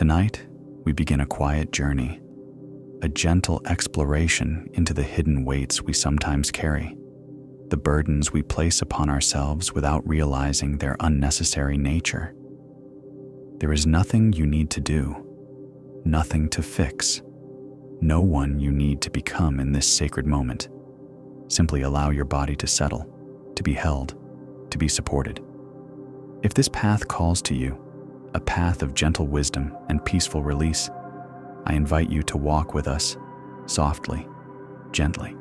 Tonight, we begin a quiet journey, a gentle exploration into the hidden weights we sometimes carry, the burdens we place upon ourselves without realizing their unnecessary nature. There is nothing you need to do, nothing to fix, no one you need to become in this sacred moment. Simply allow your body to settle, to be held, to be supported. If this path calls to you, a path of gentle wisdom and peaceful release, I invite you to walk with us, softly, gently.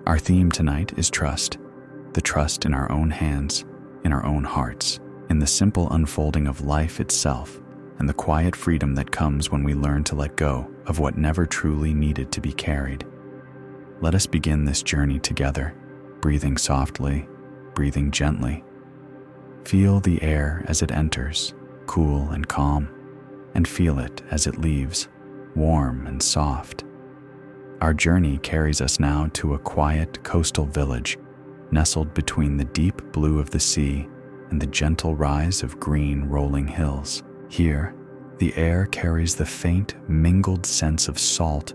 Our theme tonight is trust, the trust in our own hands, in our own hearts, in the simple unfolding of life itself, and the quiet freedom that comes when we learn to let go of what never truly needed to be carried. Let us begin this journey together, breathing softly, breathing gently. Feel the air as it enters, cool and calm, and feel it as it leaves, warm and soft. Our journey carries us now to a quiet coastal village, nestled between the deep blue of the sea and the gentle rise of green rolling hills. Here, the air carries the faint, mingled sense of salt,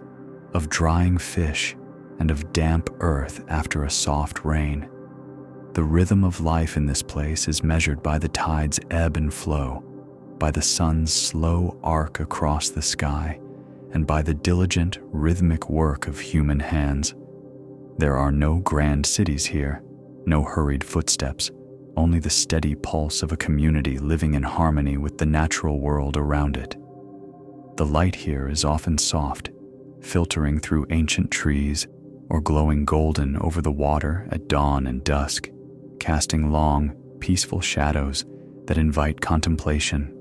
of drying fish, and of damp earth after a soft rain. The rhythm of life in this place is measured by the tide's ebb and flow, by the sun's slow arc across the sky, and by the diligent, rhythmic work of human hands. There are no grand cities here, no hurried footsteps, only the steady pulse of a community living in harmony with the natural world around it. The light here is often soft, filtering through ancient trees or glowing golden over the water at dawn and dusk, casting long, peaceful shadows that invite contemplation.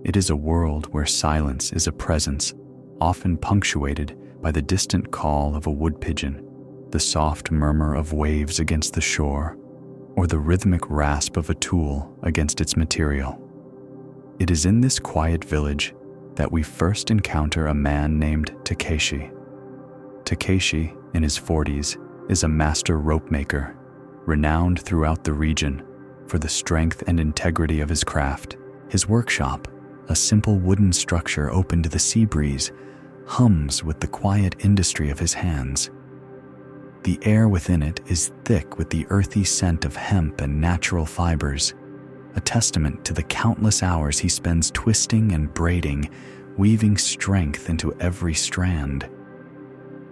It is a world where silence is a presence, often punctuated by the distant call of a wood pigeon, the soft murmur of waves against the shore, or the rhythmic rasp of a tool against its material. It is in this quiet village that we first encounter a man named Takeshi. Takeshi, in his 40s, is a master rope maker, renowned throughout the region for the strength and integrity of his craft. His workshop, a simple wooden structure open to the sea breeze, hums with the quiet industry of his hands. The air within it is thick with the earthy scent of hemp and natural fibers, a testament to the countless hours he spends twisting and braiding, weaving strength into every strand.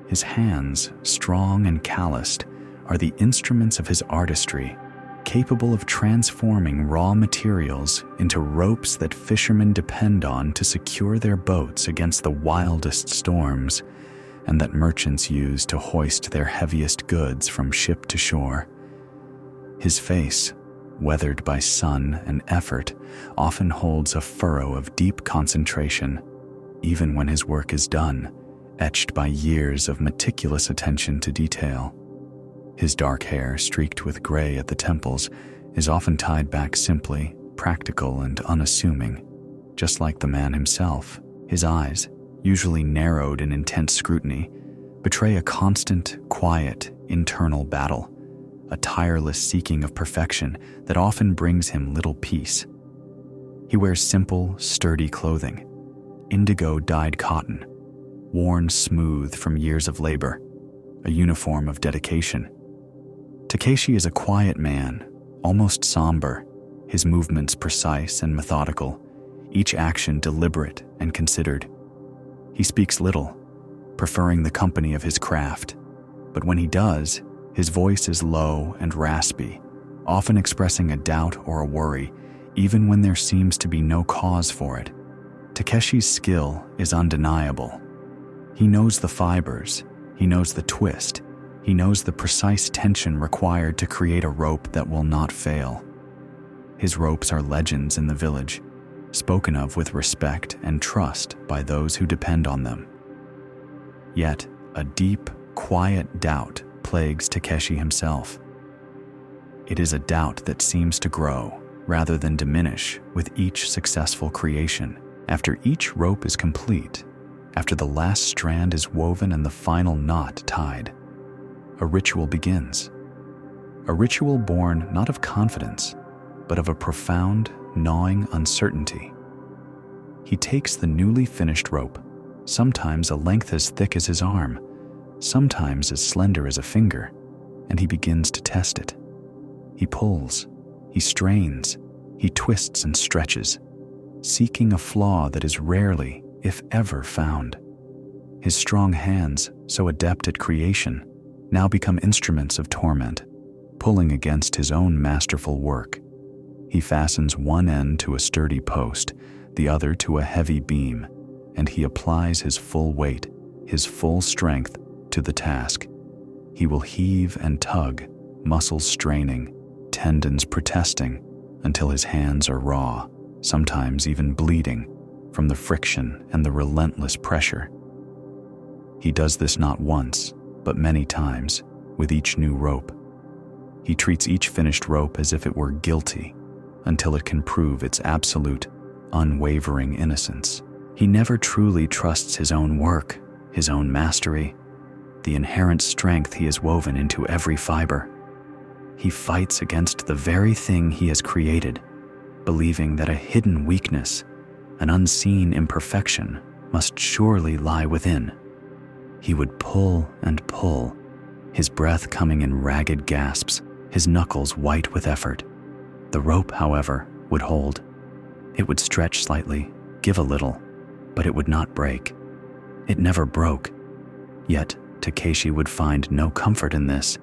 His hands, strong and calloused, are the instruments of his artistry, capable of transforming raw materials into ropes that fishermen depend on to secure their boats against the wildest storms, and that merchants use to hoist their heaviest goods from ship to shore. His face, weathered by sun and effort, often holds a furrow of deep concentration, even when his work is done, etched by years of meticulous attention to detail. His dark hair, streaked with gray at the temples, is often tied back simply, practical and unassuming, just like the man himself. His eyes, usually narrowed in intense scrutiny, betray a constant, quiet, internal battle, a tireless seeking of perfection that often brings him little peace. He wears simple, sturdy clothing, indigo-dyed cotton, worn smooth from years of labor, a uniform of dedication. Takeshi is a quiet man, almost somber, his movements precise and methodical, each action deliberate and considered. He speaks little, preferring the company of his craft, but when he does, his voice is low and raspy, often expressing a doubt or a worry, even when there seems to be no cause for it. Takeshi's skill is undeniable. He knows the fibers, he knows the twist, he knows the precise tension required to create a rope that will not fail. His ropes are legends in the village, spoken of with respect and trust by those who depend on them. Yet, a deep, quiet doubt plagues Takeshi himself. It is a doubt that seems to grow, rather than diminish, with each successful creation. After each rope is complete, after the last strand is woven and the final knot tied, a ritual begins. A ritual born not of confidence, but of a profound, gnawing uncertainty. He takes the newly finished rope, sometimes a length as thick as his arm, sometimes as slender as a finger, and he begins to test it. He pulls, he strains, he twists and stretches, seeking a flaw that is rarely, if ever, found. His strong hands, so adept at creation, now become instruments of torment, pulling against his own masterful work. He fastens one end to a sturdy post, the other to a heavy beam, and he applies his full weight, his full strength, to the task. He will heave and tug, muscles straining, tendons protesting, until his hands are raw, sometimes even bleeding, from the friction and the relentless pressure. He does this not once, but many times, with each new rope. He treats each finished rope as if it were guilty, until it can prove its absolute, unwavering innocence. He never truly trusts his own work, his own mastery, the inherent strength he has woven into every fiber. He fights against the very thing he has created, believing that a hidden weakness, an unseen imperfection, must surely lie within. He would pull and pull, his breath coming in ragged gasps, his knuckles white with effort. The rope, however, would hold. It would stretch slightly, give a little, but it would not break. It never broke. Yet, Takeshi would find no comfort in this.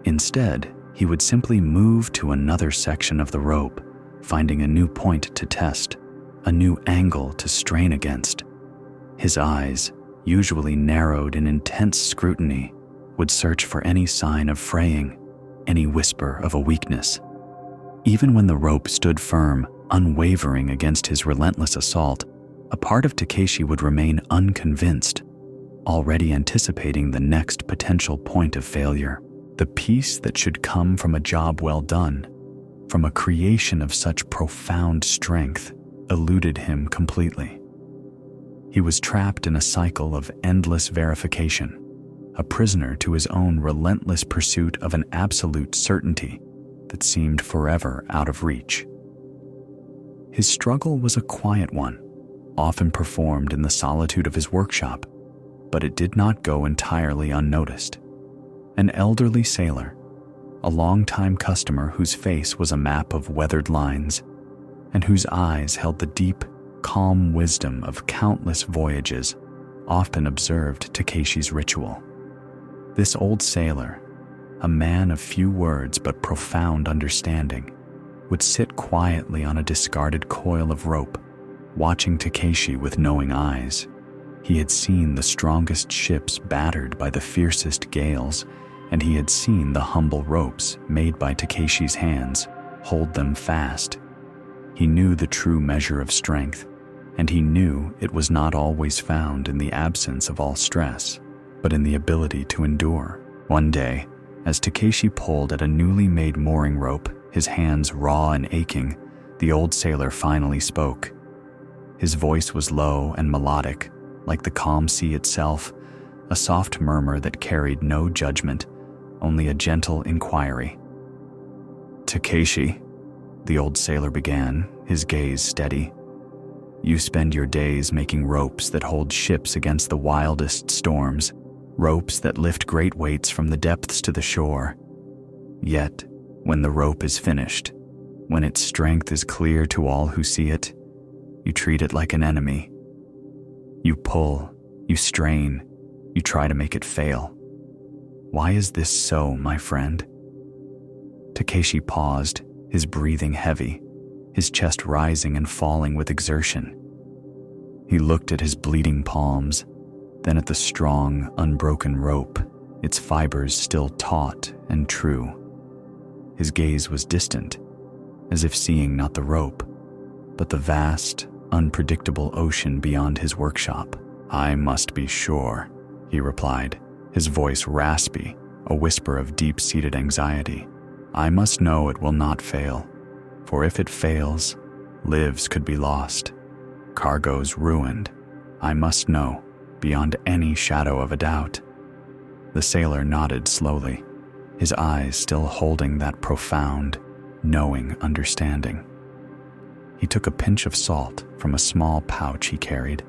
Instead, he would simply move to another section of the rope, finding a new point to test, a new angle to strain against. His eyes, usually narrowed in intense scrutiny, would search for any sign of fraying, any whisper of a weakness. Even when the rope stood firm, unwavering against his relentless assault, a part of Takeshi would remain unconvinced, already anticipating the next potential point of failure. The peace that should come from a job well done, from a creation of such profound strength, eluded him completely. He was trapped in a cycle of endless verification, a prisoner to his own relentless pursuit of an absolute certainty that seemed forever out of reach. His struggle was a quiet one, often performed in the solitude of his workshop, but it did not go entirely unnoticed. An elderly sailor, a longtime customer whose face was a map of weathered lines, and whose eyes held the deep, calm wisdom of countless voyages, often observed Takeshi's ritual. This old sailor, a man of few words but profound understanding, would sit quietly on a discarded coil of rope, watching Takeshi with knowing eyes. He had seen the strongest ships battered by the fiercest gales, and he had seen the humble ropes made by Takeshi's hands hold them fast. He knew the true measure of strength, and he knew it was not always found in the absence of all stress, but in the ability to endure. One day, as Takeshi pulled at a newly made mooring rope, his hands raw and aching, the old sailor finally spoke. His voice was low and melodic, like the calm sea itself, a soft murmur that carried no judgment, only a gentle inquiry. "Takeshi," the old sailor began, his gaze steady, "you spend your days making ropes that hold ships against the wildest storms, ropes that lift great weights from the depths to the shore. Yet, when the rope is finished, when its strength is clear to all who see it, you treat it like an enemy. You pull, you strain, you try to make it fail. Why is this so, my friend?" Takeshi paused, his breathing heavy, his chest rising and falling with exertion. He looked at his bleeding palms, then at the strong, unbroken rope, its fibers still taut and true. His gaze was distant, as if seeing not the rope, but the vast, unpredictable ocean beyond his workshop. "I must be sure," he replied, his voice raspy, a whisper of deep-seated anxiety. "I must know it will not fail, for if it fails, lives could be lost, cargoes ruined. I must know, beyond any shadow of a doubt." The sailor nodded slowly, his eyes still holding that profound, knowing understanding. He took a pinch of salt from a small pouch he carried,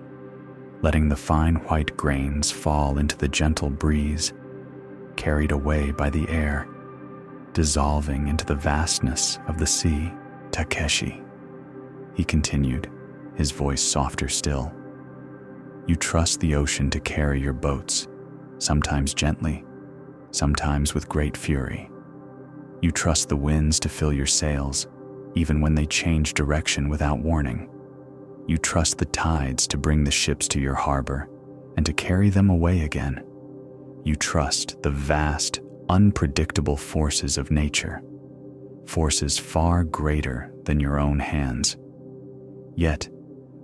letting the fine white grains fall into the gentle breeze, carried away by the air, dissolving into the vastness of the sea. Takeshi, he continued, his voice softer still. You trust the ocean to carry your boats, sometimes gently, sometimes with great fury. You trust the winds to fill your sails, even when they change direction without warning. You trust the tides to bring the ships to your harbor and to carry them away again. You trust the vast, unpredictable forces of nature, forces far greater than your own hands. Yet,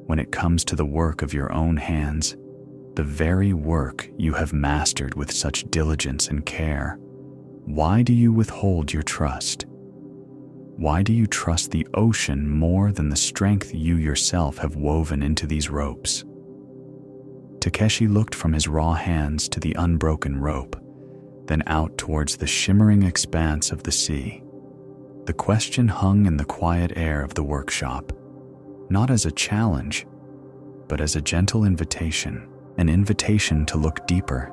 when it comes to the work of your own hands, the very work you have mastered with such diligence and care, why do you withhold your trust? Why do you trust the ocean more than the strength you yourself have woven into these ropes? Takeshi looked from his raw hands to the unbroken rope, then out towards the shimmering expanse of the sea. The question hung in the quiet air of the workshop, not as a challenge, but as a gentle invitation, an invitation to look deeper,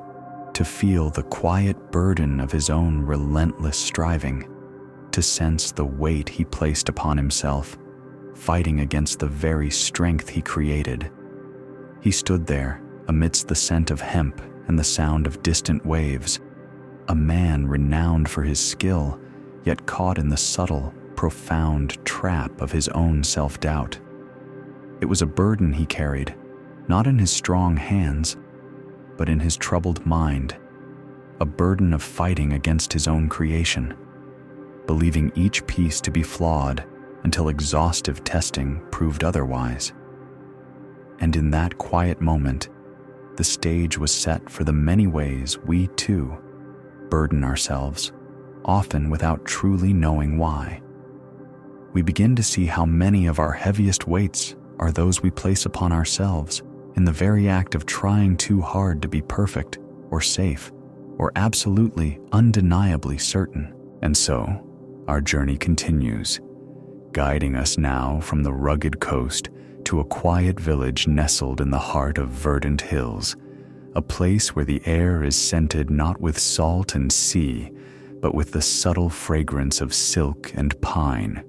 to feel the quiet burden of his own relentless striving, to sense the weight he placed upon himself, fighting against the very strength he created. He stood there, amidst the scent of hemp and the sound of distant waves, a man renowned for his skill, yet caught in the subtle, profound trap of his own self-doubt. It was a burden he carried, not in his strong hands, but in his troubled mind, a burden of fighting against his own creation, believing each piece to be flawed until exhaustive testing proved otherwise. And in that quiet moment, the stage was set for the many ways we, too, burden ourselves, often without truly knowing why. We begin to see how many of our heaviest weights are those we place upon ourselves in the very act of trying too hard to be perfect or safe or absolutely, undeniably certain. And so, our journey continues, guiding us now from the rugged coast to a quiet village nestled in the heart of verdant hills, a place where the air is scented not with salt and sea, but with the subtle fragrance of silk and pine,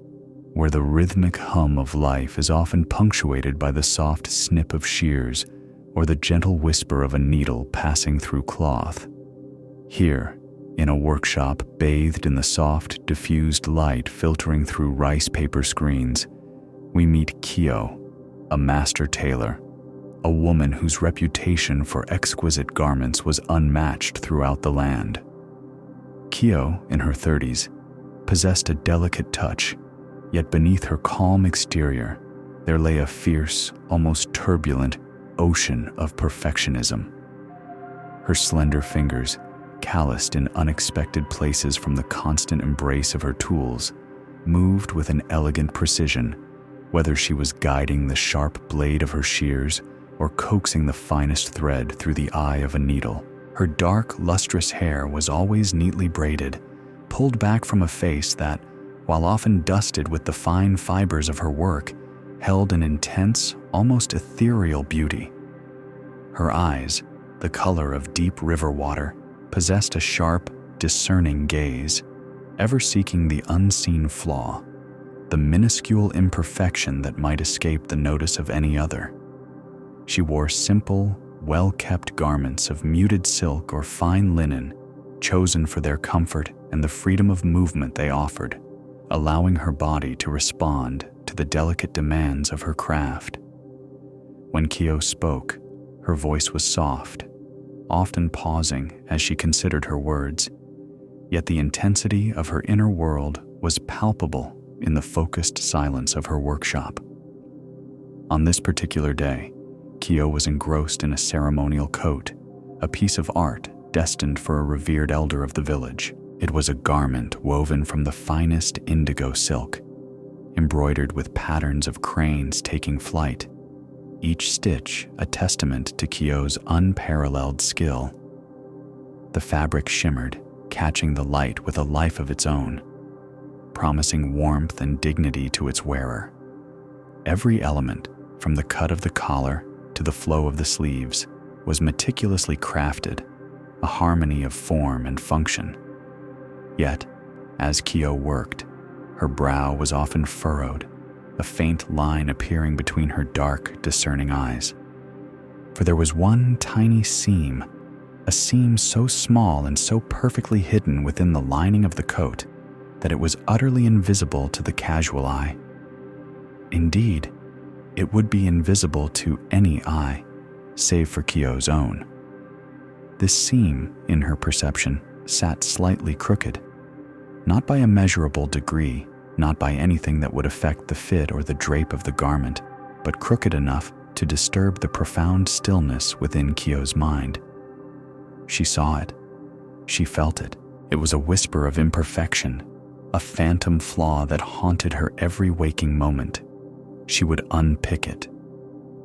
where the rhythmic hum of life is often punctuated by the soft snip of shears or the gentle whisper of a needle passing through cloth. Here, in a workshop bathed in the soft, diffused light filtering through rice paper screens, we meet Kyo, a master tailor, a woman whose reputation for exquisite garments was unmatched throughout the land. Kyo, in her 30s, possessed a delicate touch, yet beneath her calm exterior, there lay a fierce, almost turbulent ocean of perfectionism. Her slender fingers, calloused in unexpected places from the constant embrace of her tools, moved with an elegant precision, whether she was guiding the sharp blade of her shears or coaxing the finest thread through the eye of a needle. Her dark, lustrous hair was always neatly braided, pulled back from a face that, while often dusted with the fine fibers of her work, held an intense, almost ethereal beauty. Her eyes, the color of deep river water, possessed a sharp, discerning gaze, ever seeking the unseen flaw, the minuscule imperfection that might escape the notice of any other. She wore simple, well-kept garments of muted silk or fine linen, chosen for their comfort and the freedom of movement they offered, allowing her body to respond to the delicate demands of her craft. When Kyo spoke, her voice was soft, often pausing as she considered her words, yet the intensity of her inner world was palpable in the focused silence of her workshop. On this particular day, Kyo was engrossed in a ceremonial coat, a piece of art destined for a revered elder of the village. It was a garment woven from the finest indigo silk, embroidered with patterns of cranes taking flight, each stitch a testament to Kyo's unparalleled skill. The fabric shimmered, catching the light with a life of its own, promising warmth and dignity to its wearer. Every element, from the cut of the collar to the flow of the sleeves, was meticulously crafted, a harmony of form and function. Yet, as Kyo worked, her brow was often furrowed, a faint line appearing between her dark, discerning eyes. For there was one tiny seam, a seam so small and so perfectly hidden within the lining of the coat that it was utterly invisible to the casual eye. Indeed, it would be invisible to any eye, save for Kyo's own. This seam, in her perception, sat slightly crooked, not by a measurable degree, not by anything that would affect the fit or the drape of the garment, but crooked enough to disturb the profound stillness within Kyo's mind. She saw it. She felt it. It was a whisper of imperfection, a phantom flaw that haunted her every waking moment. She would unpick it.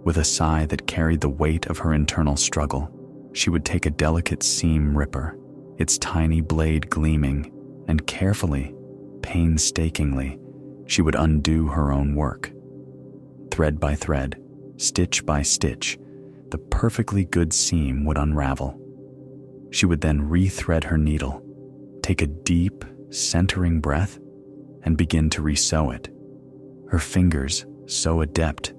With a sigh that carried the weight of her internal struggle, she would take a delicate seam ripper, its tiny blade gleaming, and carefully, painstakingly, she would undo her own work. Thread by thread, stitch by stitch, the perfectly good seam would unravel. She would then rethread her needle, take a deep, centering breath, and begin to resew it. Her fingers, so adept,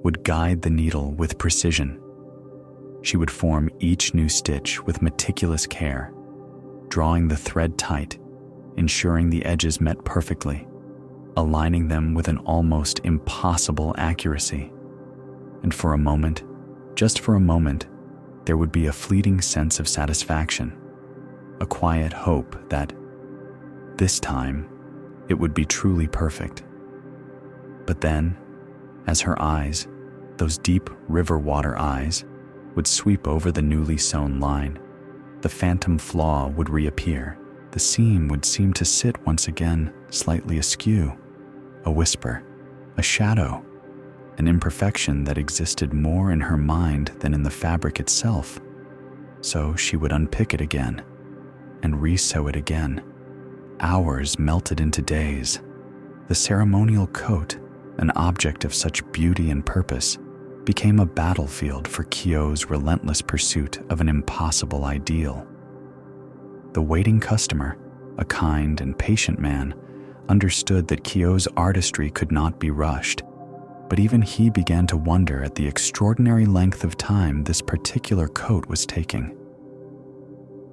would guide the needle with precision. She would form each new stitch with meticulous care, drawing the thread tight, ensuring the edges met perfectly, aligning them with an almost impossible accuracy. And for a moment, just for a moment, there would be a fleeting sense of satisfaction, a quiet hope that, this time, it would be truly perfect. But then, as her eyes, those deep river water eyes, would sweep over the newly sewn line, the phantom flaw would reappear. The seam would seem to sit once again slightly askew, a whisper, a shadow, an imperfection that existed more in her mind than in the fabric itself. So she would unpick it again and resew it again. Hours melted into days. The ceremonial coat, an object of such beauty and purpose, became a battlefield for Kyo's relentless pursuit of an impossible ideal. The waiting customer, a kind and patient man, understood that Kyo's artistry could not be rushed, but even he began to wonder at the extraordinary length of time this particular coat was taking.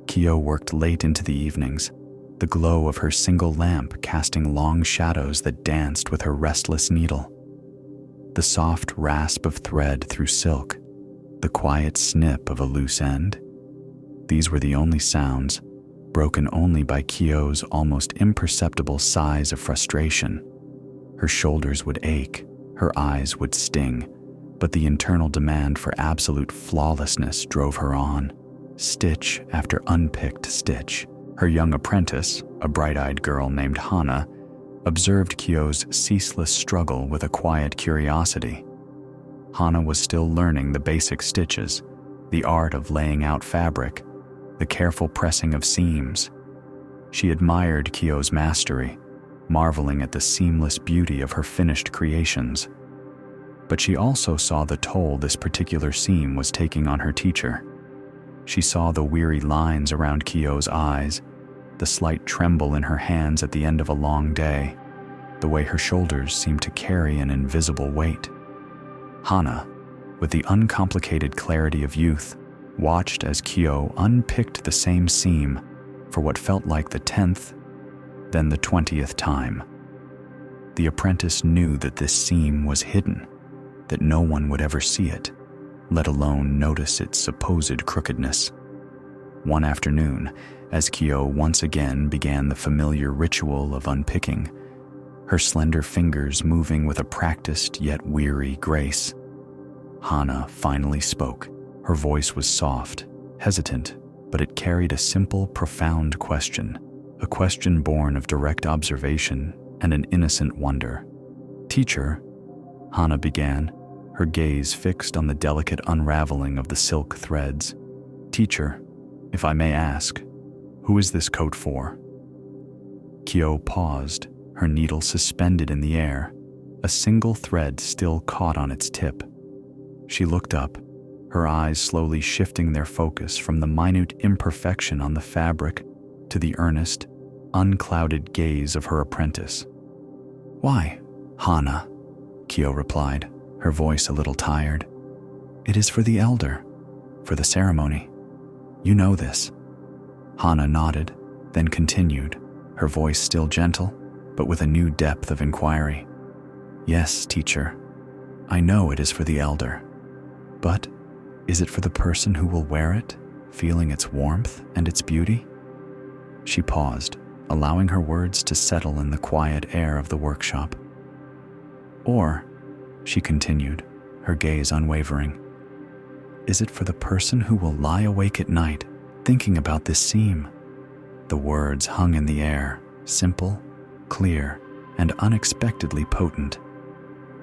Kyo worked late into the evenings, the glow of her single lamp casting long shadows that danced with her restless needle. The soft rasp of thread through silk, the quiet snip of a loose end. These were the only sounds, broken only by Kyo's almost imperceptible sighs of frustration. Her shoulders would ache, her eyes would sting, but the internal demand for absolute flawlessness drove her on, stitch after unpicked stitch. Her young apprentice, a bright-eyed girl named Hana, observed Kyo's ceaseless struggle with a quiet curiosity. Hana was still learning the basic stitches, the art of laying out fabric, the careful pressing of seams. She admired Kyo's mastery, marveling at the seamless beauty of her finished creations. But she also saw the toll this particular seam was taking on her teacher. She saw the weary lines around Kyo's eyes, the slight tremble in her hands at the end of a long day, the way her shoulders seemed to carry an invisible weight. Hana, with the uncomplicated clarity of youth, watched as Kyo unpicked the same seam for what felt like the 10th, then the 20th time. The apprentice knew that this seam was hidden, that no one would ever see it, let alone notice its supposed crookedness. One afternoon, as Kyo once again began the familiar ritual of unpicking, her slender fingers moving with a practiced yet weary grace, Hana finally spoke. Her voice was soft, hesitant, but it carried a simple, profound question, a question born of direct observation and an innocent wonder. "Teacher," Hana began, her gaze fixed on the delicate unraveling of the silk threads. "Teacher, if I may ask, who is this coat for?" Kyo paused, her needle suspended in the air, a single thread still caught on its tip. She looked up, her eyes slowly shifting their focus from the minute imperfection on the fabric to the earnest, unclouded gaze of her apprentice. "Why, Hana?" Kyo replied, her voice a little tired. "It is for the elder, for the ceremony. You know this." Hana nodded, then continued, her voice still gentle, but with a new depth of inquiry. "Yes, teacher, I know it is for the elder. But is it for the person who will wear it, feeling its warmth and its beauty?" She paused, allowing her words to settle in the quiet air of the workshop. "Or," she continued, her gaze unwavering, "is it for the person who will lie awake at night, thinking about this seam?" The words hung in the air, simple, clear, and unexpectedly potent.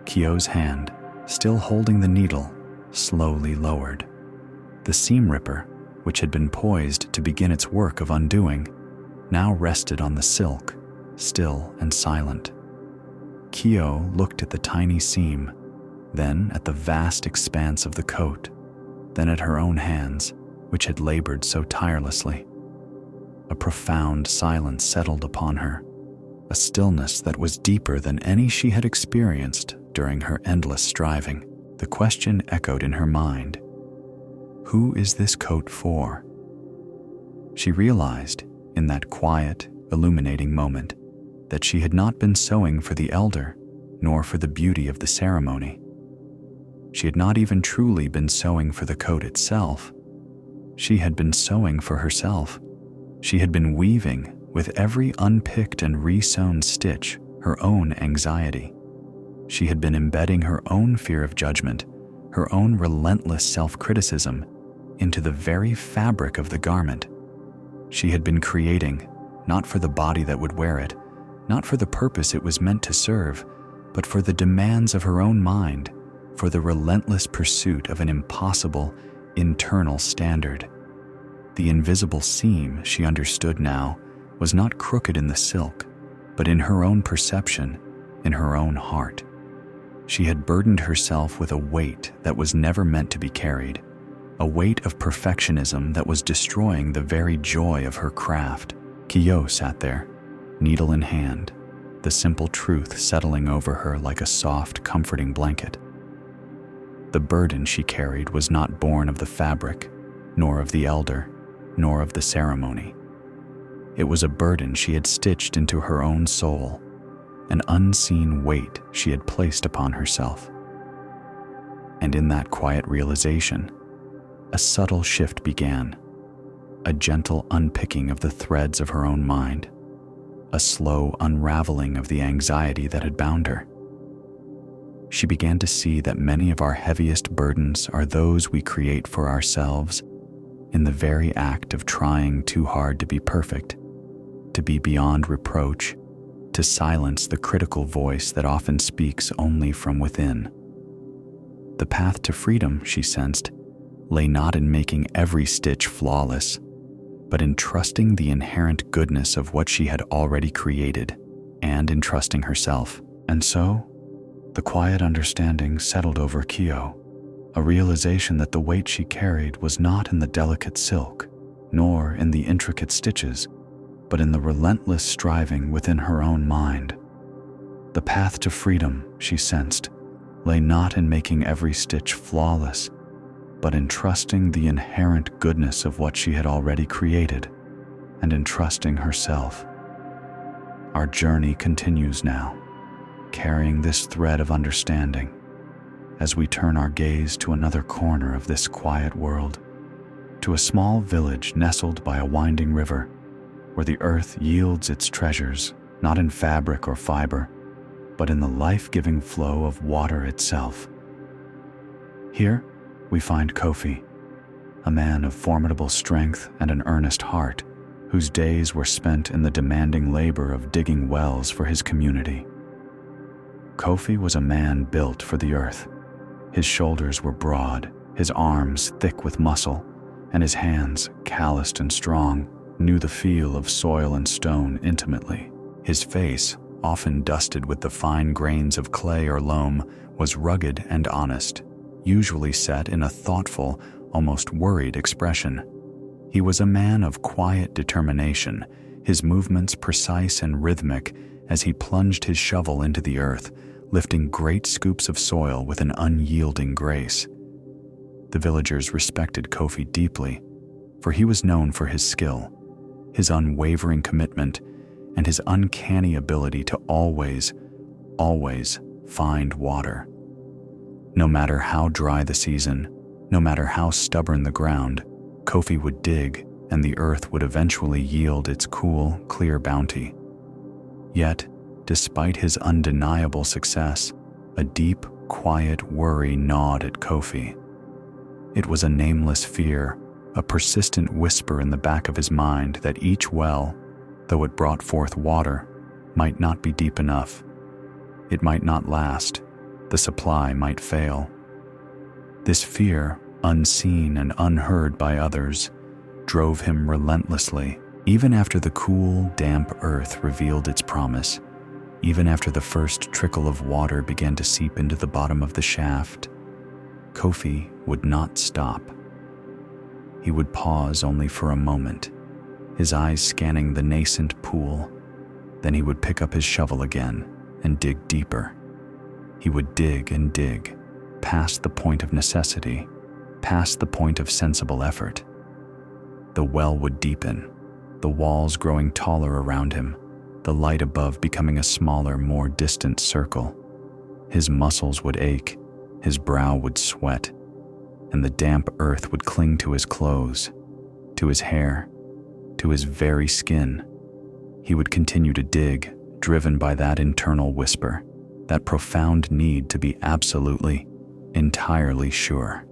Kyo's hand, still holding the needle, slowly lowered. The seam ripper, which had been poised to begin its work of undoing, now rested on the silk, still and silent. Kyo looked at the tiny seam, then at the vast expanse of the coat, then at her own hands, which had labored so tirelessly. A profound silence settled upon her, a stillness that was deeper than any she had experienced during her endless striving. The question echoed in her mind: who is this coat for? She realized, in that quiet, illuminating moment, that she had not been sewing for the elder, nor for the beauty of the ceremony. She had not even truly been sewing for the coat itself. She had been sewing for herself. She had been weaving, with every unpicked and re-sewn stitch, her own anxiety. She had been embedding her own fear of judgment, her own relentless self-criticism, into the very fabric of the garment. She had been creating, not for the body that would wear it, not for the purpose it was meant to serve, but for the demands of her own mind, for the relentless pursuit of an impossible, internal standard. The invisible seam, she understood now, was not crooked in the silk, but in her own perception, in her own heart. She had burdened herself with a weight that was never meant to be carried, a weight of perfectionism that was destroying the very joy of her craft. Kyo sat there, needle in hand, the simple truth settling over her like a soft, comforting blanket. The burden she carried was not born of the fabric, nor of the elder, nor of the ceremony. It was a burden she had stitched into her own soul, an unseen weight she had placed upon herself. And in that quiet realization, a subtle shift began, a gentle unpicking of the threads of her own mind, a slow unraveling of the anxiety that had bound her. She began to see that many of our heaviest burdens are those we create for ourselves in the very act of trying too hard to be perfect, to be beyond reproach, to silence the critical voice that often speaks only from within. The path to freedom, she sensed, lay not in making every stitch flawless, but in trusting the inherent goodness of what she had already created, and in trusting herself. And so, the quiet understanding settled over Kyo, a realization that the weight she carried was not in the delicate silk, nor in the intricate stitches, but in the relentless striving within her own mind. The path to freedom, she sensed, lay not in making every stitch flawless, but in trusting the inherent goodness of what she had already created, and in trusting herself. Our journey continues now, carrying this thread of understanding, as we turn our gaze to another corner of this quiet world, to a small village nestled by a winding river, where the earth yields its treasures, not in fabric or fiber, but in the life-giving flow of water itself. Here, we find Kofi, a man of formidable strength and an earnest heart, whose days were spent in the demanding labor of digging wells for his community. Kofi was a man built for the earth. His shoulders were broad, his arms thick with muscle, and his hands, calloused and strong, knew the feel of soil and stone intimately. His face, often dusted with the fine grains of clay or loam, was rugged and honest, usually set in a thoughtful, almost worried expression. He was a man of quiet determination, his movements precise and rhythmic as he plunged his shovel into the earth, lifting great scoops of soil with an unyielding grace. The villagers respected Kofi deeply, for he was known for his skill, his unwavering commitment, and his uncanny ability to always find water. No matter how dry the season, no matter how stubborn the ground, Kofi would dig, and the earth would eventually yield its cool, clear bounty. Yet, despite his undeniable success, a deep, quiet worry gnawed at Kofi. It was a nameless fear, a persistent whisper in the back of his mind that each well, though it brought forth water, might not be deep enough. It might not last. The supply might fail. This fear, unseen and unheard by others, drove him relentlessly, even after the cool, damp earth revealed its promise, even after the first trickle of water began to seep into the bottom of the shaft. Kofi would not stop. He would pause only for a moment, his eyes scanning the nascent pool. Then he would pick up his shovel again and dig deeper. He would dig and dig, past the point of necessity, past the point of sensible effort. The well would deepen, the walls growing taller around him, the light above becoming a smaller, more distant circle. His muscles would ache, his brow would sweat, and the damp earth would cling to his clothes, to his hair, to his very skin. He would continue to dig, driven by that internal whisper, that profound need to be absolutely, entirely sure.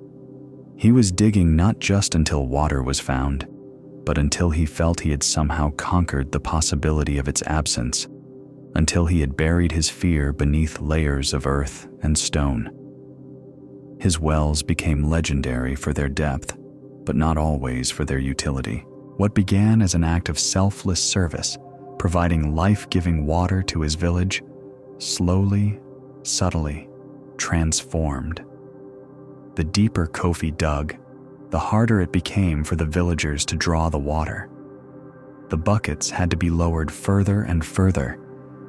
He was digging not just until water was found, but until he felt he had somehow conquered the possibility of its absence, until he had buried his fear beneath layers of earth and stone. His wells became legendary for their depth, but not always for their utility. What began as an act of selfless service, providing life-giving water to his village, slowly, subtly, transformed. The deeper Kofi dug, the harder it became for the villagers to draw the water. The buckets had to be lowered further and further,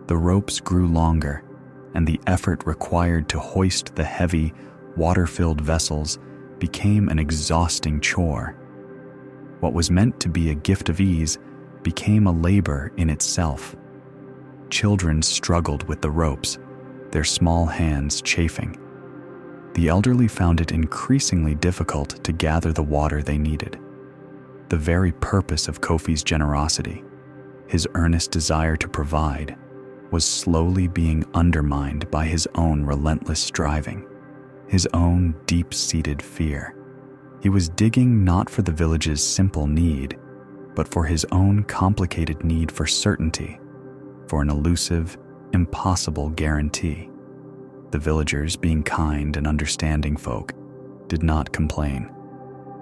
the ropes grew longer, and the effort required to hoist the heavy, water-filled vessels became an exhausting chore. What was meant to be a gift of ease became a labor in itself. Children struggled with the ropes, their small hands chafing. The elderly found it increasingly difficult to gather the water they needed. The very purpose of Kofi's generosity, his earnest desire to provide, was slowly being undermined by his own relentless striving, his own deep-seated fear. He was digging not for the village's simple need, but for his own complicated need for certainty, for an elusive, impossible guarantee. The villagers, being kind and understanding folk, did not complain.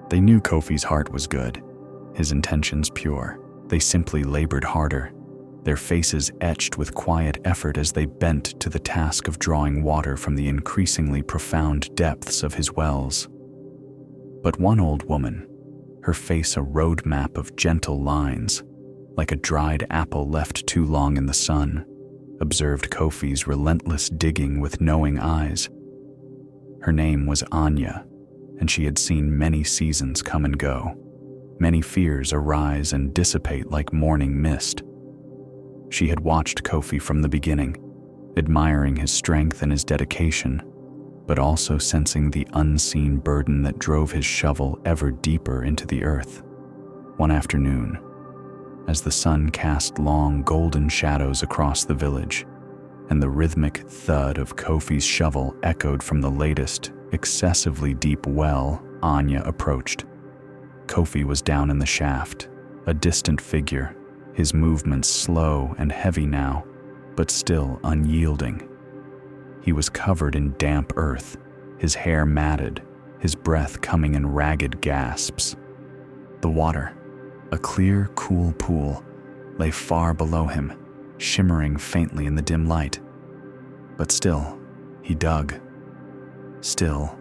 They knew Kofi's heart was good, his intentions pure. They simply labored harder, their faces etched with quiet effort as they bent to the task of drawing water from the increasingly profound depths of his wells. But one old woman, her face a road map of gentle lines, like a dried apple left too long in the sun, observed Kofi's relentless digging with knowing eyes. Her name was Anya, and she had seen many seasons come and go, many fears arise and dissipate like morning mist. She had watched Kofi from the beginning, admiring his strength and his dedication, but also sensing the unseen burden that drove his shovel ever deeper into the earth. One afternoon, as the sun cast long golden shadows across the village, and the rhythmic thud of Kofi's shovel echoed from the latest, excessively deep well, Anya approached. Kofi was down in the shaft, a distant figure, his movements slow and heavy now, but still unyielding. He was covered in damp earth, his hair matted, his breath coming in ragged gasps. The water, a clear, cool pool, lay far below him, shimmering faintly in the dim light. But still, he dug. Still,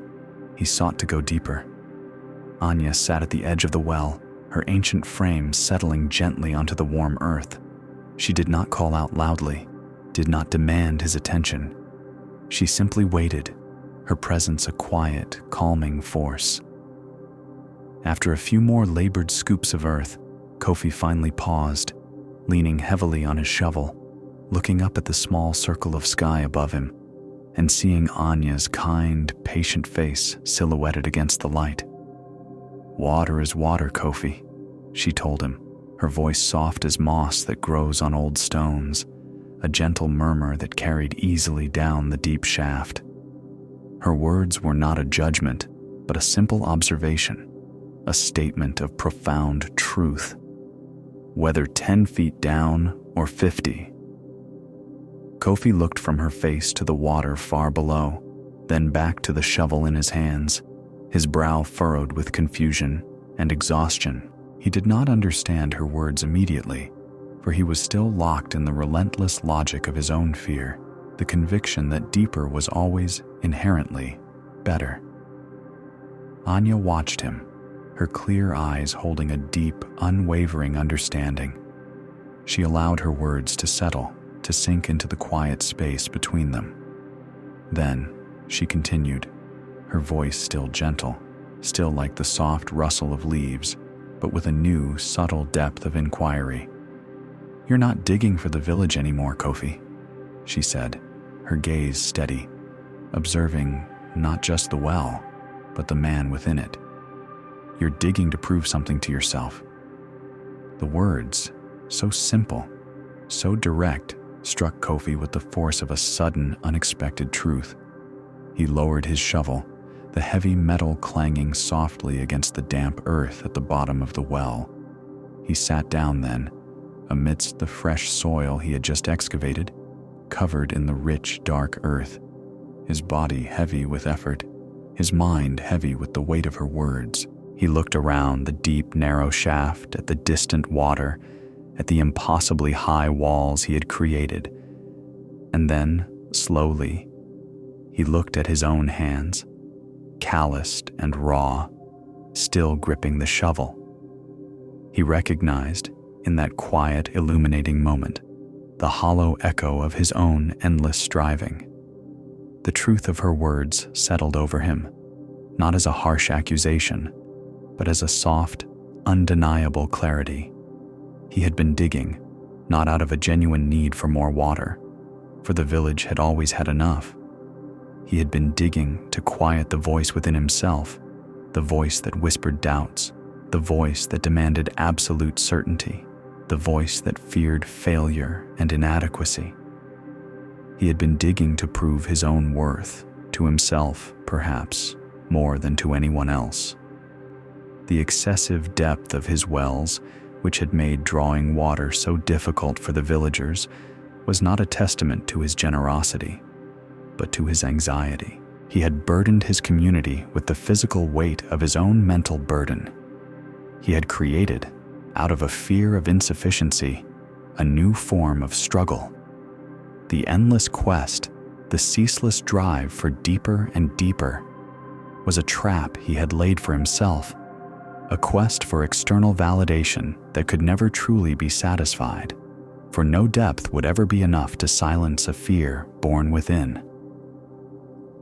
He sought to go deeper. Anya sat at the edge of the well, her ancient frame settling gently onto the warm earth. She did not call out loudly, did not demand his attention. She simply waited, her presence a quiet, calming force. After a few more labored scoops of earth, Kofi finally paused, leaning heavily on his shovel, looking up at the small circle of sky above him, and seeing Anya's kind, patient face silhouetted against the light. "Water is water, Kofi," she told him, her voice soft as moss that grows on old stones, a gentle murmur that carried easily down the deep shaft. Her words were not a judgment, but a simple observation, a statement of profound truth. Whether 10 feet down or 50. Kofi looked from her face to the water far below, then back to the shovel in his hands, his brow furrowed with confusion and exhaustion. He did not understand her words immediately, for he was still locked in the relentless logic of his own fear, the conviction that deeper was always inherently better. Anya watched him, her clear eyes holding a deep, unwavering understanding. She allowed her words to settle, to sink into the quiet space between them. Then, she continued, her voice still gentle, still like the soft rustle of leaves, but with a new, subtle depth of inquiry. "You're not digging for the village anymore, Kofi," she said, her gaze steady, observing not just the well, but the man within it. "You're digging to prove something to yourself." The words, so simple, so direct, struck Kofi with the force of a sudden, unexpected truth. He lowered his shovel, the heavy metal clanging softly against the damp earth at the bottom of the well. He sat down then, amidst the fresh soil he had just excavated, covered in the rich, dark earth, his body heavy with effort, his mind heavy with the weight of her words. He looked around the deep, narrow shaft, at the distant water, at the impossibly high walls he had created. And then, slowly, he looked at his own hands, calloused and raw, still gripping the shovel. He recognized, in that quiet, illuminating moment, the hollow echo of his own endless striving. The truth of her words settled over him, not as a harsh accusation, but as a soft, undeniable clarity. He had been digging, not out of a genuine need for more water, for the village had always had enough. He had been digging to quiet the voice within himself, the voice that whispered doubts, the voice that demanded absolute certainty, the voice that feared failure and inadequacy. He had been digging to prove his own worth, to himself, perhaps, more than to anyone else. The excessive depth of his wells, which had made drawing water so difficult for the villagers, was not a testament to his generosity, but to his anxiety. He had burdened his community with the physical weight of his own mental burden. He had created, out of a fear of insufficiency, a new form of struggle. The endless quest, the ceaseless drive for deeper and deeper, was a trap he had laid for himself, a quest for external validation that could never truly be satisfied, for no depth would ever be enough to silence a fear born within.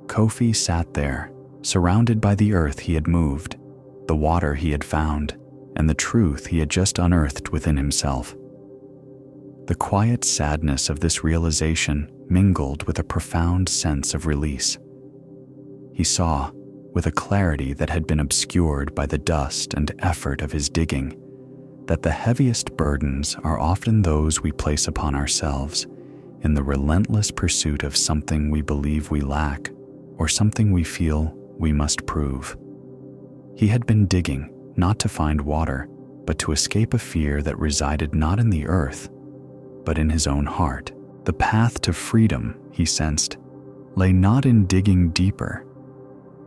Kofi sat there, surrounded by the earth he had moved, the water he had found, and the truth he had just unearthed within himself. The quiet sadness of this realization mingled with a profound sense of release. He saw, with a clarity that had been obscured by the dust and effort of his digging, that the heaviest burdens are often those we place upon ourselves in the relentless pursuit of something we believe we lack or something we feel we must prove. He had been digging not to find water, but to escape a fear that resided not in the earth, but in his own heart. The path to freedom, he sensed, lay not in digging deeper,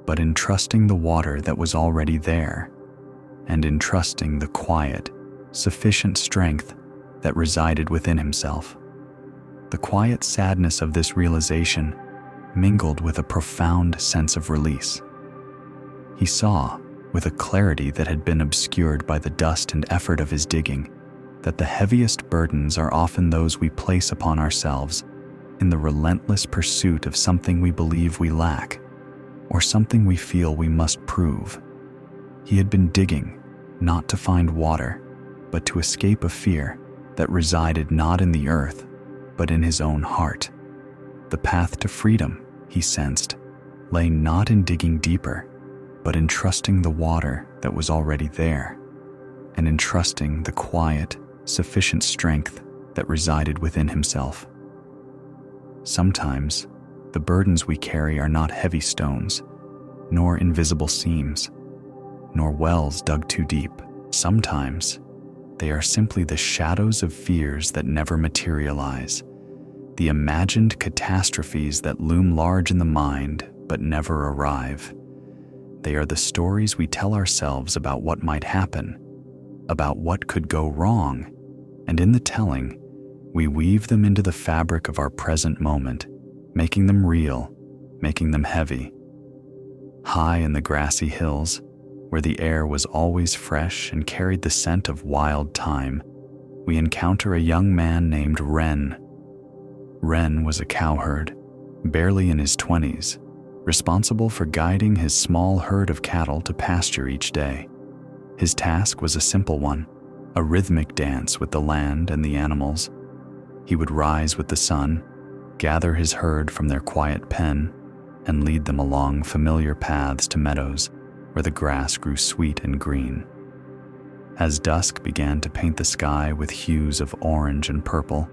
but in trusting the water that was already there, and in trusting the quiet, sufficient strength that resided within himself. The quiet sadness of this realization mingled with a profound sense of release. He saw, with a clarity that had been obscured by the dust and effort of his digging, that the heaviest burdens are often those we place upon ourselves in the relentless pursuit of something we believe we lack, or something we feel we must prove. He had been digging, not to find water, but to escape a fear that resided not in the earth, but in his own heart. The path to freedom, he sensed, lay not in digging deeper, but in trusting the water that was already there, and in trusting the quiet, sufficient strength that resided within himself. Sometimes, the burdens we carry are not heavy stones, nor invisible seams, nor wells dug too deep. Sometimes, they are simply the shadows of fears that never materialize, the imagined catastrophes that loom large in the mind but never arrive. They are the stories we tell ourselves about what might happen, about what could go wrong, and in the telling, we weave them into the fabric of our present moment, making them real, making them heavy. High in the grassy hills, where the air was always fresh and carried the scent of wild thyme, we encounter a young man named Ren. Ren was a cowherd, barely in his 20s, responsible for guiding his small herd of cattle to pasture each day. His task was a simple one, a rhythmic dance with the land and the animals. He would rise with the sun, gather his herd from their quiet pen, and lead them along familiar paths to meadows where the grass grew sweet and green. As dusk began to paint the sky with hues of orange and purple,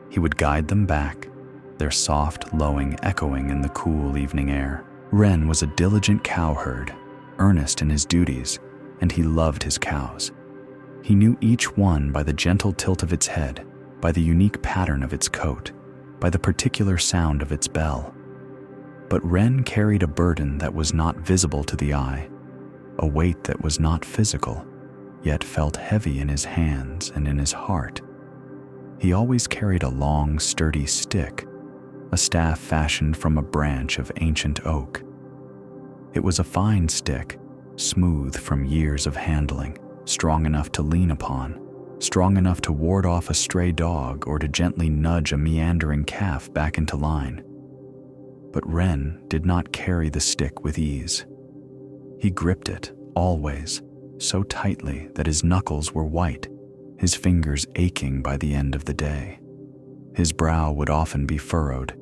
he would guide them back, their soft lowing echoing in the cool evening air. Ren was a diligent cowherd, earnest in his duties, and he loved his cows. He knew each one by the gentle tilt of its head, by the unique pattern of its coat, by the particular sound of its bell. But Ren carried a burden that was not visible to the eye, a weight that was not physical, yet felt heavy in his hands and in his heart. He always carried a long, sturdy stick, a staff fashioned from a branch of ancient oak. It was a fine stick, smooth from years of handling, strong enough to lean upon, strong enough to ward off a stray dog or to gently nudge a meandering calf back into line. But Ren did not carry the stick with ease. He gripped it, always, so tightly that his knuckles were white, his fingers aching by the end of the day. His brow would often be furrowed,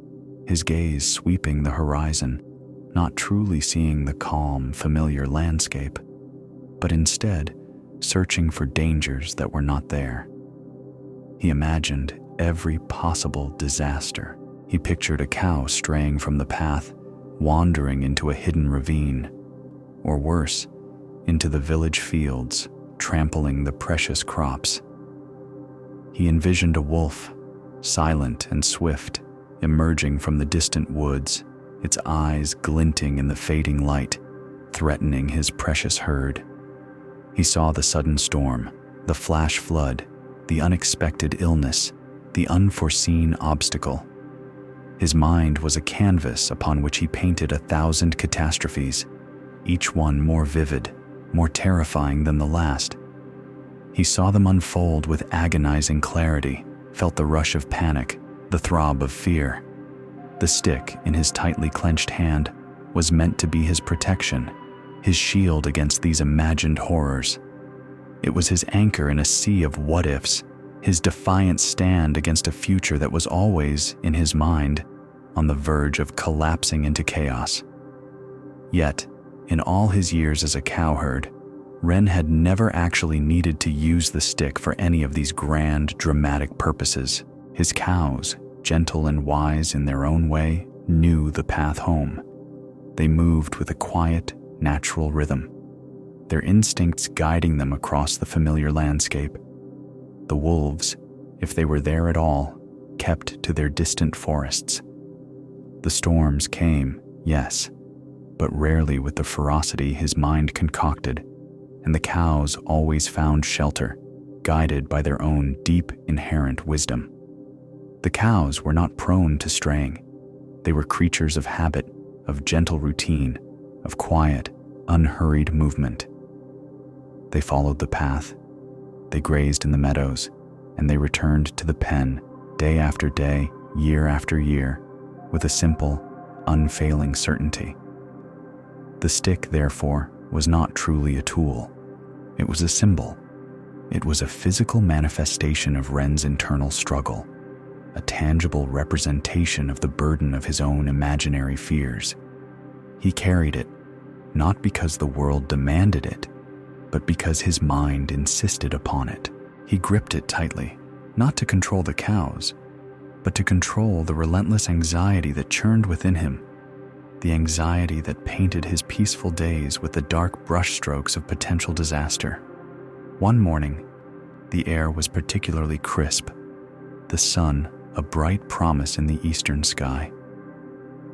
his gaze sweeping the horizon, not truly seeing the calm, familiar landscape, but instead searching for dangers that were not there. He imagined every possible disaster. He pictured a cow straying from the path, wandering into a hidden ravine, or worse, into the village fields, trampling the precious crops. He envisioned a wolf, silent and swift, emerging from the distant woods, its eyes glinting in the fading light, threatening his precious herd. He saw the sudden storm, the flash flood, the unexpected illness, the unforeseen obstacle. His mind was a canvas upon which he painted 1,000 catastrophes, each one more vivid, more terrifying than the last. He saw them unfold with agonizing clarity, felt the rush of panic, the throb of fear. The stick in his tightly clenched hand was meant to be his protection, his shield against these imagined horrors. It was his anchor in a sea of what-ifs, his defiant stand against a future that was always, in his mind, on the verge of collapsing into chaos. Yet, in all his years as a cowherd, Ren had never actually needed to use the stick for any of these grand, dramatic purposes. His cows, gentle and wise in their own way, knew the path home. They moved with a quiet, natural rhythm, their instincts guiding them across the familiar landscape. The wolves, if they were there at all, kept to their distant forests. The storms came, yes, but rarely with the ferocity his mind concocted, and the cows always found shelter, guided by their own deep, inherent wisdom. The cows were not prone to straying. They were creatures of habit, of gentle routine, of quiet, unhurried movement. They followed the path, they grazed in the meadows, and they returned to the pen day after day, year after year, with a simple, unfailing certainty. The stick, therefore, was not truly a tool. It was a symbol. It was a physical manifestation of Ren's internal struggle, a tangible representation of the burden of his own imaginary fears. He carried it, not because the world demanded it, but because his mind insisted upon it. He gripped it tightly, not to control the cows, but to control the relentless anxiety that churned within him, the anxiety that painted his peaceful days with the dark brushstrokes of potential disaster. One morning, the air was particularly crisp, the sun a bright promise in the eastern sky.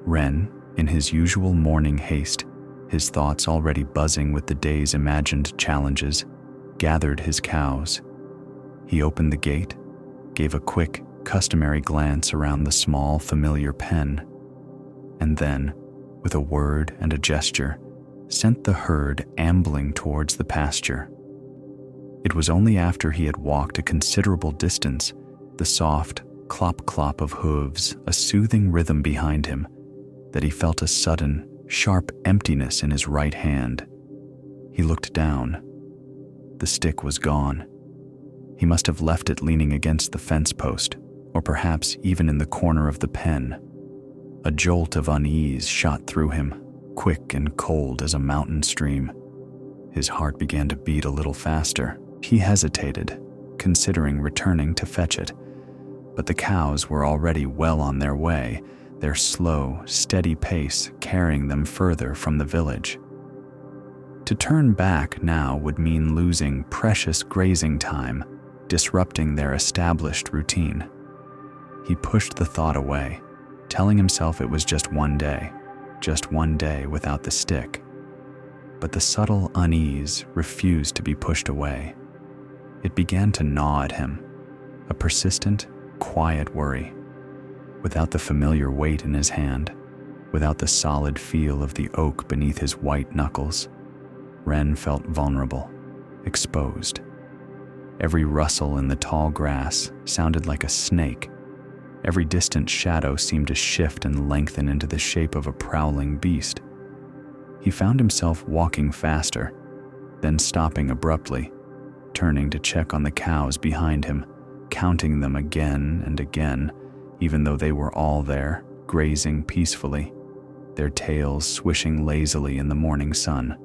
Ren, in his usual morning haste, his thoughts already buzzing with the day's imagined challenges, gathered his cows. He opened the gate, gave a quick, customary glance around the small, familiar pen, and then, with a word and a gesture, sent the herd ambling towards the pasture. It was only after he had walked a considerable distance, the soft clop-clop of hooves, a soothing rhythm behind him, that he felt a sudden, sharp emptiness in his right hand. He looked down. The stick was gone. He must have left it leaning against the fence post, or perhaps even in the corner of the pen. A jolt of unease shot through him, quick and cold as a mountain stream. His heart began to beat a little faster. He hesitated, considering returning to fetch it, but the cows were already well on their way, their slow, steady pace carrying them further from the village. To turn back now would mean losing precious grazing time, disrupting their established routine. He pushed the thought away, telling himself it was just one day without the stick. But the subtle unease refused to be pushed away. It began to gnaw at him, a persistent, quiet worry. Without the familiar weight in his hand, without the solid feel of the oak beneath his white knuckles, Ren felt vulnerable, exposed. Every rustle in the tall grass sounded like a snake. Every distant shadow seemed to shift and lengthen into the shape of a prowling beast. He found himself walking faster, then stopping abruptly, turning to check on the cows behind him, counting them again and again, even though they were all there, grazing peacefully, their tails swishing lazily in the morning sun.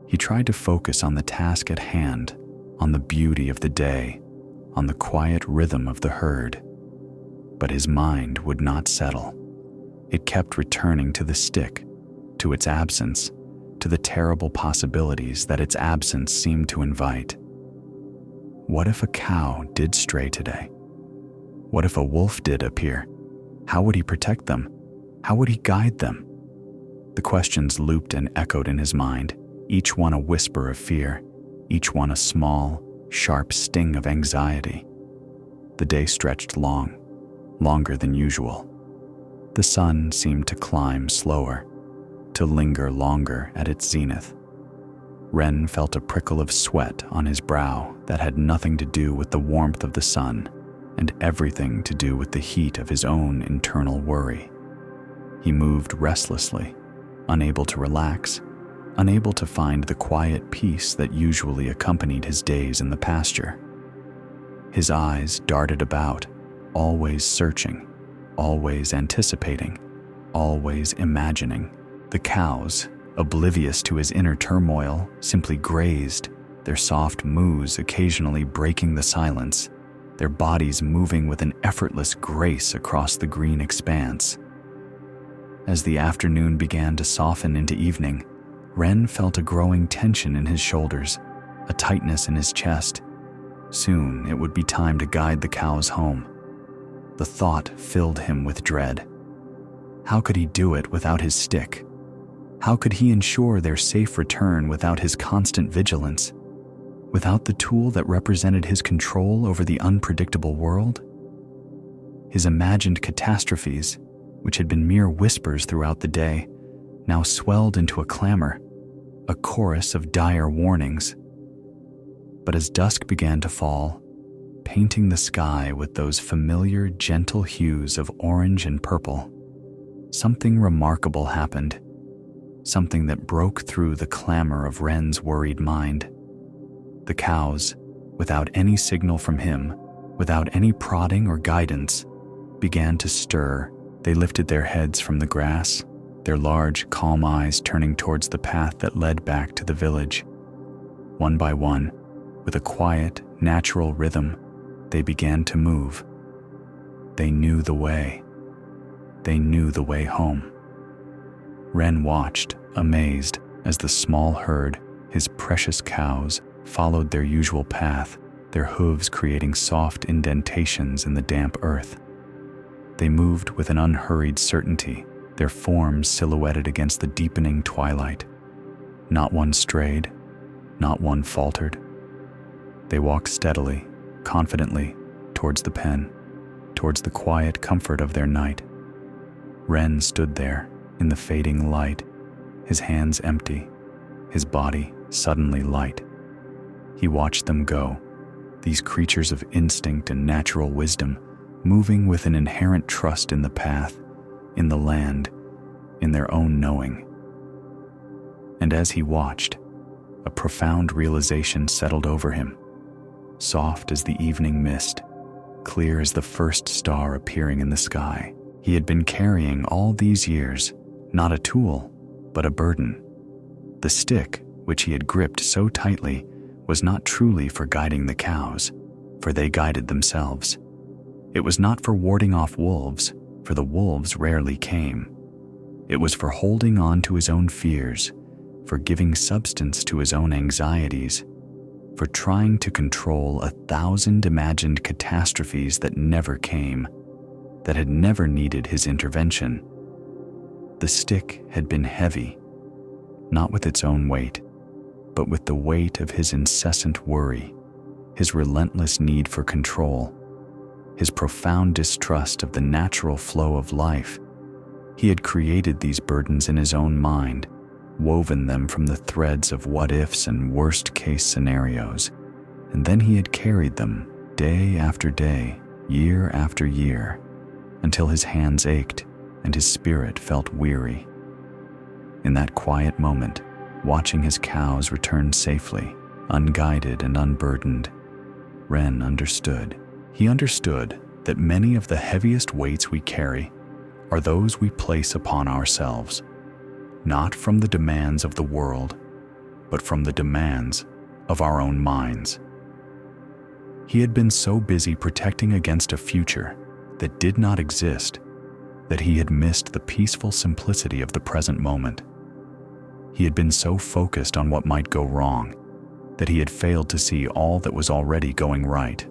He tried to focus on the task at hand, on the beauty of the day, on the quiet rhythm of the herd. But his mind would not settle. It kept returning to the stick, to its absence, to the terrible possibilities that its absence seemed to invite. What if a cow did stray today? What if a wolf did appear? How would he protect them? How would he guide them? The questions looped and echoed in his mind, each one a whisper of fear, each one a small, sharp sting of anxiety. The day stretched long, longer than usual. The sun seemed to climb slower, to linger longer at its zenith. Ren felt a prickle of sweat on his brow that had nothing to do with the warmth of the sun and everything to do with the heat of his own internal worry. He moved restlessly, unable to relax, unable to find the quiet peace that usually accompanied his days in the pasture. His eyes darted about, always searching, always anticipating, always imagining. The cows, oblivious to his inner turmoil, simply grazed, their soft moos occasionally breaking the silence, their bodies moving with an effortless grace across the green expanse. As the afternoon began to soften into evening, Ren felt a growing tension in his shoulders, a tightness in his chest. Soon it would be time to guide the cows home. The thought filled him with dread. How could he do it without his stick? How could he ensure their safe return without his constant vigilance? Without the tool that represented his control over the unpredictable world? His imagined catastrophes, which had been mere whispers throughout the day, now swelled into a clamor, a chorus of dire warnings. But as dusk began to fall, painting the sky with those familiar, gentle hues of orange and purple, something remarkable happened, something that broke through the clamor of Wren's worried mind. The cows, without any signal from him, without any prodding or guidance, began to stir. They lifted their heads from the grass, their large, calm eyes turning towards the path that led back to the village. One by one, with a quiet, natural rhythm, they began to move. They knew the way. They knew the way home. Wren watched, amazed, as the small herd, his precious cows, followed their usual path, their hooves creating soft indentations in the damp earth. They moved with an unhurried certainty, their forms silhouetted against the deepening twilight. Not one strayed, not one faltered. They walked steadily, confidently, towards the pen, towards the quiet comfort of their night. Wren stood there, in the fading light, his hands empty, his body suddenly light. He watched them go, these creatures of instinct and natural wisdom, moving with an inherent trust in the path, in the land, in their own knowing. And as he watched, a profound realization settled over him, soft as the evening mist, clear as the first star appearing in the sky. He had been carrying all these years, not a tool, but a burden. The stick, which he had gripped so tightly, was not truly for guiding the cows, for they guided themselves. It was not for warding off wolves, for the wolves rarely came. It was for holding on to his own fears, for giving substance to his own anxieties, for trying to control 1,000 imagined catastrophes that never came, that had never needed his intervention. The stick had been heavy, not with its own weight, but with the weight of his incessant worry, his relentless need for control, his profound distrust of the natural flow of life. He had created these burdens in his own mind, woven them from the threads of what-ifs and worst-case scenarios, and then he had carried them day after day, year after year, until his hands ached and his spirit felt weary. In that quiet moment, watching his cows return safely, unguided and unburdened, Wren understood. He understood that many of the heaviest weights we carry are those we place upon ourselves, not from the demands of the world, but from the demands of our own minds. He had been so busy protecting against a future that did not exist that he had missed the peaceful simplicity of the present moment. He had been so focused on what might go wrong that he had failed to see all that was already going right.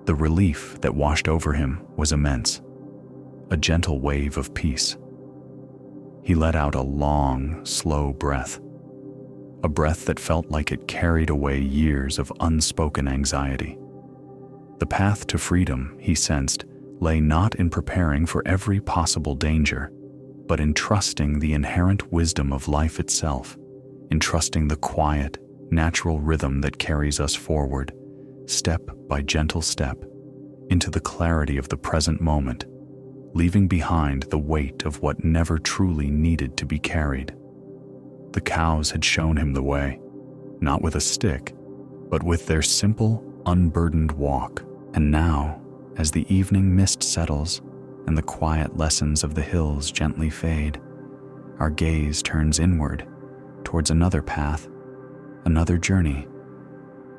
The relief that washed over him was immense, a gentle wave of peace. He let out a long, slow breath, a breath that felt like it carried away years of unspoken anxiety. The path to freedom, he sensed, lay not in preparing for every possible danger, but in trusting the inherent wisdom of life itself, in trusting the quiet, natural rhythm that carries us forward, step by gentle step, into the clarity of the present moment, leaving behind the weight of what never truly needed to be carried. The cows had shown him the way, not with a stick, but with their simple, unburdened walk. And now, as the evening mist settles and the quiet lessons of the hills gently fade, our gaze turns inward, towards another path, another journey,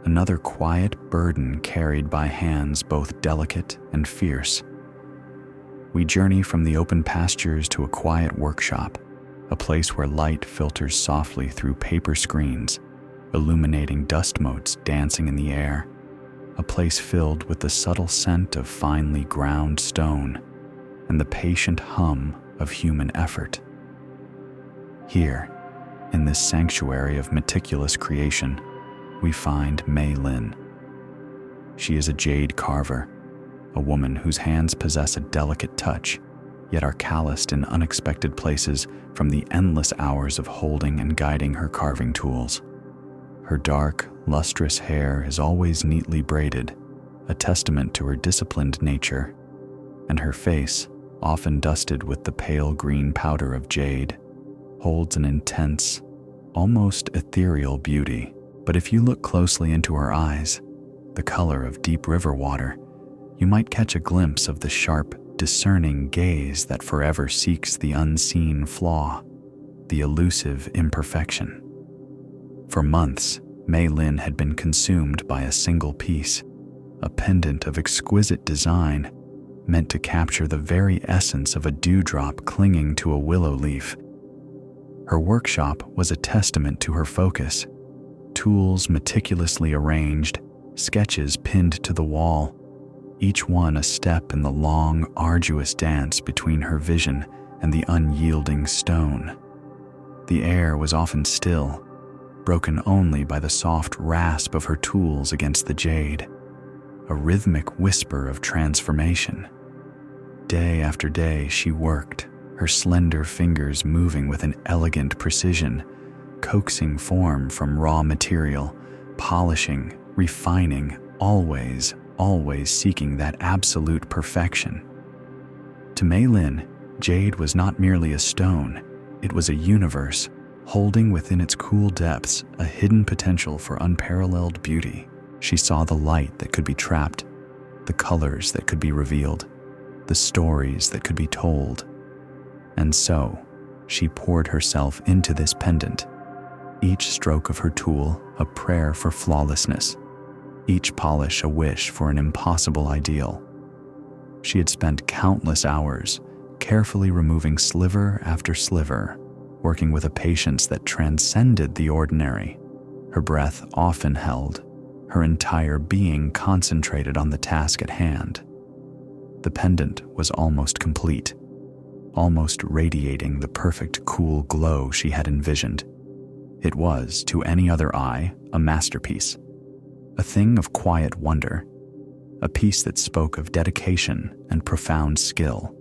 another quiet burden carried by hands both delicate and fierce. We journey from the open pastures to a quiet workshop, a place where light filters softly through paper screens, illuminating dust motes dancing in the air, a place filled with the subtle scent of finely ground stone and the patient hum of human effort. Here, in this sanctuary of meticulous creation, we find Mei Lin. She is a jade carver, a woman whose hands possess a delicate touch, yet are calloused in unexpected places from the endless hours of holding and guiding her carving tools. Her dark, lustrous hair is always neatly braided, a testament to her disciplined nature, and her face, often dusted with the pale green powder of jade, holds an intense, almost ethereal beauty. But if you look closely into her eyes, the color of deep river water, you might catch a glimpse of the sharp, discerning gaze that forever seeks the unseen flaw, the elusive imperfection. For months, Mei Lin had been consumed by a single piece, a pendant of exquisite design meant to capture the very essence of a dewdrop clinging to a willow leaf. Her workshop was a testament to her focus, tools meticulously arranged, sketches pinned to the wall, each one a step in the long, arduous dance between her vision and the unyielding stone. The air was often still, broken only by the soft rasp of her tools against the jade, a rhythmic whisper of transformation. Day after day she worked, her slender fingers moving with an elegant precision, coaxing form from raw material, polishing, refining, always seeking that absolute perfection. To Mei Lin, jade was not merely a stone, it was a universe, holding within its cool depths a hidden potential for unparalleled beauty. She saw the light that could be trapped, the colors that could be revealed, the stories that could be told. And so, she poured herself into this pendant, each stroke of her tool a prayer for flawlessness, each polish a wish for an impossible ideal. She had spent countless hours carefully removing sliver after sliver, working with a patience that transcended the ordinary, her breath often held, her entire being concentrated on the task at hand. The pendant was almost complete, almost radiating the perfect cool glow she had envisioned. It was, to any other eye, a masterpiece, a thing of quiet wonder, a piece that spoke of dedication and profound skill.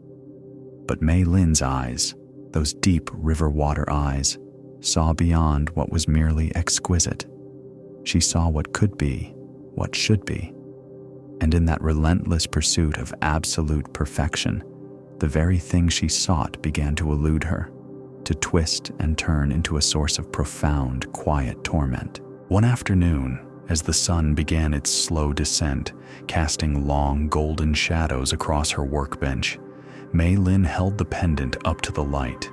But Mei Lin's eyes, those deep river water eyes, saw beyond what was merely exquisite. She saw what could be, what should be. And in that relentless pursuit of absolute perfection, the very thing she sought began to elude her, to twist and turn into a source of profound, quiet torment. One afternoon, as the sun began its slow descent, casting long golden shadows across her workbench, Mei Lin held the pendant up to the light,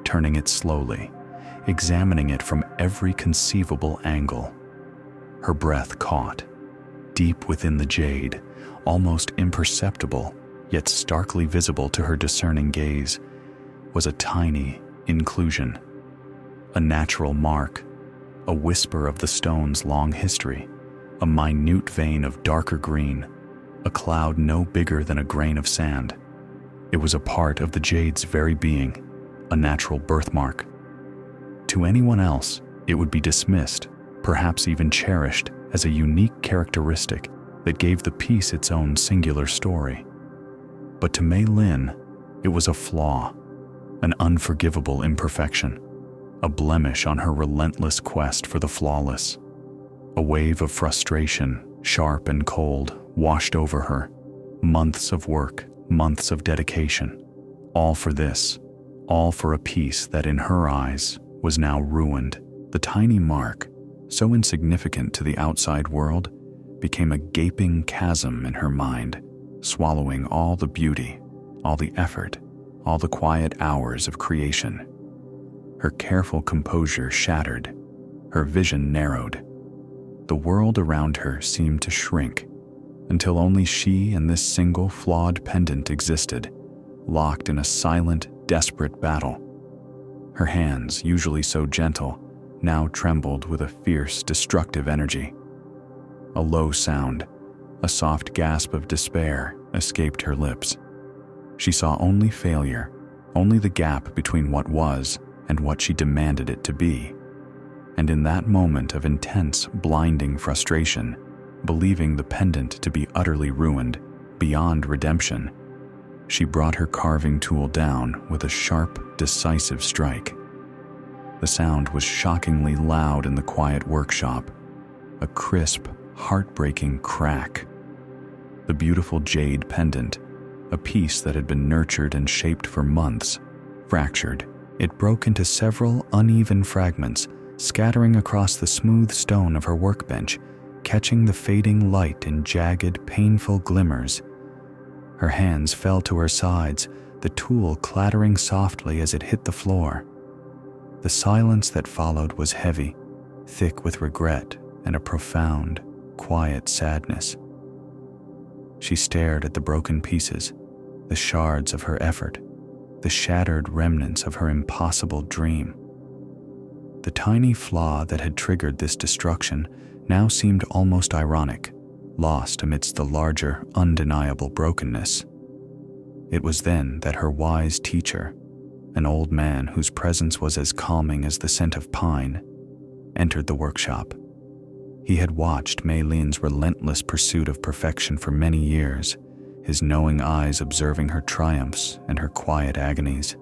turning it slowly, examining it from every conceivable angle. Her breath caught, deep within the jade, almost imperceptible, yet starkly visible to her discerning gaze, was a tiny inclusion, a natural mark, a whisper of the stone's long history, a minute vein of darker green, a cloud no bigger than a grain of sand. It was a part of the jade's very being, a natural birthmark. To anyone else, it would be dismissed, perhaps even cherished, as a unique characteristic that gave the piece its own singular story. But to Mei Lin, it was a flaw, an unforgivable imperfection, a blemish on her relentless quest for the flawless. A wave of frustration, sharp and cold, washed over her. Months of work, months of dedication, all for this, all for a piece that in her eyes was now ruined. The tiny mark, so insignificant to the outside world, became a gaping chasm in her mind, swallowing all the beauty, all the effort, all the quiet hours of creation. Her careful composure shattered, her vision narrowed. The world around her seemed to shrink, until only she and this single flawed pendant existed, locked in a silent, desperate battle. Her hands, usually so gentle, now trembled with a fierce, destructive energy. A low sound, a soft gasp of despair, escaped her lips. She saw only failure, only the gap between what was and what she demanded it to be. And in that moment of intense, blinding frustration, believing the pendant to be utterly ruined, beyond redemption, she brought her carving tool down with a sharp, decisive strike. The sound was shockingly loud in the quiet workshop, a crisp, heartbreaking crack. The beautiful jade pendant, a piece that had been nurtured and shaped for months, fractured. It broke into several uneven fragments, scattering across the smooth stone of her workbench, catching the fading light in jagged, painful glimmers. Her hands fell to her sides, the tool clattering softly as it hit the floor. The silence that followed was heavy, thick with regret and a profound, quiet sadness. She stared at the broken pieces, the shards of her effort, the shattered remnants of her impossible dream. The tiny flaw that had triggered this destruction now seemed almost ironic, lost amidst the larger, undeniable brokenness. It was then that her wise teacher, an old man whose presence was as calming as the scent of pine, entered the workshop. He had watched Mei Lin's relentless pursuit of perfection for many years, his knowing eyes observing her triumphs and her quiet agonies.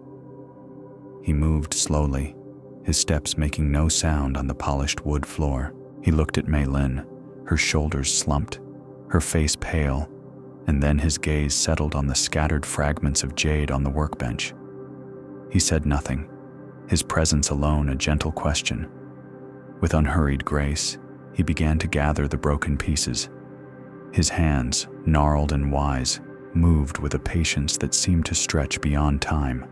He moved slowly, his steps making no sound on the polished wood floor. He looked at Mei Lin, her shoulders slumped, her face pale, and then his gaze settled on the scattered fragments of jade on the workbench. He said nothing, his presence alone a gentle question. With unhurried grace, he began to gather the broken pieces. His hands, gnarled and wise, moved with a patience that seemed to stretch beyond time.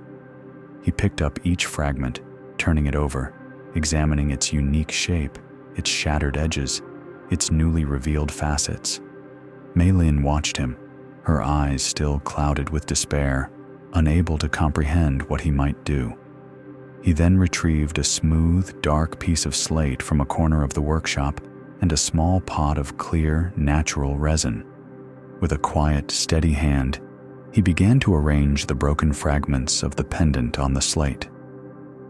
He picked up each fragment, turning it over, examining its unique shape, its shattered edges, its newly revealed facets. Mei Lin watched him, her eyes still clouded with despair, unable to comprehend what he might do. He then retrieved a smooth, dark piece of slate from a corner of the workshop and a small pot of clear, natural resin. With a quiet, steady hand, he began to arrange the broken fragments of the pendant on the slate.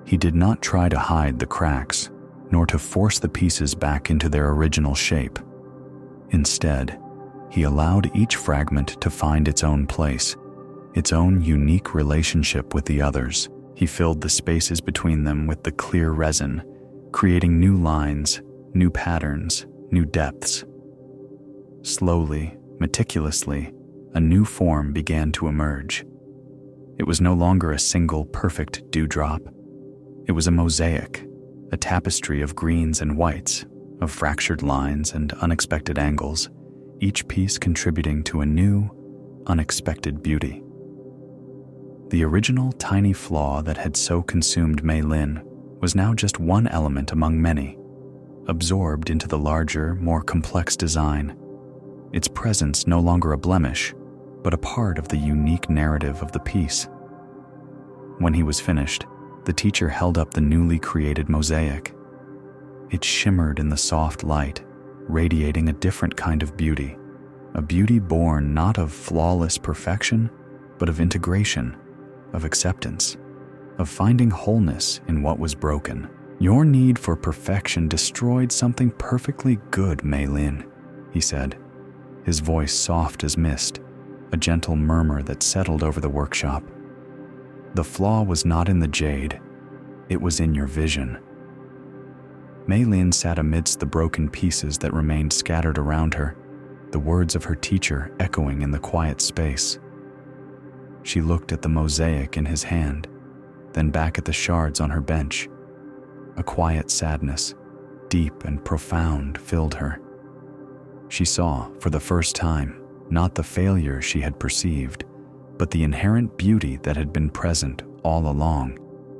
He did not try to hide the cracks, nor to force the pieces back into their original shape. Instead, he allowed each fragment to find its own place, its own unique relationship with the others. He filled the spaces between them with the clear resin, creating new lines, new patterns, new depths. Slowly, meticulously, a new form began to emerge. It was no longer a single perfect dewdrop. It was a mosaic, a tapestry of greens and whites, of fractured lines and unexpected angles, each piece contributing to a new, unexpected beauty. The original tiny flaw that had so consumed Mei Lin was now just one element among many, absorbed into the larger, more complex design. Its presence no longer a blemish, but a part of the unique narrative of the piece. When he was finished, the teacher held up the newly created mosaic. It shimmered in the soft light, radiating a different kind of beauty, a beauty born not of flawless perfection, but of integration, of acceptance, of finding wholeness in what was broken. Your need for perfection destroyed something perfectly good, Mei Lin, he said, his voice soft as mist, a gentle murmur that settled over the workshop. The flaw was not in the jade, it was in your vision. Mei Lin sat amidst the broken pieces that remained scattered around her, the words of her teacher echoing in the quiet space. She looked at the mosaic in his hand, then back at the shards on her bench. A quiet sadness, deep and profound, filled her. She saw, for the first time, not the failure she had perceived, but the inherent beauty that had been present all along,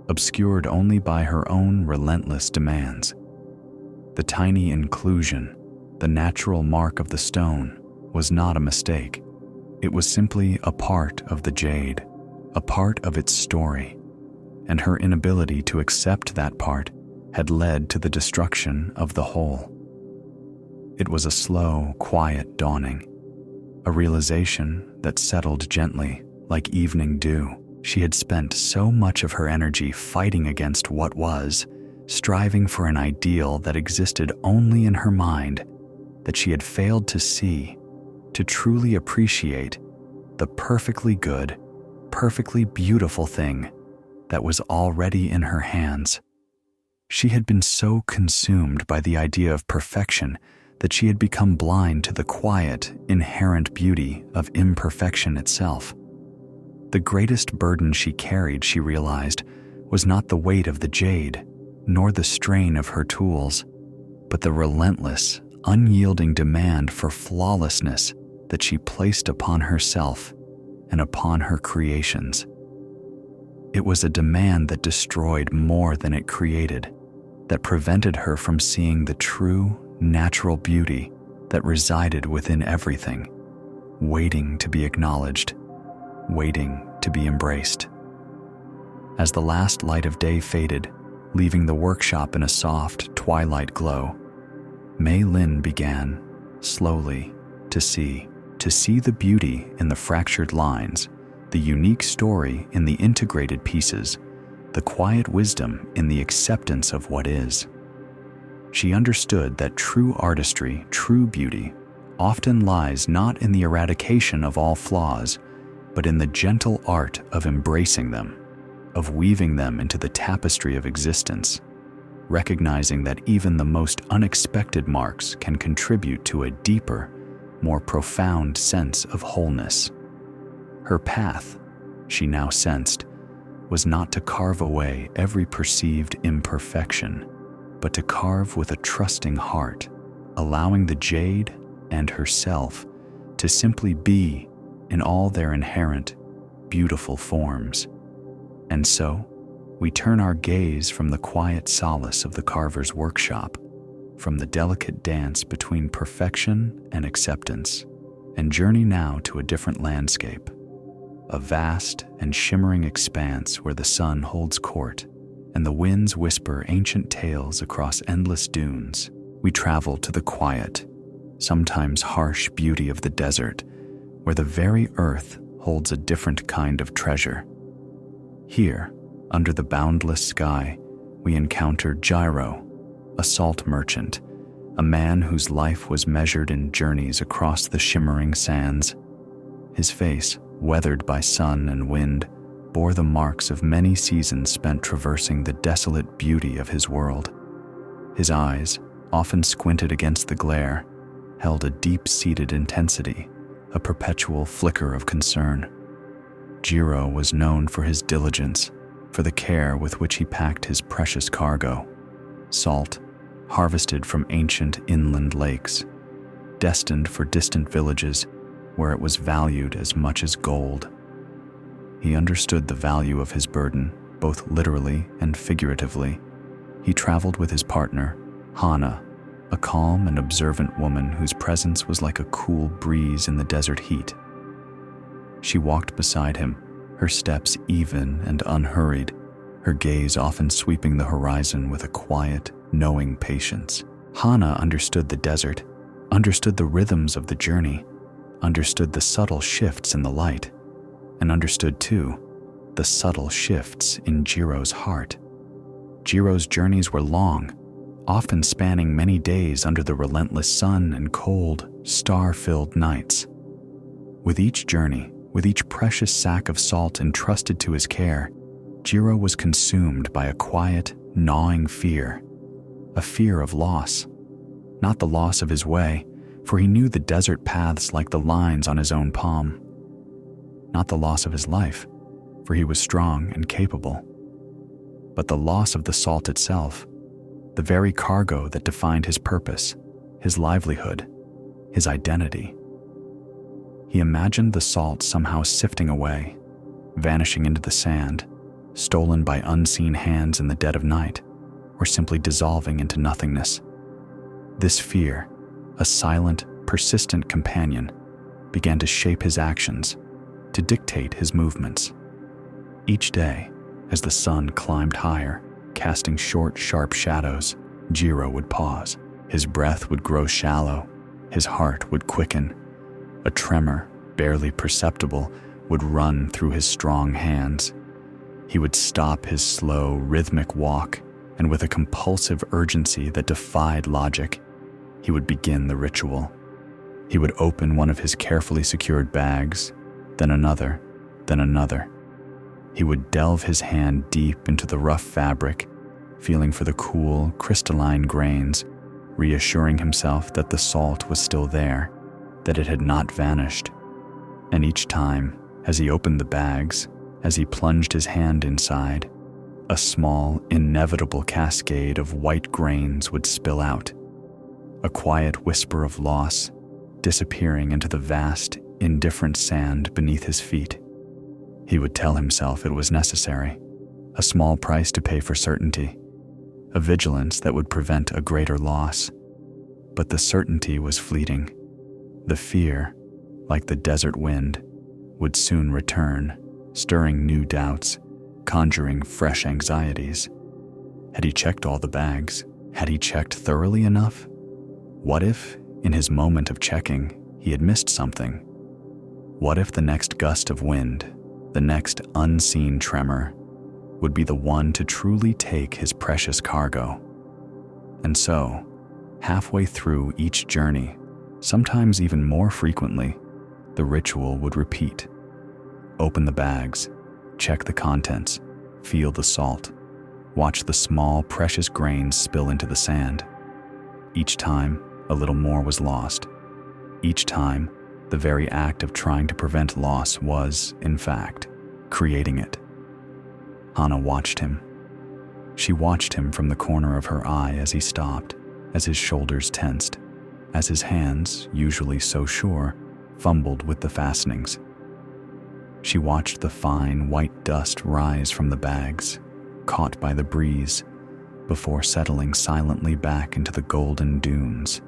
obscured only by her own relentless demands. The tiny inclusion, the natural mark of the stone, was not a mistake. It was simply a part of the jade, a part of its story, and her inability to accept that part had led to the destruction of the whole. It was a slow, quiet dawning, a realization that settled gently, like evening dew. She had spent so much of her energy fighting against what was, striving for an ideal that existed only in her mind, that she had failed to see, to truly appreciate the perfectly good, perfectly beautiful thing that was already in her hands. She had been so consumed by the idea of perfection that she had become blind to the quiet, inherent beauty of imperfection itself. The greatest burden she carried, she realized, was not the weight of the jade, nor the strain of her tools, but the relentless, unyielding demand for flawlessness that she placed upon herself and upon her creations. It was a demand that destroyed more than it created, that prevented her from seeing the true, natural beauty that resided within everything, waiting to be acknowledged, waiting to be embraced. As the last light of day faded, leaving the workshop in a soft twilight glow, Mei Lin began, slowly, to see the beauty in the fractured lines, the unique story in the integrated pieces, the quiet wisdom in the acceptance of what is. She understood that true artistry, true beauty, often lies not in the eradication of all flaws, but in the gentle art of embracing them, of weaving them into the tapestry of existence, recognizing that even the most unexpected marks can contribute to a deeper, more profound sense of wholeness. Her path, she now sensed, was not to carve away every perceived imperfection, but to carve with a trusting heart, allowing the jade and herself to simply be in all their inherent, beautiful forms. And so, we turn our gaze from the quiet solace of the carver's workshop, from the delicate dance between perfection and acceptance, and journey now to a different landscape, a vast and shimmering expanse where the sun holds court and the winds whisper ancient tales across endless dunes. We travel to the quiet, sometimes harsh beauty of the desert, where the very earth holds a different kind of treasure. Here, under the boundless sky, we encounter Gyro, a salt merchant, a man whose life was measured in journeys across the shimmering sands. His face, weathered by sun and wind, bore the marks of many seasons spent traversing the desolate beauty of his world. His eyes, often squinted against the glare, held a deep-seated intensity, a perpetual flicker of concern. Jiro was known for his diligence, for the care with which he packed his precious cargo, salt, harvested from ancient inland lakes, destined for distant villages where it was valued as much as gold. He understood the value of his burden, both literally and figuratively. He traveled with his partner, Hana, a calm and observant woman whose presence was like a cool breeze in the desert heat. She walked beside him, her steps even and unhurried, her gaze often sweeping the horizon with a quiet, knowing patience. Hana understood the desert, understood the rhythms of the journey, understood the subtle shifts in the light, and understood, too, the subtle shifts in Jiro's heart. Jiro's journeys were long, often spanning many days under the relentless sun and cold, star-filled nights. With each journey, with each precious sack of salt entrusted to his care, Jiro was consumed by a quiet, gnawing fear, a fear of loss. Not the loss of his way, for he knew the desert paths like the lines on his own palm. Not the loss of his life, for he was strong and capable. But the loss of the salt itself, the very cargo that defined his purpose, his livelihood, his identity. He imagined the salt somehow sifting away, vanishing into the sand, stolen by unseen hands in the dead of night, or simply dissolving into nothingness. This fear, a silent, persistent companion, began to shape his actions, to dictate his movements. Each day, as the sun climbed higher, casting short, sharp shadows, Jiro would pause. His breath would grow shallow, his heart would quicken. A tremor, barely perceptible, would run through his strong hands. He would stop his slow, rhythmic walk, and with a compulsive urgency that defied logic, he would begin the ritual. He would open one of his carefully secured bags, then another, He would delve his hand deep into the rough fabric, feeling for the cool, crystalline grains, reassuring himself that the salt was still there, that it had not vanished. And each time, as he opened the bags, as he plunged his hand inside, a small, inevitable cascade of white grains would spill out, a quiet whisper of loss, disappearing into the vast, indifferent sand beneath his feet. He would tell himself it was necessary, a small price to pay for certainty, a vigilance that would prevent a greater loss. But the certainty was fleeting. The fear, like the desert wind, would soon return, stirring new doubts, conjuring fresh anxieties. Had he checked all the bags? Had he checked thoroughly enough? What if, in his moment of checking, he had missed something? What if the next gust of wind, the next unseen tremor, would be the one to truly take his precious cargo? And so, halfway through each journey, sometimes even more frequently, the ritual would repeat. Open the bags, check the contents, feel the salt, watch the small, precious grains spill into the sand. Each time, a little more was lost. Each time, the very act of trying to prevent loss was, in fact, creating it. Hannah watched him. She watched him from the corner of her eye as he stopped, as his shoulders tensed, as his hands, usually so sure, fumbled with the fastenings. She watched the fine white dust rise from the bags, caught by the breeze, before settling silently back into the golden dunes.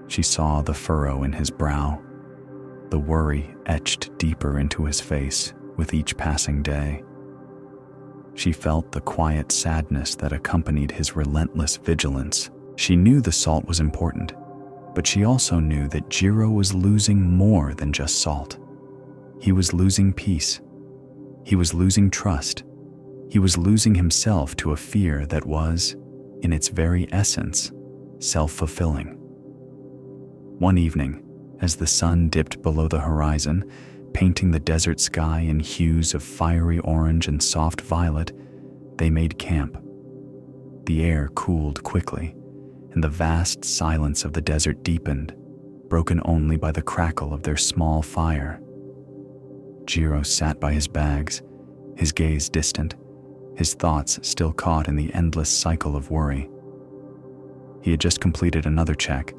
She saw the furrow in his brow, the worry etched deeper into his face with each passing day. She felt the quiet sadness that accompanied his relentless vigilance. She knew the salt was important, but she also knew that Jiro was losing more than just salt. He was losing peace. He was losing trust. He was losing himself to a fear that was, in its very essence, self-fulfilling. One evening, as the sun dipped below the horizon, painting the desert sky in hues of fiery orange and soft violet, they made camp. The air cooled quickly, and the vast silence of the desert deepened, broken only by the crackle of their small fire. Jiro sat by his bags, his gaze distant, his thoughts still caught in the endless cycle of worry. He had just completed another check,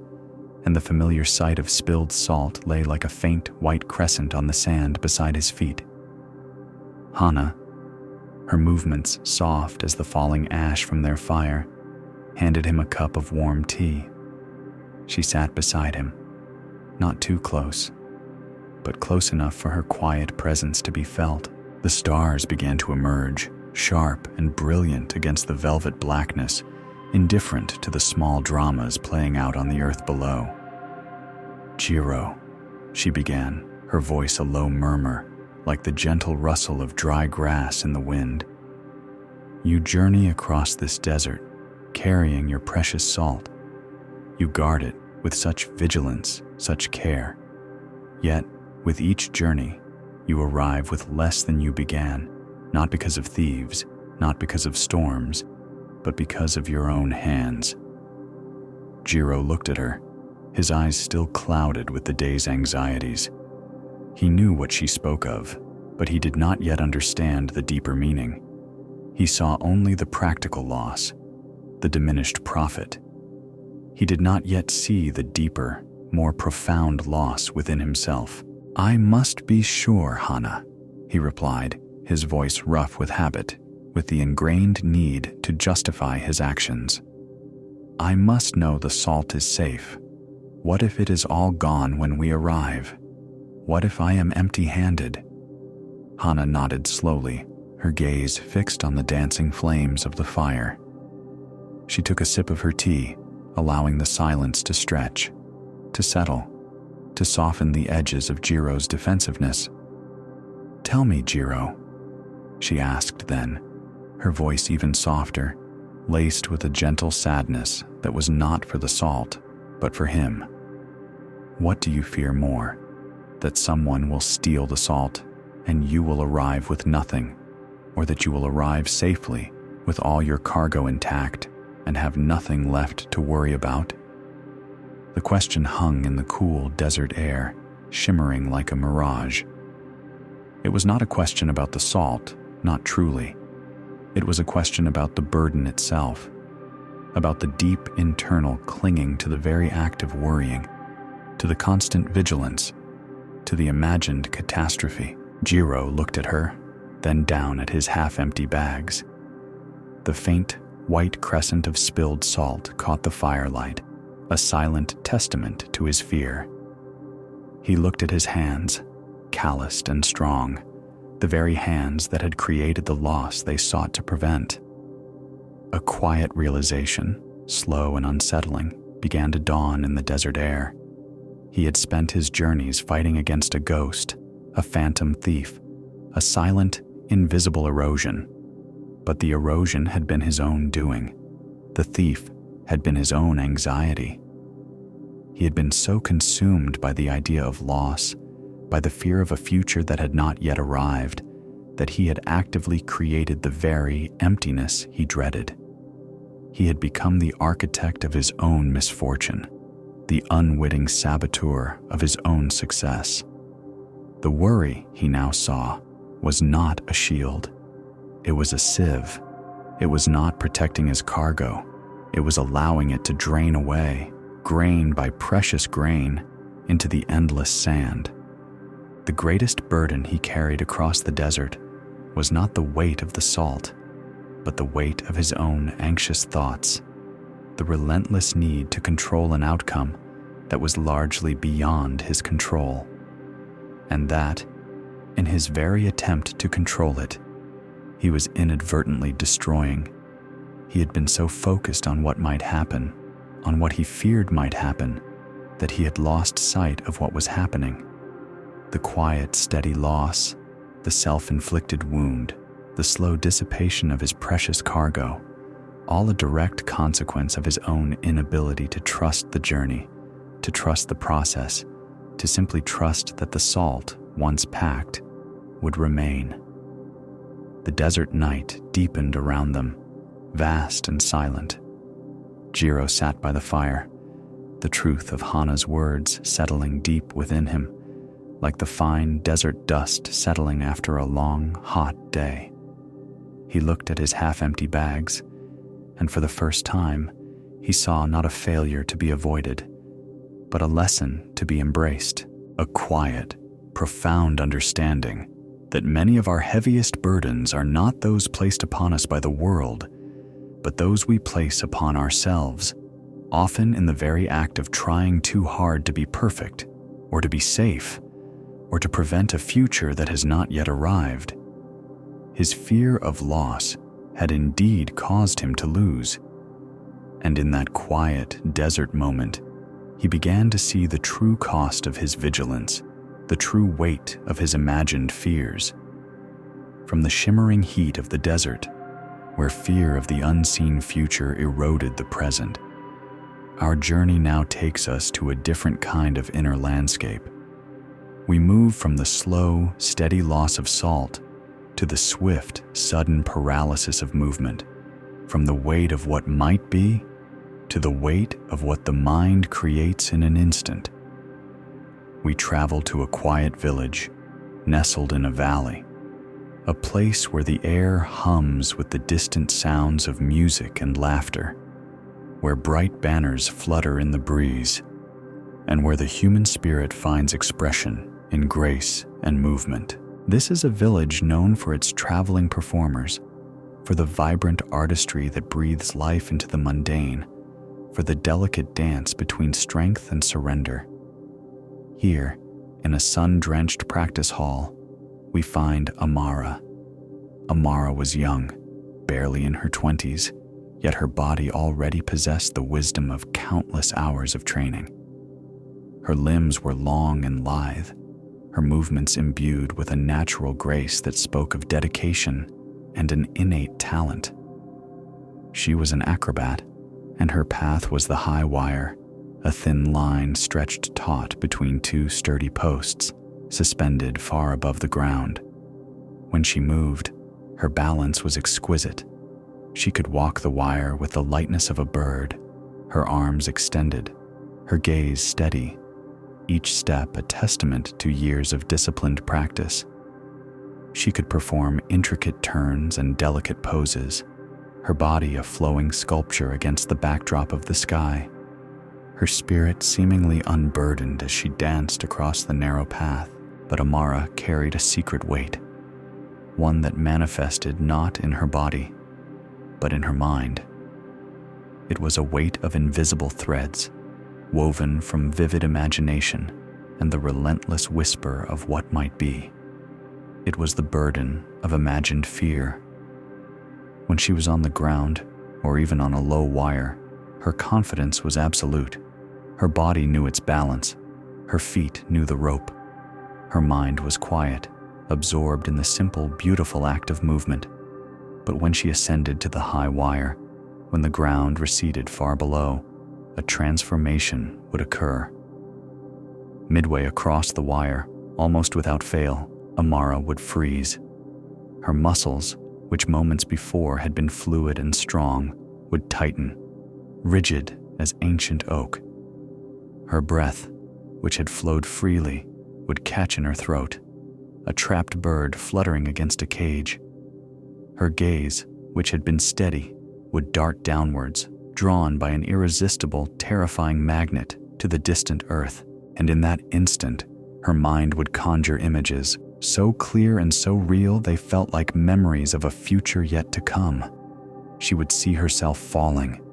and the familiar sight of spilled salt lay like a faint white crescent on the sand beside his feet. Hannah, her movements soft as the falling ash from their fire, handed him a cup of warm tea. She sat beside him, not too close, but close enough for her quiet presence to be felt. The stars began to emerge, sharp and brilliant against the velvet blackness, indifferent to the small dramas playing out on the earth below. "Jiro," she began, her voice a low murmur, like the gentle rustle of dry grass in the wind. "You journey across this desert, carrying your precious salt. You guard it with such vigilance, such care. Yet, with each journey, you arrive with less than you began, not because of thieves, not because of storms, but because of your own hands." Jiro looked at her, his eyes still clouded with the day's anxieties. He knew what she spoke of, but he did not yet understand the deeper meaning. He saw only the practical loss, the diminished profit. He did not yet see the deeper, more profound loss within himself. "I must be sure, Hannah," he replied, his voice rough with habit, with the ingrained need to justify his actions. "I must know the salt is safe. What if it is all gone when we arrive? What if I am empty-handed?" Hannah nodded slowly, her gaze fixed on the dancing flames of the fire. She took a sip of her tea, allowing the silence to stretch, to settle, to soften the edges of Jiro's defensiveness. "Tell me, Jiro," she asked then, her voice even softer, laced with a gentle sadness that was not for the salt, but for him. "What do you fear more? That someone will steal the salt, and you will arrive with nothing, or that you will arrive safely with all your cargo intact and have nothing left to worry about? The question hung in the cool desert air, shimmering like a mirage. It was not a question about the salt, not truly. It was a question about the burden itself, about the deep internal clinging to the very act of worrying, to the constant vigilance, to the imagined catastrophe. Jiro looked at her, then down at his half-empty bags. The faint, white crescent of spilled salt caught the firelight, a silent testament to his fear. He looked at his hands, calloused and strong, the very hands that had created the loss they sought to prevent. A quiet realization, slow and unsettling, began to dawn in the desert air. He had spent his journeys fighting against a ghost, a phantom thief, a silent, invisible erosion. But the erosion had been his own doing. The thief had been his own anxiety. He had been so consumed by the idea of loss, by the fear of a future that had not yet arrived, that he had actively created the very emptiness he dreaded. He had become the architect of his own misfortune, the unwitting saboteur of his own success. The worry, he now saw, was not a shield. It was a sieve. It was not protecting his cargo. It was allowing it to drain away, grain by precious grain, into the endless sand. The greatest burden he carried across the desert was not the weight of the salt, but the weight of his own anxious thoughts, the relentless need to control an outcome that was largely beyond his control. And that, in his very attempt to control it, he was inadvertently destroying. He had been so focused on what might happen, on what he feared might happen, that he had lost sight of what was happening. The quiet, steady loss, the self-inflicted wound, the slow dissipation of his precious cargo, all a direct consequence of his own inability to trust the journey, to trust the process, to simply trust that the salt, once packed, would remain. The desert night deepened around them, vast and silent. Jiro sat by the fire, the truth of Hana's words settling deep within him, like the fine desert dust settling after a long, hot day. He looked at his half-empty bags, and for the first time, he saw not a failure to be avoided, but a lesson to be embraced, a quiet, profound understanding that many of our heaviest burdens are not those placed upon us by the world, but those we place upon ourselves, often in the very act of trying too hard to be perfect, or to be safe, or to prevent a future that has not yet arrived. His fear of loss had indeed caused him to lose, and in that quiet desert moment, he began to see the true cost of his vigilance, the true weight of his imagined fears. From the shimmering heat of the desert, where fear of the unseen future eroded the present, our journey now takes us to a different kind of inner landscape. We move from the slow, steady loss of salt to the swift, sudden paralysis of movement, from the weight of what might be to the weight of what the mind creates in an instant. We travel to a quiet village, nestled in a valley, a place where the air hums with the distant sounds of music and laughter, where bright banners flutter in the breeze, and where the human spirit finds expression in grace and movement. This is a village known for its traveling performers, for the vibrant artistry that breathes life into the mundane, for the delicate dance between strength and surrender. Here, in a sun-drenched practice hall, we find Amara. Amara was young, barely in her 20s, yet her body already possessed the wisdom of countless hours of training. Her limbs were long and lithe, her movements imbued with a natural grace that spoke of dedication and an innate talent. She was an acrobat, and her path was the high wire, a thin line stretched taut between two sturdy posts, suspended far above the ground. When she moved, Her balance was exquisite. She could walk the wire with the lightness of a bird, her arms extended, her gaze steady, each step a testament to years of disciplined practice. She could perform intricate turns and delicate poses, her body a flowing sculpture against the backdrop of the sky, her spirit seemingly unburdened as she danced across the narrow path. But Amara carried a secret weight, one that manifested not in her body, but in her mind. It was a weight of invisible threads, woven from vivid imagination and the relentless whisper of what might be. It was the burden of imagined fear. When she was on the ground, or even on a low wire, her confidence was absolute. Her body knew its balance. Her feet knew the rope. Her mind was quiet, absorbed in the simple, beautiful act of movement. But when she ascended to the high wire, when the ground receded far below, a transformation would occur. Midway across the wire, almost without fail, Amara would freeze. Her muscles, which moments before had been fluid and strong, would tighten, rigid as ancient oak. Her breath, which had flowed freely, would catch in her throat, a trapped bird fluttering against a cage. Her gaze, which had been steady, would dart downwards, drawn by an irresistible, terrifying magnet to the distant earth, and in that instant, her mind would conjure images, so clear and so real they felt like memories of a future yet to come. She would see herself falling.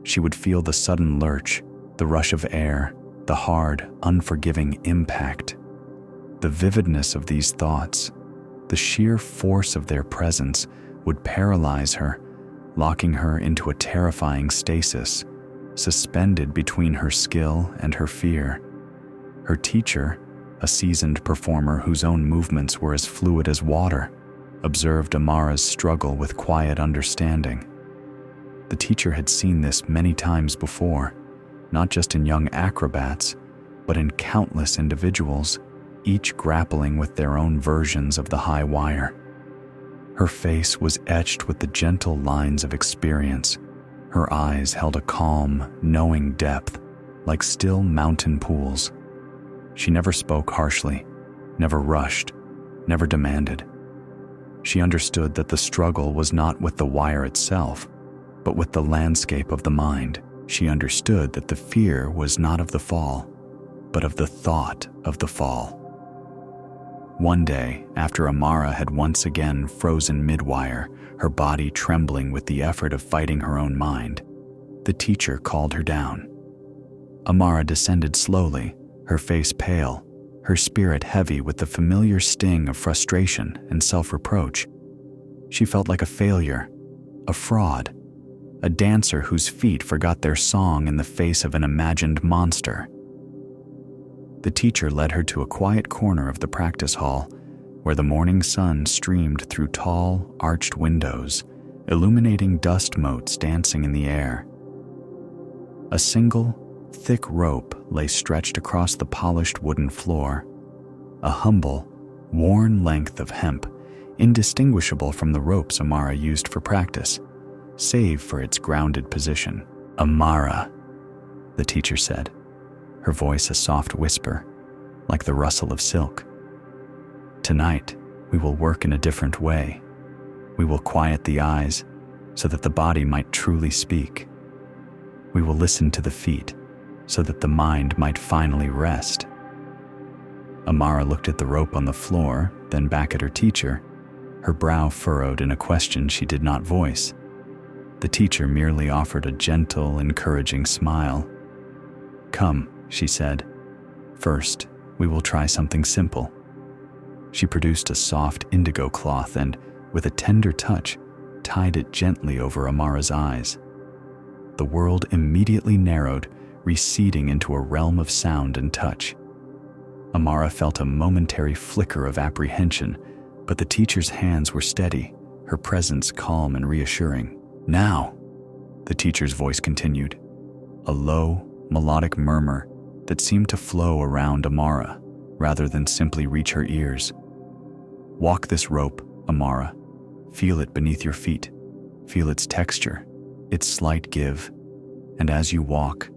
She would feel the sudden lurch, the rush of air, the hard, unforgiving impact. The vividness of these thoughts, the sheer force of their presence, would paralyze her, locking her into a terrifying stasis, suspended between her skill and her fear. Her teacher, a seasoned performer whose own movements were as fluid as water, observed Amara's struggle with quiet understanding. The teacher had seen this many times before, not just in young acrobats, but in countless individuals, each grappling with their own versions of the high wire. Her face was etched with the gentle lines of experience. Her eyes held a calm, knowing depth, like still mountain pools. She never spoke harshly, never rushed, never demanded. She understood that the struggle was not with the wire itself, but with the landscape of the mind. She understood that the fear was not of the fall, but of the thought of the fall. One day, after Amara had once again frozen mid-wire, her body trembling with the effort of fighting her own mind, the teacher called her down. Amara descended slowly, her face pale, her spirit heavy with the familiar sting of frustration and self-reproach. She felt like a failure, a fraud, a dancer whose feet forgot their song in the face of an imagined monster. The teacher led her to a quiet corner of the practice hall, where the morning sun streamed through tall, arched windows, illuminating dust motes dancing in the air. A single, thick rope lay stretched across the polished wooden floor, a humble, worn length of hemp, indistinguishable from the ropes Amara used for practice, save for its grounded position. "Amara," the teacher said, her voice a soft whisper, like the rustle of silk. "Tonight, we will work in a different way. We will quiet the eyes so that the body might truly speak. We will listen to the feet so that the mind might finally rest." Amara looked at the rope on the floor, then back at her teacher, her brow furrowed in a question she did not voice. The teacher merely offered a gentle, encouraging smile. "Come," she said. "First, we will try something simple." She produced a soft indigo cloth and, with a tender touch, tied it gently over Amara's eyes. The world immediately narrowed, receding into a realm of sound and touch. Amara felt a momentary flicker of apprehension, but the teacher's hands were steady, her presence calm and reassuring. "Now," the teacher's voice continued, a low, melodic murmur that seemed to flow around Amara rather than simply reach her ears. "Walk this rope, Amara. Feel it beneath your feet. Feel its texture, its slight give. And as you walk,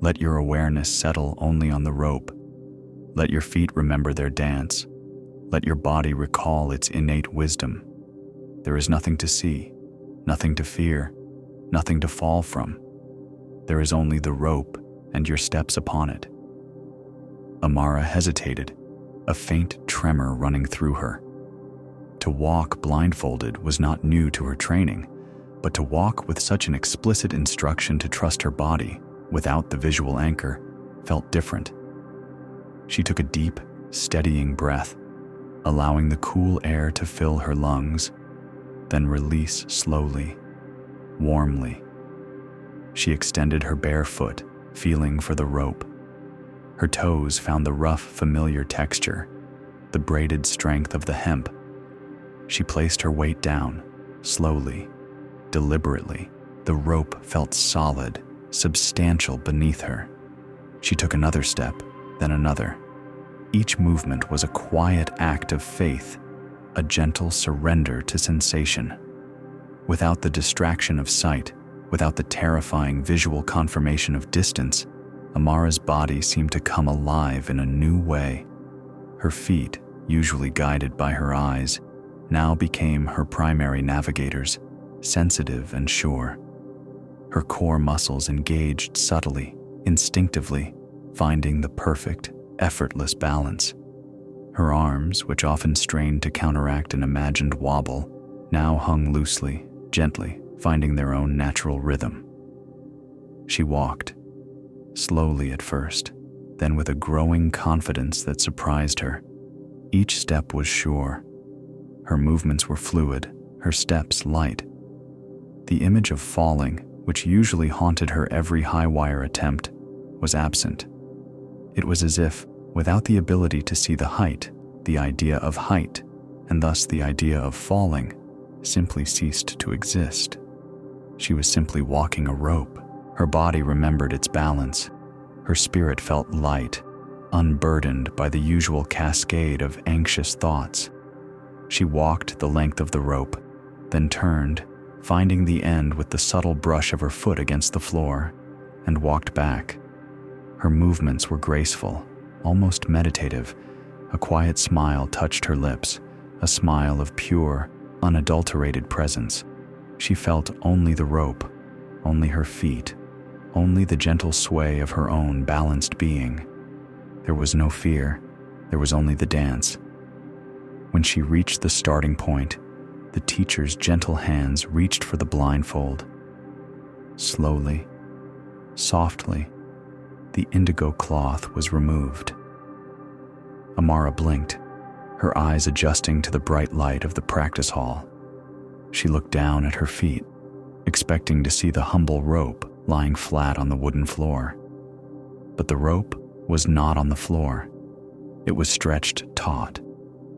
let your awareness settle only on the rope. Let your feet remember their dance. Let your body recall its innate wisdom. There is nothing to see, nothing to fear, nothing to fall from. There is only the rope and your steps upon it. Amara hesitated, a faint tremor running through her. To walk blindfolded was not new to her training, but to walk with such an explicit instruction to trust her body, without the visual anchor, felt different. She took a deep, steadying breath, allowing the cool air to fill her lungs, then release slowly, warmly. She extended her bare foot, feeling for the rope. Her toes found the rough, familiar texture, the braided strength of the hemp. She placed her weight down, slowly, deliberately. The rope felt solid, substantial beneath her. She took another step, then another. Each movement was a quiet act of faith, a gentle surrender to sensation. Without the distraction of sight, without the terrifying visual confirmation of distance, Amara's body seemed to come alive in a new way. Her feet, usually guided by her eyes, now became her primary navigators, sensitive and sure. Her core muscles engaged subtly, instinctively, finding the perfect, effortless balance. Her arms, which often strained to counteract an imagined wobble, now hung loosely, gently, finding their own natural rhythm. She walked, slowly at first, then with a growing confidence that surprised her. Each step was sure. Her movements were fluid, her steps light. The image of falling, which usually haunted her every high-wire attempt, was absent. It was as if, without the ability to see the height, the idea of height, and thus the idea of falling, simply ceased to exist. She was simply walking a rope. Her body remembered its balance. Her spirit felt light, unburdened by the usual cascade of anxious thoughts. She walked the length of the rope, then turned, finding the end with the subtle brush of her foot against the floor, and walked back. Her movements were graceful, almost meditative. A quiet smile touched her lips, a smile of pure, unadulterated presence. She felt only the rope, only her feet, only the gentle sway of her own balanced being. There was no fear, there was only the dance. When she reached the starting point, the teacher's gentle hands reached for the blindfold. Slowly, softly, the indigo cloth was removed. Amara blinked, her eyes adjusting to the bright light of the practice hall. She looked down at her feet, expecting to see the humble rope lying flat on the wooden floor. But the rope was not on the floor. It was stretched taut,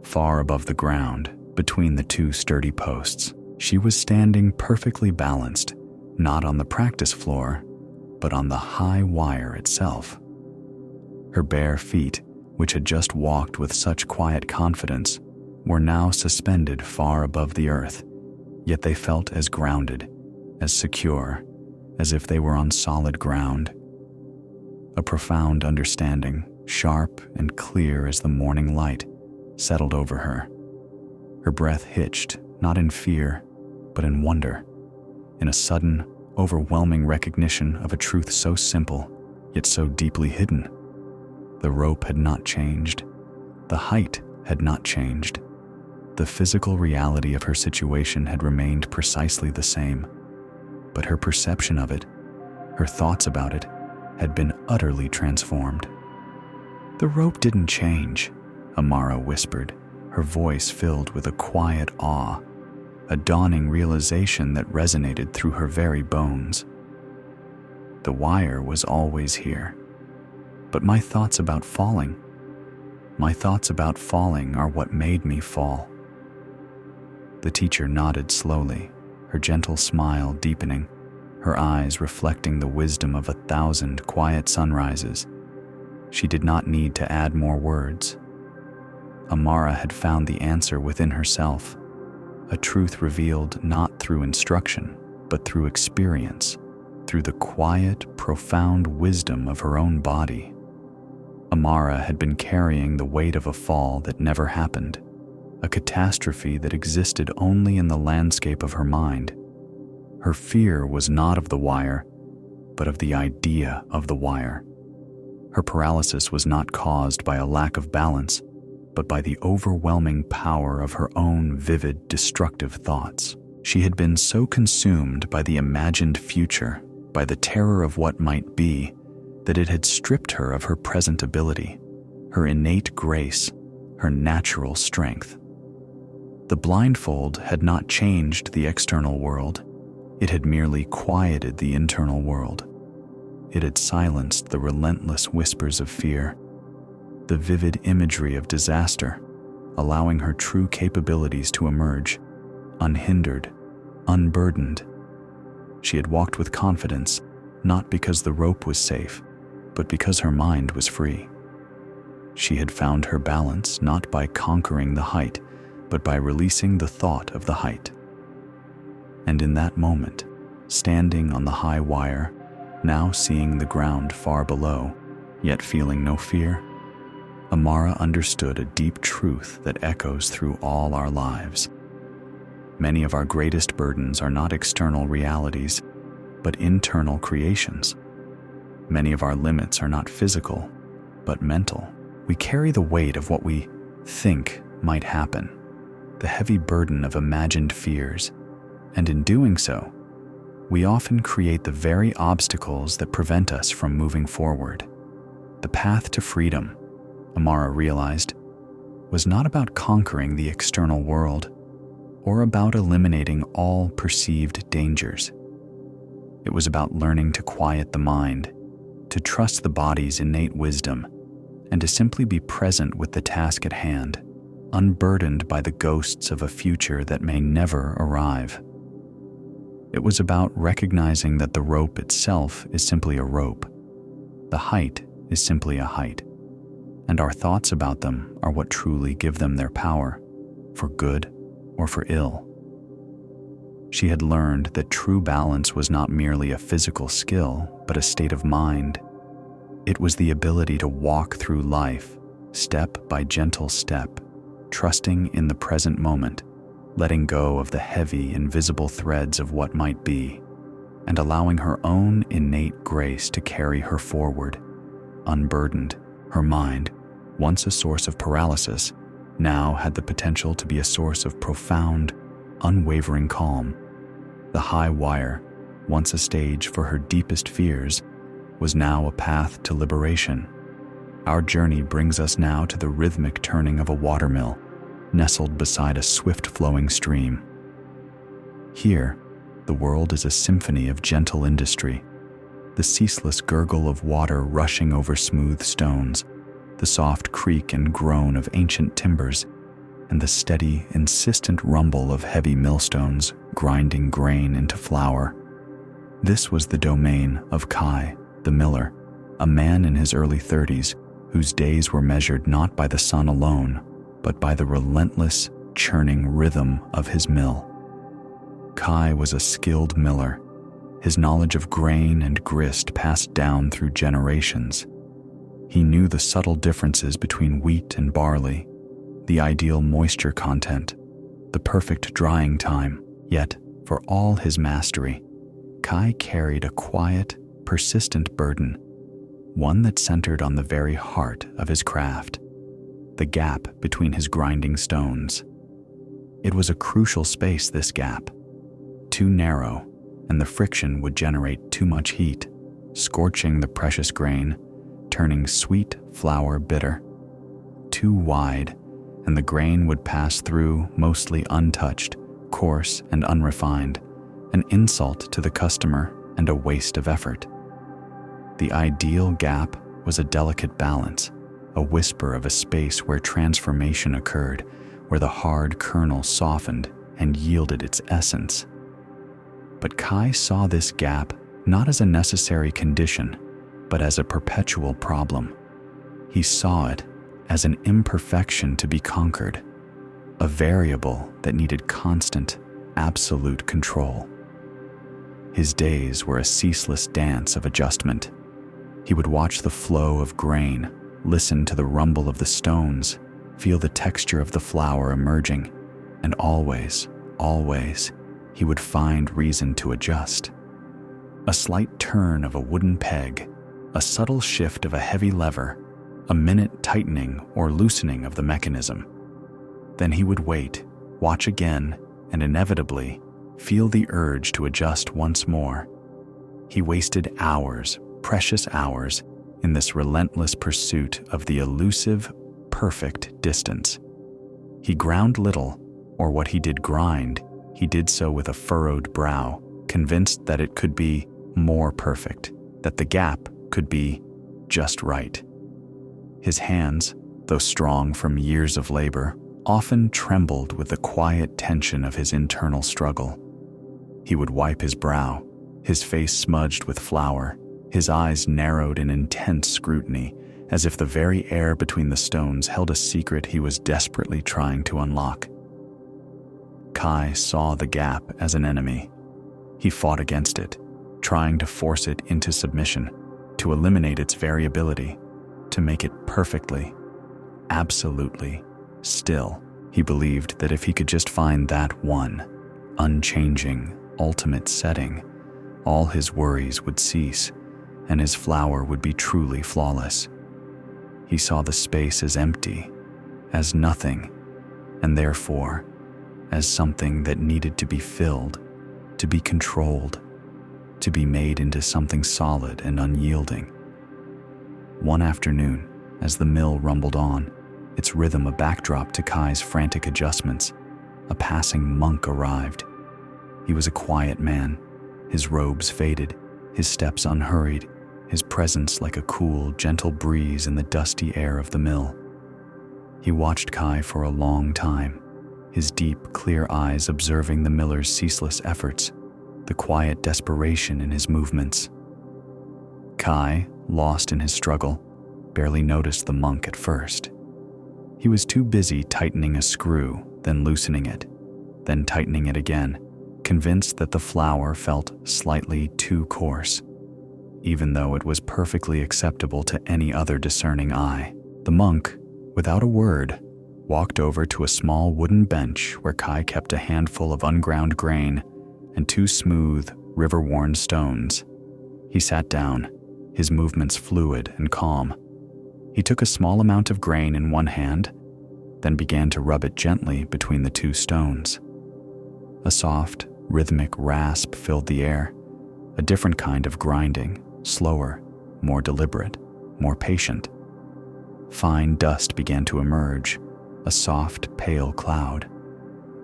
far above the ground, between the two sturdy posts. She was standing perfectly balanced, not on the practice floor, but on the high wire itself. Her bare feet, which had just walked with such quiet confidence, were now suspended far above the earth, yet they felt as grounded, as secure, as if they were on solid ground. A profound understanding, sharp and clear as the morning light, settled over her. Her breath hitched, not in fear, but in wonder, in a sudden, overwhelming recognition of a truth so simple, yet so deeply hidden. The rope had not changed. The height had not changed. The physical reality of her situation had remained precisely the same, but her perception of it, her thoughts about it, had been utterly transformed. "The rope didn't change," Amara whispered, her voice filled with a quiet awe, a dawning realization that resonated through her very bones. "The wire was always here. But my thoughts about falling are what made me fall." The teacher nodded slowly, her gentle smile deepening, her eyes reflecting the wisdom of 1,000 quiet sunrises. She did not need to add more words. Amara had found the answer within herself. a truth revealed not through instruction, but through experience, through the quiet, profound wisdom of her own body. Amara had been carrying the weight of a fall that never happened, a catastrophe that existed only in the landscape of her mind. Her fear was not of the wire, but of the idea of the wire. Her paralysis was not caused by a lack of balance, but by the overwhelming power of her own vivid, destructive thoughts. She had been so consumed by the imagined future, by the terror of what might be, that it had stripped her of her present ability, her innate grace, her natural strength. The blindfold had not changed the external world. It had merely quieted the internal world. It had silenced the relentless whispers of fear, the vivid imagery of disaster, allowing her true capabilities to emerge, unhindered, unburdened. She had walked with confidence, not because the rope was safe, but because her mind was free. She had found her balance not by conquering the height, but by releasing the thought of the height. And in that moment, standing on the high wire, now seeing the ground far below, yet feeling no fear, Amara understood a deep truth that echoes through all our lives. Many of our greatest burdens are not external realities, but internal creations. Many of our limits are not physical, but mental. We carry the weight of what we think might happen, the heavy burden of imagined fears, and in doing so, we often create the very obstacles that prevent us from moving forward. The path to freedom, Amara realized, was not about conquering the external world or about eliminating all perceived dangers. It was about learning to quiet the mind, to trust the body's innate wisdom, and to simply be present with the task at hand, unburdened by the ghosts of a future that may never arrive. It was about recognizing that the rope itself is simply a rope. The height is simply a height, and our thoughts about them are what truly give them their power, for good or for ill. She had learned that true balance was not merely a physical skill, but a state of mind. It was the ability to walk through life, step by gentle step, trusting in the present moment, letting go of the heavy, invisible threads of what might be, and allowing her own innate grace to carry her forward, unburdened. Her mind, once a source of paralysis, now had the potential to be a source of profound, unwavering calm. The high wire, once a stage for her deepest fears, was now a path to liberation. Our journey brings us now to the rhythmic turning of a watermill, nestled beside a swift-flowing stream. Here, the world is a symphony of gentle industry, the ceaseless gurgle of water rushing over smooth stones, the soft creak and groan of ancient timbers, and the steady, insistent rumble of heavy millstones grinding grain into flour. This was the domain of Kai, the miller, a man in his early 30s, whose days were measured not by the sun alone, but by the relentless, churning rhythm of his mill. Kai was a skilled miller, his knowledge of grain and grist passed down through generations. He knew the subtle differences between wheat and barley, the ideal moisture content, the perfect drying time. Yet, for all his mastery, Kai carried a quiet, persistent burden, one that centered on the very heart of his craft, the gap between his grinding stones. It was a crucial space, this gap, too narrow, and the friction would generate too much heat, scorching the precious grain, turning sweet flour bitter. Too wide, and the grain would pass through mostly untouched, coarse and unrefined, an insult to the customer and a waste of effort. The ideal gap was a delicate balance, a whisper of a space where transformation occurred, where the hard kernel softened and yielded its essence. But Kai saw this gap not as a necessary condition, but as a perpetual problem. He saw it as an imperfection to be conquered. a variable that needed constant, absolute control. His days were a ceaseless dance of adjustment. He would watch the flow of grain, listen to the rumble of the stones, feel the texture of the flour emerging, and always, he would find reason to adjust. A slight turn of a wooden peg, a subtle shift of a heavy lever, a minute tightening or loosening of the mechanism. Then he would wait, watch again, and inevitably feel the urge to adjust once more. He wasted hours, precious hours, in this relentless pursuit of the elusive, perfect distance. He ground little, or what he did grind, he did so with a furrowed brow, convinced that it could be more perfect, that the gap could be just right. His hands, though strong from years of labor, often trembled with the quiet tension of his internal struggle. He would wipe his brow, his face smudged with flour, his eyes narrowed in intense scrutiny, as if the very air between the stones held a secret he was desperately trying to unlock. Kai saw the gap as an enemy. He fought against it, trying to force it into submission, to eliminate its variability, to make it perfectly, absolutely still. He believed that if he could just find that one, unchanging, ultimate setting, all his worries would cease, and his flower would be truly flawless. He saw the space as empty, as nothing, and therefore as something that needed to be filled, to be controlled, to be made into something solid and unyielding. One afternoon, as the mill rumbled on, its rhythm a backdrop to Kai's frantic adjustments, a passing monk arrived. He was a quiet man, his robes faded, his steps unhurried, his presence like a cool, gentle breeze in the dusty air of the mill. He watched Kai for a long time, his deep, clear eyes observing the miller's ceaseless efforts, the quiet desperation in his movements. Kai, lost in his struggle, barely noticed the monk at first. He was too busy tightening a screw, then loosening it, then tightening it again, convinced that the flour felt slightly too coarse, even though it was perfectly acceptable to any other discerning eye. The monk, without a word, walked over to a small wooden bench where Kai kept a handful of unground grain and 2 smooth, river-worn stones. He sat down, his movements fluid and calm. He took a small amount of grain in one hand, then began to rub it gently between the 2 stones. A soft, rhythmic rasp filled the air, a different kind of grinding, slower, more deliberate, more patient. Fine dust began to emerge, a soft, pale cloud.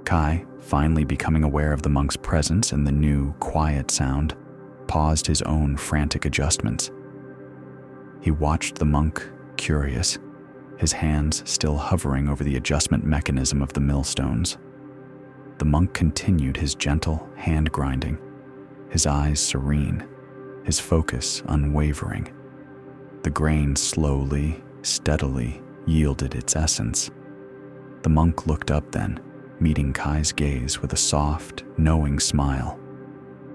Kai, finally becoming aware of the monk's presence and the new, quiet sound, paused his own frantic adjustments. He watched the monk, curious, his hands still hovering over the adjustment mechanism of the millstones. The monk continued his gentle hand grinding, his eyes serene, his focus unwavering. The grain slowly, steadily yielded its essence. The monk looked up then, meeting Kai's gaze with a soft, knowing smile.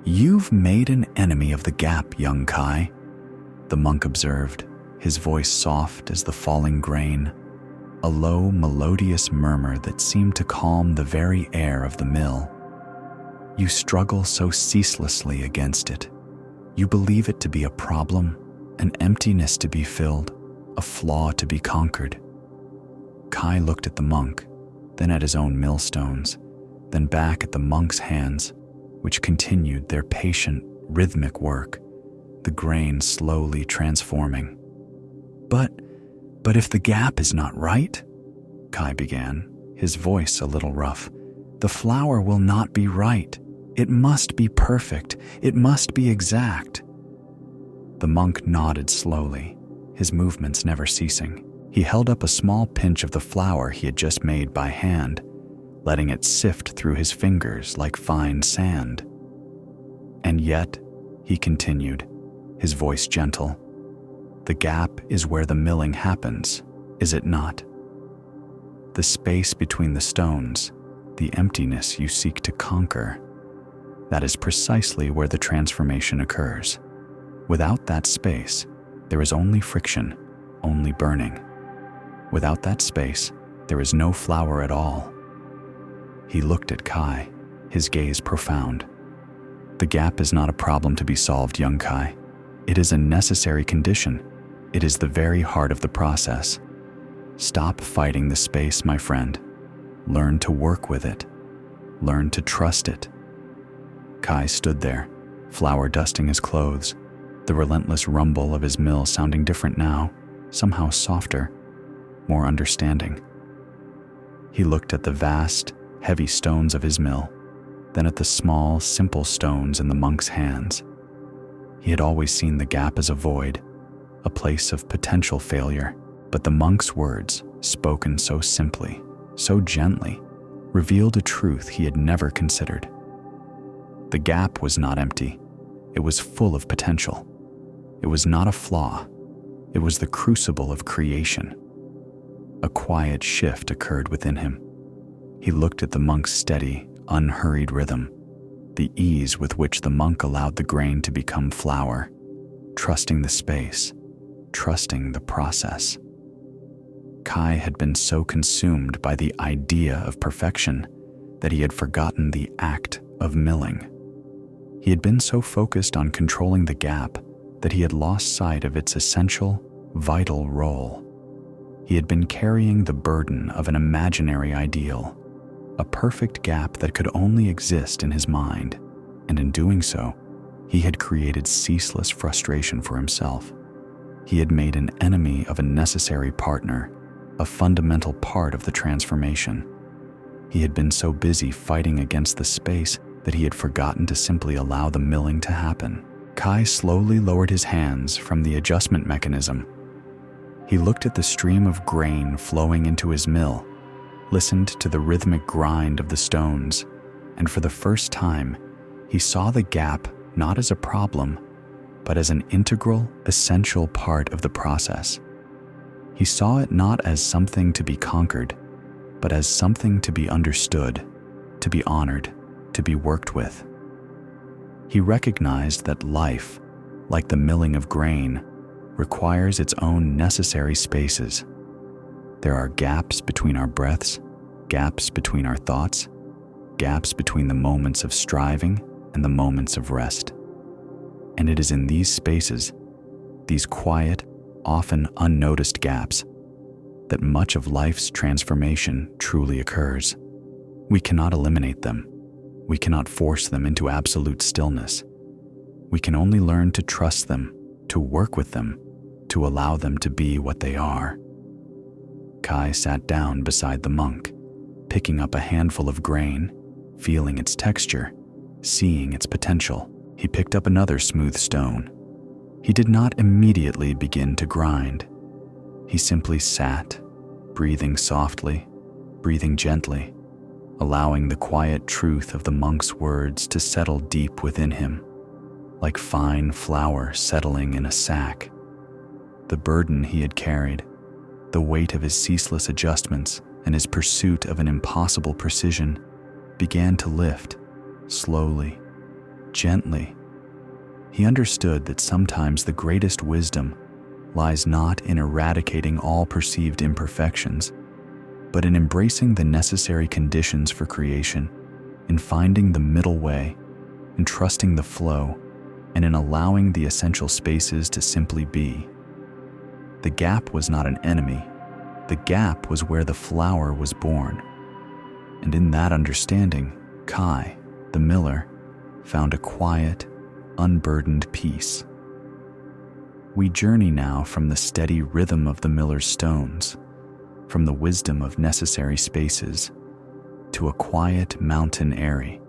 "You've made an enemy of the gap, young Kai," the monk observed, his voice soft as the falling grain, a low, melodious murmur that seemed to calm the very air of the mill. "You struggle so ceaselessly against it. You believe it to be a problem, an emptiness to be filled, a flaw to be conquered." Kai looked at the monk, then at his own millstones, then back at the monk's hands, which continued their patient, rhythmic work, the grain slowly transforming. But if the gap is not right," Kai began, his voice a little rough, "the flour will not be right. It must be perfect. It must be exact." The monk nodded slowly, his movements never ceasing. He held up a small pinch of the flour he had just made by hand, letting it sift through his fingers like fine sand. "And yet," he continued, his voice gentle, "the gap is where the milling happens, is it not? the space between the stones, the emptiness you seek to conquer. That is precisely where the transformation occurs. Without that space, there is only friction, only burning. Without that space, there is no flower at all. He looked at Kai, his gaze profound. The gap is not a problem to be solved, young Kai. It is a necessary condition. It is the very heart of the process. Stop fighting the space, my friend. Learn to work with it. Learn to trust it. Kai stood there, flour dusting his clothes, the relentless rumble of his mill sounding different now, somehow softer, more understanding. He looked at the vast, heavy stones of his mill, then at the small, simple stones in the monk's hands. He had always seen the gap as a void, a place of potential failure, but the monk's words, spoken so simply, so gently, revealed a truth he had never considered. The gap was not empty. It was full of potential. It was not a flaw. It was the crucible of creation. A quiet shift occurred within him. He looked at the monk's steady, unhurried rhythm, the ease with which the monk allowed the grain to become flour, trusting the space, trusting the process. Kai had been so consumed by the idea of perfection that he had forgotten the act of milling. He had been so focused on controlling the gap that he had lost sight of its essential, vital role. He had been carrying the burden of an imaginary ideal, a perfect gap that could only exist in his mind, and in doing so, he had created ceaseless frustration for himself. He had made an enemy of a necessary partner, a fundamental part of the transformation. He had been so busy fighting against the space that he had forgotten to simply allow the milling to happen. Kai slowly lowered his hands from the adjustment mechanism. He looked at the stream of grain flowing into his mill, listened to the rhythmic grind of the stones, and for the first time, he saw the gap not as a problem, but as an integral, essential part of the process. He saw it not as something to be conquered, but as something to be understood, to be honored, to be worked with. He recognized that life, like the milling of grain, requires its own necessary spaces. There are gaps between our breaths, gaps between our thoughts, gaps between the moments of striving and the moments of rest. And it is in these spaces, these quiet, often unnoticed gaps, that much of life's transformation truly occurs. We cannot eliminate them. We cannot force them into absolute stillness. We can only learn to trust them, to work with them, to allow them to be what they are. Kai sat down beside the monk, picking up a handful of grain, feeling its texture, seeing its potential. He picked up another smooth stone. He did not immediately begin to grind. He simply sat, breathing softly, breathing gently, allowing the quiet truth of the monk's words to settle deep within him, like fine flour settling in a sack. The burden he had carried, the weight of his ceaseless adjustments and his pursuit of an impossible precision, began to lift, slowly, gently. He understood that sometimes the greatest wisdom lies not in eradicating all perceived imperfections, but in embracing the necessary conditions for creation, in finding the middle way, in trusting the flow, and in allowing the essential spaces to simply be. The gap was not an enemy. The gap was where the flower was born. And in that understanding, Kai, the miller, found a quiet, unburdened peace. We journey now from the steady rhythm of the miller's stones, from the wisdom of necessary spaces, to a quiet mountain eyrie,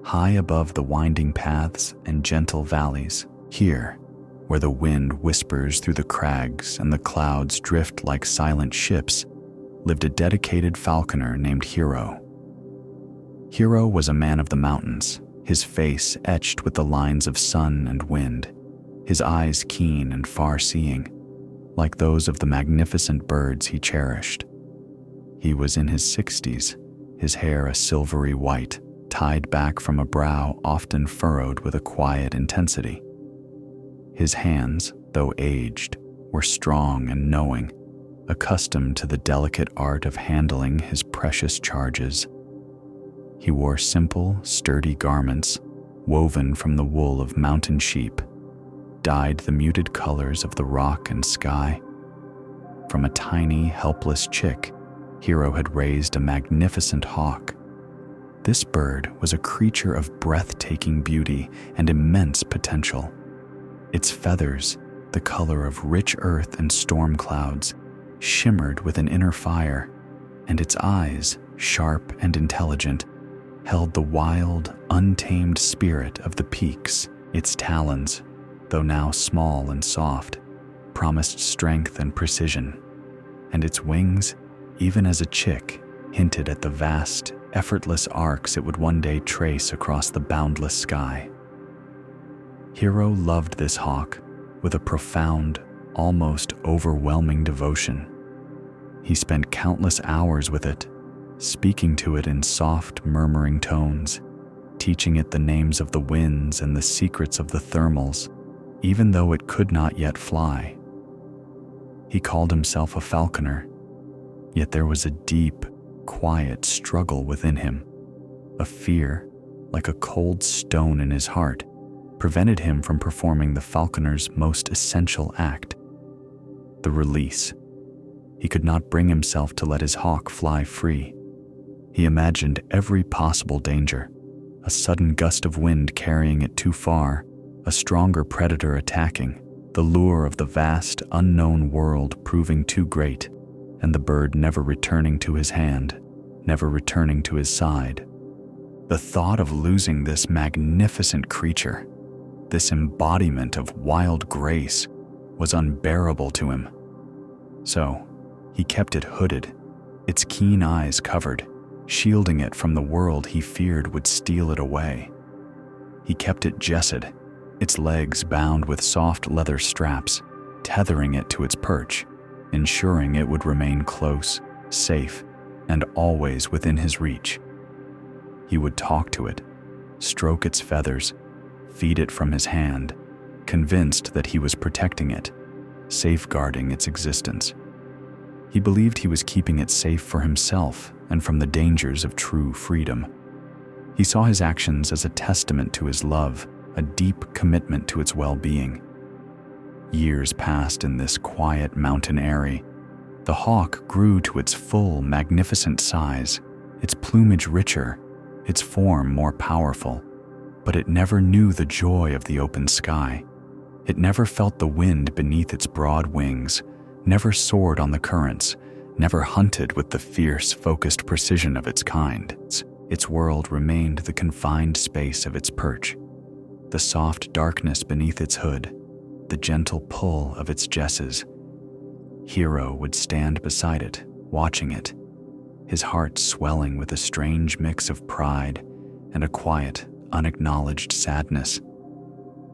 high above the winding paths and gentle valleys. Here, where the wind whispers through the crags and the clouds drift like silent ships, lived a dedicated falconer named Hero. Hero was a man of the mountains, his face etched with the lines of sun and wind, his eyes keen and far-seeing, like those of the magnificent birds he cherished. He was in his 60s, his hair a silvery white, tied back from a brow often furrowed with a quiet intensity. His hands, though aged, were strong and knowing, accustomed to the delicate art of handling his precious charges. He wore simple, sturdy garments, woven from the wool of mountain sheep, dyed the muted colors of the rock and sky. From a tiny, helpless chick, Hero had raised a magnificent hawk. This bird was a creature of breathtaking beauty and immense potential. Its feathers, the color of rich earth and storm clouds, shimmered with an inner fire, and its eyes, sharp and intelligent, held the wild, untamed spirit of the peaks. Its talons, though now small and soft, promised strength and precision, and its wings, even as a chick, hinted at the vast, effortless arcs it would one day trace across the boundless sky. Hero loved this hawk with a profound, almost overwhelming devotion. He spent countless hours with it, speaking to it in soft, murmuring tones, teaching it the names of the winds and the secrets of the thermals, even though it could not yet fly. He called himself a falconer, yet there was a deep, quiet struggle within him. A fear, like a cold stone in his heart, prevented him from performing the falconer's most essential act, the release. He could not bring himself to let his hawk fly free. He imagined every possible danger, a sudden gust of wind carrying it too far, a stronger predator attacking, the lure of the vast, unknown world proving too great, and the bird never returning to his hand, never returning to his side. The thought of losing this magnificent creature, this embodiment of wild grace, was unbearable to him. So, he kept it hooded, its keen eyes covered, shielding it from the world he feared would steal it away. He kept it jessid, its legs bound with soft leather straps, tethering it to its perch, ensuring it would remain close, safe, and always within his reach. He would talk to it, stroke its feathers, feed it from his hand, convinced that he was protecting it, safeguarding its existence. He believed he was keeping it safe for himself and from the dangers of true freedom. He saw his actions as a testament to his love, a deep commitment to its well-being. Years passed in this quiet mountain eyrie. The hawk grew to its full, magnificent size, its plumage richer, its form more powerful, but it never knew the joy of the open sky. It never felt the wind beneath its broad wings, never soared on the currents, never hunted with the fierce, focused precision of its kind. Its world remained the confined space of its perch, the soft darkness beneath its hood, the gentle pull of its jesses. Hero would stand beside it, watching it, his heart swelling with a strange mix of pride and a quiet, unacknowledged sadness.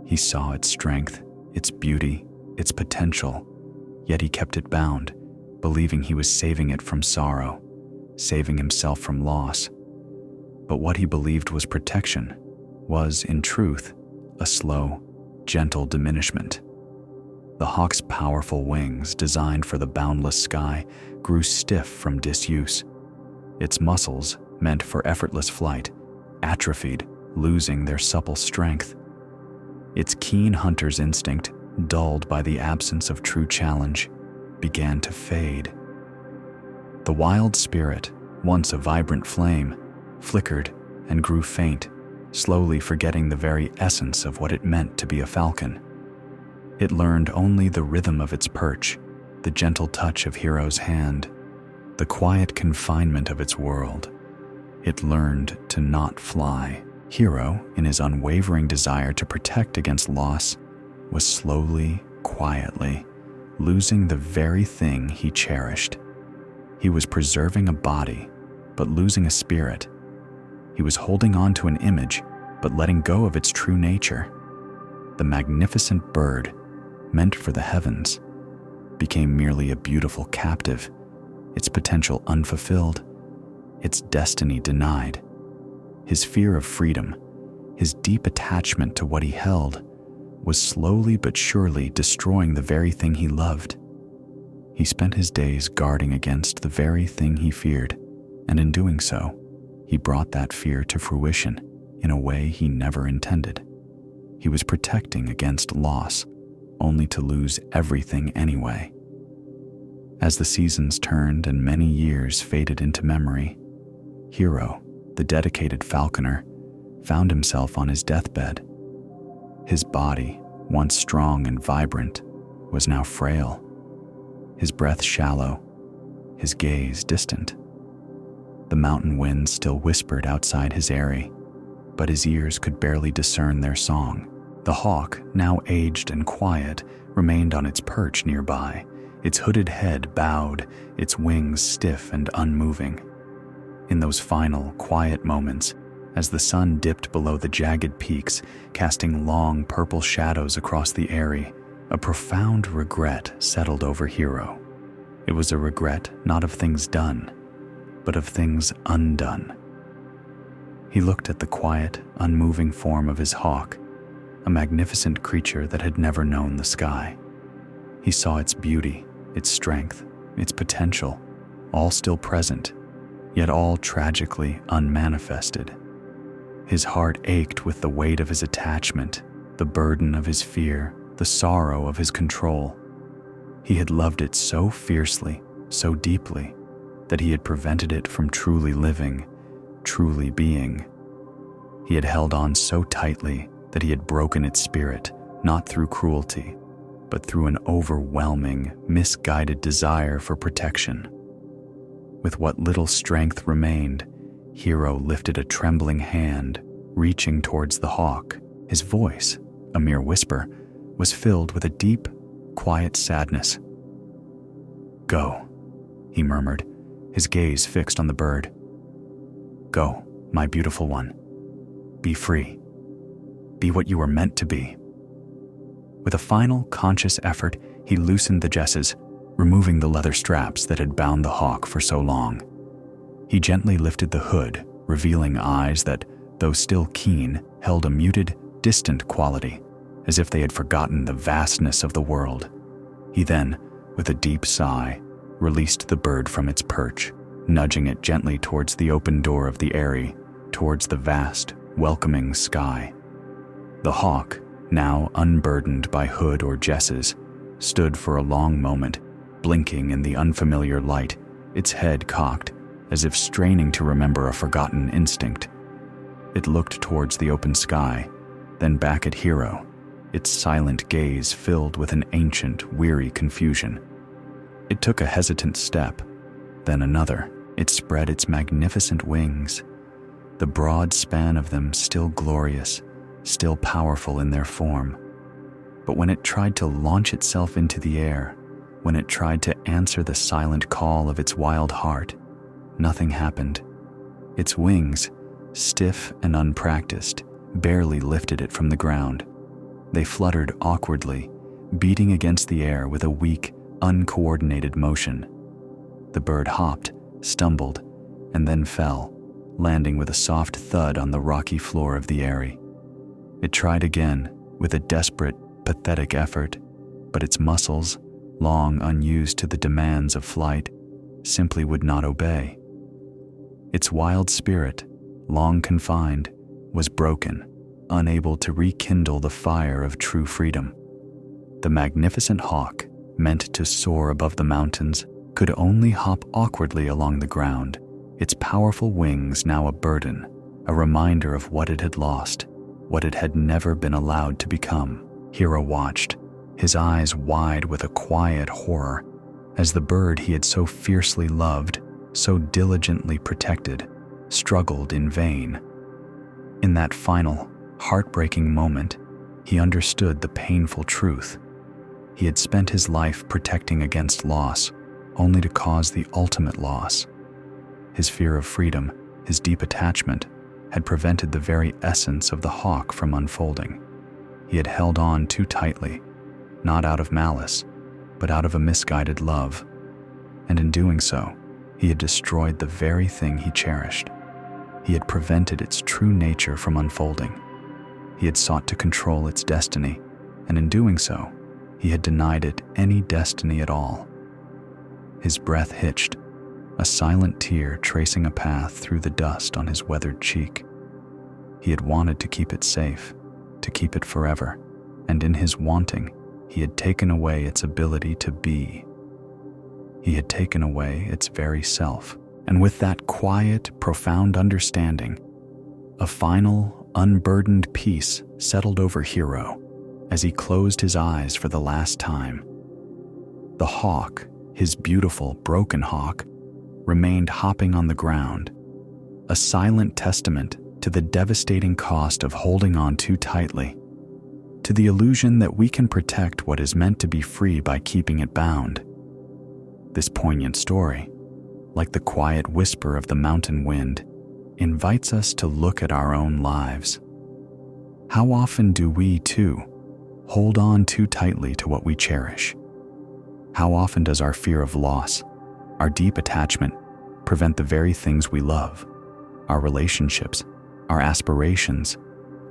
He saw its strength, its beauty, its potential, yet he kept it bound, believing he was saving it from sorrow, saving himself from loss. But what he believed was protection was, in truth, a slow, gentle diminishment. The hawk's powerful wings, designed for the boundless sky, grew stiff from disuse. Its muscles, meant for effortless flight, atrophied, losing their supple strength. Its keen hunter's instinct, dulled by the absence of true challenge, began to fade. The wild spirit, once a vibrant flame, flickered and grew faint, slowly forgetting the very essence of what it meant to be a falcon. It learned only the rhythm of its perch, the gentle touch of Hero's hand, the quiet confinement of its world. It learned to not fly. Hero, in his unwavering desire to protect against loss, was slowly, quietly, losing the very thing he cherished. He was preserving a body, but losing a spirit. He was holding on to an image, but letting go of its true nature. The magnificent bird, meant for the heavens, became merely a beautiful captive, its potential unfulfilled, its destiny denied. His fear of freedom, his deep attachment to what he held, was slowly but surely destroying the very thing he loved. He spent his days guarding against the very thing he feared, and in doing so, he brought that fear to fruition in a way he never intended. He was protecting against loss, only to lose everything anyway. As the seasons turned and many years faded into memory, Hero, the dedicated falconer, found himself on his deathbed. His body, once strong and vibrant, was now frail. His breath shallow, his gaze distant. The mountain winds still whispered outside his eyrie, but his ears could barely discern their song. The hawk, now aged and quiet, remained on its perch nearby, its hooded head bowed, its wings stiff and unmoving. In those final, quiet moments, as the sun dipped below the jagged peaks, casting long purple shadows across the eyrie, a profound regret settled over Hero. It was a regret not of things done, but of things undone. He looked at the quiet, unmoving form of his hawk, a magnificent creature that had never known the sky. He saw its beauty, its strength, its potential, all still present, yet all tragically unmanifested. His heart ached with the weight of his attachment, the burden of his fear, the sorrow of his control. He had loved it so fiercely, so deeply, that he had prevented it from truly living, truly being. He had held on so tightly that he had broken its spirit, not through cruelty, but through an overwhelming, misguided desire for protection. With what little strength remained, Hero lifted a trembling hand, reaching towards the hawk. His voice, a mere whisper, was filled with a deep, quiet sadness. "Go," he murmured, his gaze fixed on the bird. "Go, my beautiful one. Be free. Be what you were meant to be." With a final, conscious effort, he loosened the jesses, removing the leather straps that had bound the hawk for so long. He gently lifted the hood, revealing eyes that, though still keen, held a muted, distant quality, as if they had forgotten the vastness of the world. He then, with a deep sigh, released the bird from its perch, nudging it gently towards the open door of the eyrie, towards the vast, welcoming sky. The hawk, now unburdened by hood or jesses, stood for a long moment, blinking in the unfamiliar light, its head cocked, as if straining to remember a forgotten instinct. It looked towards the open sky, then back at Hero, its silent gaze filled with an ancient, weary confusion. It took a hesitant step, then another. It spread its magnificent wings, the broad span of them still glorious, still powerful in their form. But when it tried to launch itself into the air, when it tried to answer the silent call of its wild heart, nothing happened. Its wings, stiff and unpracticed, barely lifted it from the ground. They fluttered awkwardly, beating against the air with a weak, uncoordinated motion. The bird hopped, stumbled, and then fell, landing with a soft thud on the rocky floor of the eyrie. It tried again, with a desperate, pathetic effort, but its muscles, long unused to the demands of flight, simply would not obey. Its wild spirit, long confined, was broken, unable to rekindle the fire of true freedom. The magnificent hawk, meant to soar above the mountains, could only hop awkwardly along the ground, its powerful wings now a burden, a reminder of what it had lost, what it had never been allowed to become. Hero watched, his eyes wide with a quiet horror, as the bird he had so fiercely loved, so diligently protected, struggled in vain. In that final, heartbreaking moment, he understood the painful truth. He had spent his life protecting against loss, only to cause the ultimate loss. His fear of freedom, his deep attachment, had prevented the very essence of the hawk from unfolding. He had held on too tightly, not out of malice, but out of a misguided love, and in doing so, He had destroyed the very thing he cherished. He had prevented its true nature from unfolding. He had sought to control its destiny, and in doing so, he had denied it any destiny at all. His breath hitched, a silent tear tracing a path through the dust on his weathered cheek. He had wanted to keep it safe, to keep it forever, and in his wanting, he had taken away its ability to be. He had taken away its very self. And with that quiet, profound understanding, a final, unburdened peace settled over Hero as he closed his eyes for the last time. The hawk, his beautiful, broken hawk, remained hopping on the ground, a silent testament to the devastating cost of holding on too tightly, to the illusion that we can protect what is meant to be free by keeping it bound. This poignant story, like the quiet whisper of the mountain wind, invites us to look at our own lives. How often do we, too, hold on too tightly to what we cherish? How often does our fear of loss, our deep attachment, prevent the very things we love, our relationships, our aspirations,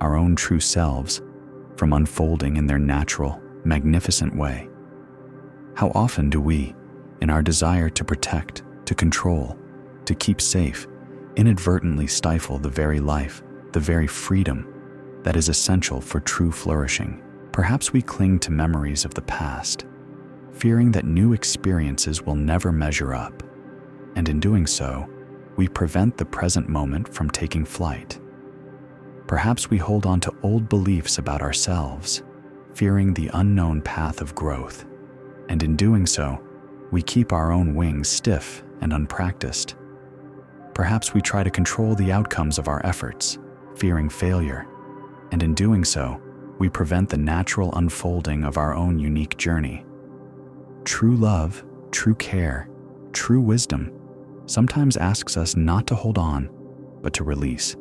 our own true selves, from unfolding in their natural, magnificent way? How often do we, in our desire to protect, to control, to keep safe, inadvertently stifle the very life, the very freedom that is essential for true flourishing? Perhaps we cling to memories of the past, fearing that new experiences will never measure up, and in doing so, we prevent the present moment from taking flight. Perhaps we hold on to old beliefs about ourselves, fearing the unknown path of growth, and in doing so, we keep our own wings stiff and unpracticed. Perhaps we try to control the outcomes of our efforts, fearing failure, and in doing so, we prevent the natural unfolding of our own unique journey. True love, true care, true wisdom sometimes asks us not to hold on, but to release,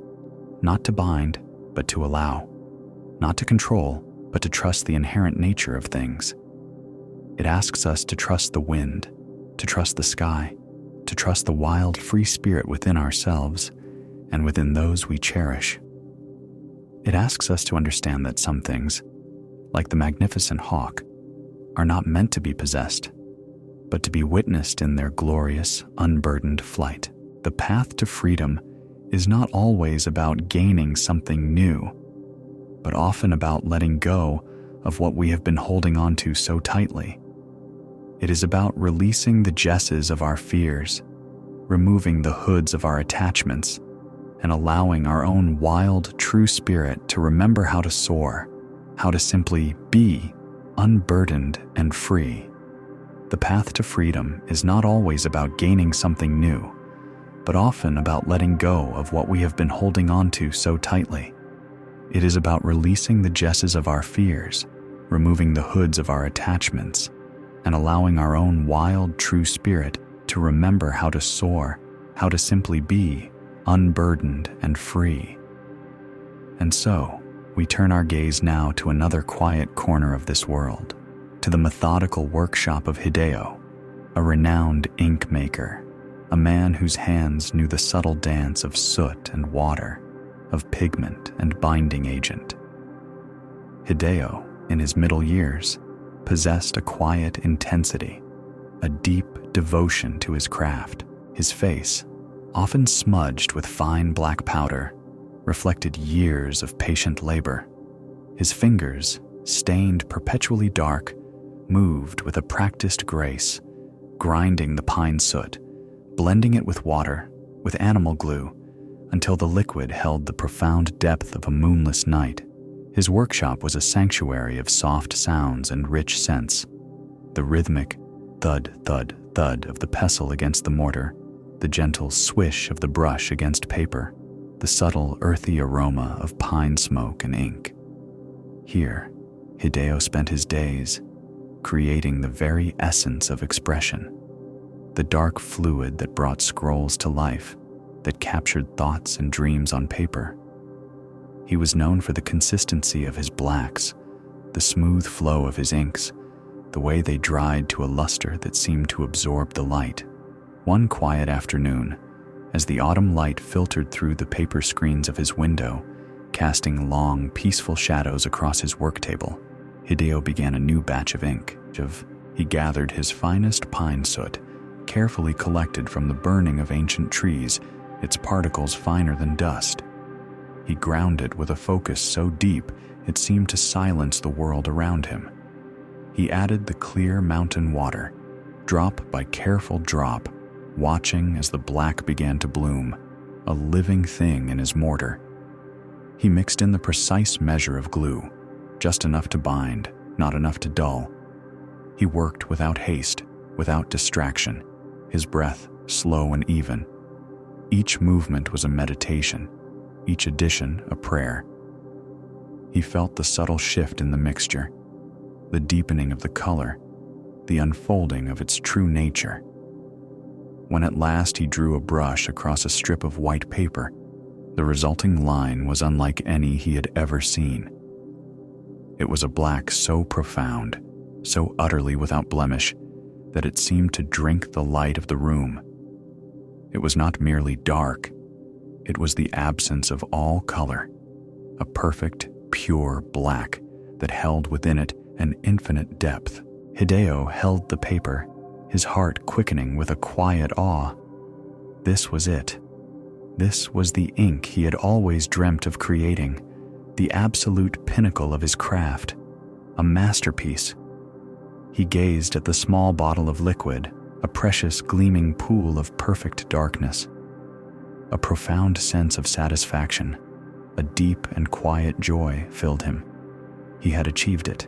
not to bind, but to allow, not to control, but to trust the inherent nature of things. It asks us to trust the wind, to trust the sky, to trust the wild, free spirit within ourselves and within those we cherish. It asks us to understand that some things, like the magnificent hawk, are not meant to be possessed, but to be witnessed in their glorious, unburdened flight. The path to freedom is not always about gaining something new, but often about letting go of what we have been holding on to so tightly. It is about releasing the jesses of our fears, removing the hoods of our attachments, and allowing our own wild, true spirit to remember how to soar, how to simply be unburdened and free. The path to freedom is not always about gaining something new, but often about letting go of what we have been holding on to so tightly. It is about releasing the jesses of our fears, removing the hoods of our attachments, and allowing our own wild, true spirit to remember how to soar, how to simply be unburdened and free. And so, we turn our gaze now to another quiet corner of this world, to the methodical workshop of Hideo, a renowned ink maker, a man whose hands knew the subtle dance of soot and water, of pigment and binding agent. Hideo, in his middle years, possessed a quiet intensity, a deep devotion to his craft. His face, often smudged with fine black powder, reflected years of patient labor. His fingers, stained perpetually dark, moved with a practiced grace, grinding the pine soot, blending it with water, with animal glue, until the liquid held the profound depth of a moonless night. His workshop was a sanctuary of soft sounds and rich scents. The rhythmic thud, thud, thud of the pestle against the mortar, the gentle swish of the brush against paper, the subtle earthy aroma of pine smoke and ink. Here, Hideo spent his days, creating the very essence of expression, the dark fluid that brought scrolls to life, that captured thoughts and dreams on paper. He was known for the consistency of his blacks, the smooth flow of his inks, the way they dried to a luster that seemed to absorb the light, One quiet afternoon, as the autumn light filtered through the paper screens of his window, casting long, peaceful shadows across his work table, Hideo began a new batch of ink. He gathered his finest pine soot, carefully collected from the burning of ancient trees, its particles finer than dust. He ground it with a focus so deep it seemed to silence the world around him. He added the clear mountain water, drop by careful drop, watching as the black began to bloom, a living thing in his mortar. He mixed in the precise measure of glue, just enough to bind, not enough to dull. He worked without haste, without distraction, his breath slow and even. Each movement was a meditation, each addition a prayer. He felt the subtle shift in the mixture, the deepening of the color, the unfolding of its true nature. When at last he drew a brush across a strip of white paper, the resulting line was unlike any he had ever seen. It was a black so profound, so utterly without blemish, that it seemed to drink the light of the room. It was not merely dark, it was the absence of all color, a perfect, pure black that held within it an infinite depth. Hideo held the paper, his heart quickening with a quiet awe. This was it. This was the ink he had always dreamt of creating, the absolute pinnacle of his craft, a masterpiece. He gazed at the small bottle of liquid, a precious gleaming pool of perfect darkness. A profound sense of satisfaction, a deep and quiet joy filled him. He had achieved it.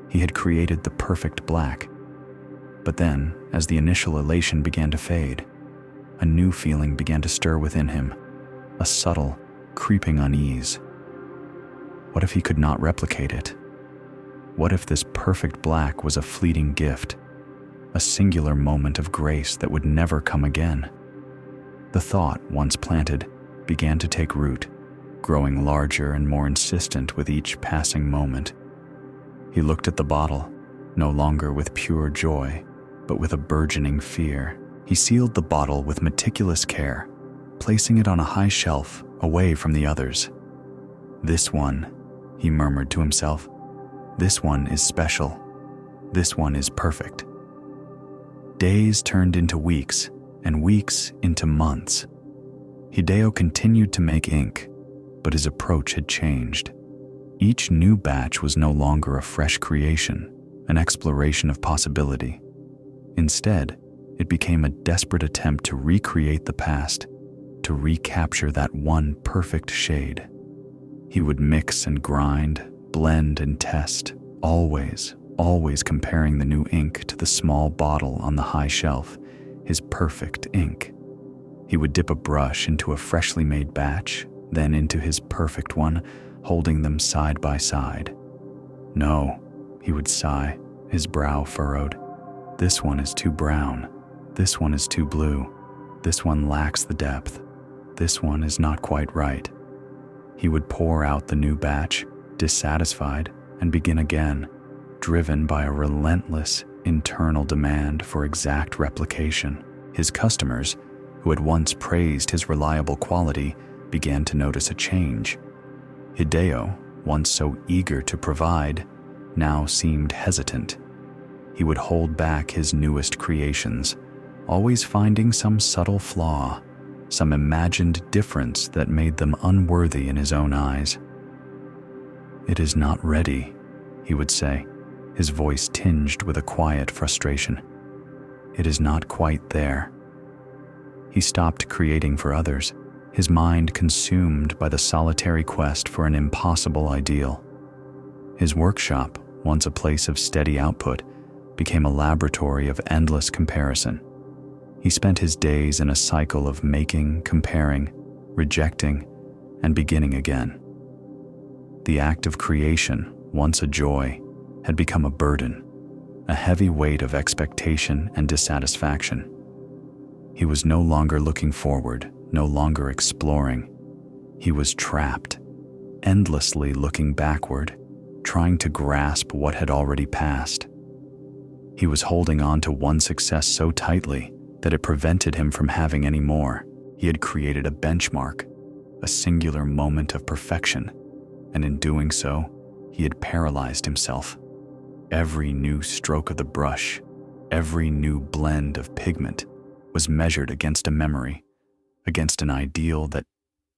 He had created the perfect black. But then, as the initial elation began to fade, a new feeling began to stir within him, a subtle, creeping unease. What if he could not replicate it? What if this perfect black was a fleeting gift, a singular moment of grace that would never come again? The thought, once planted, began to take root, growing larger and more insistent with each passing moment. He looked at the bottle, no longer with pure joy, but with a burgeoning fear. He sealed the bottle with meticulous care, placing it on a high shelf away from the others. "This one," he murmured to himself, "this one is special. This one is perfect." Days turned into weeks, and weeks into months. Hideo continued to make ink, but his approach had changed. Each new batch was no longer a fresh creation, an exploration of possibility. Instead, it became a desperate attempt to recreate the past, to recapture that one perfect shade. He would mix and grind, blend and test, always comparing the new ink to the small bottle on the high shelf, his perfect ink. He would dip a brush into a freshly made batch, then into his perfect one, holding them side by side. "No," he would sigh, his brow furrowed. "This one is too brown. This one is too blue. This one lacks the depth. This one is not quite right." He would pour out the new batch, dissatisfied, and begin again, driven by a relentless internal demand for exact replication. His customers, who had once praised his reliable quality, began to notice a change. Hideo, once so eager to provide, now seemed hesitant. He would hold back his newest creations, always finding some subtle flaw, some imagined difference that made them unworthy in his own eyes. "It is not ready," he would say, his voice tinged with a quiet frustration. "It is not quite there." He stopped creating for others, his mind consumed by the solitary quest for an impossible ideal. His workshop, once a place of steady output, became a laboratory of endless comparison. He spent his days in a cycle of making, comparing, rejecting, and beginning again. The act of creation, once a joy, had become a burden, a heavy weight of expectation and dissatisfaction. He was no longer looking forward, no longer exploring. He was trapped, endlessly looking backward, trying to grasp what had already passed. He was holding on to one success so tightly that it prevented him from having any more. He had created a benchmark, a singular moment of perfection, and in doing so, he had paralyzed himself. Every new stroke of the brush, every new blend of pigment was measured against a memory, against an ideal that,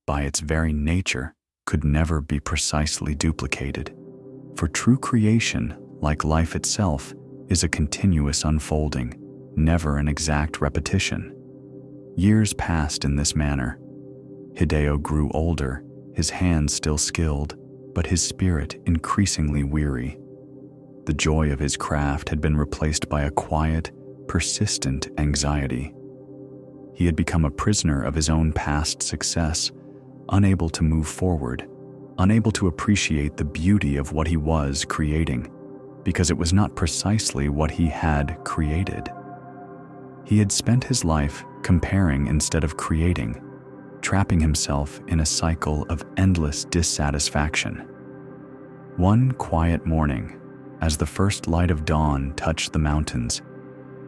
by its very nature, could never be precisely duplicated. For true creation, like life itself, is a continuous unfolding, never an exact repetition. Years passed in this manner. Hideo grew older, his hands still skilled, but his spirit increasingly weary. The joy of his craft had been replaced by a quiet, persistent anxiety. He had become a prisoner of his own past success, unable to move forward, unable to appreciate the beauty of what he was creating, because it was not precisely what he had created. He had spent his life comparing instead of creating, trapping himself in a cycle of endless dissatisfaction. One quiet morning, as the first light of dawn touched the mountains,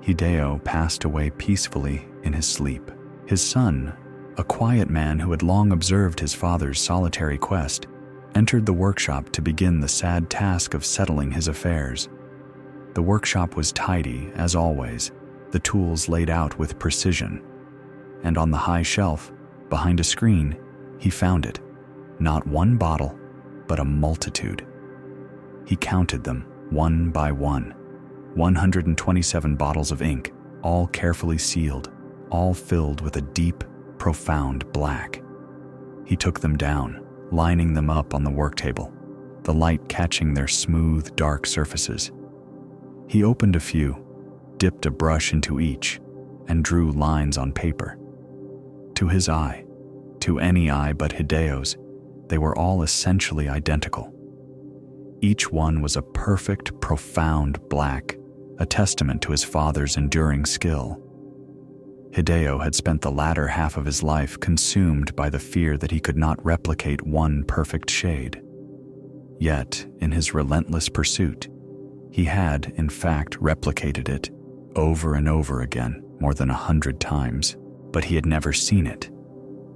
Hideo passed away peacefully in his sleep. His son, a quiet man who had long observed his father's solitary quest, entered the workshop to begin the sad task of settling his affairs. The workshop was tidy, as always, the tools laid out with precision. And on the high shelf, behind a screen, he found it. Not one bottle, but a multitude. He counted them, one by one. 127 bottles of ink, all carefully sealed, all filled with a deep, profound black. He took them down, lining them up on the work table, the light catching their smooth, dark surfaces. He opened a few, dipped a brush into each, and drew lines on paper. To his eye, to any eye but Hideo's, they were all essentially identical. Each one was a perfect, profound black, a testament to his father's enduring skill. Hideo had spent the latter half of his life consumed by the fear that he could not replicate one perfect shade. Yet, in his relentless pursuit, he had, in fact, replicated it over and over again, more than 100 times, but he had never seen it.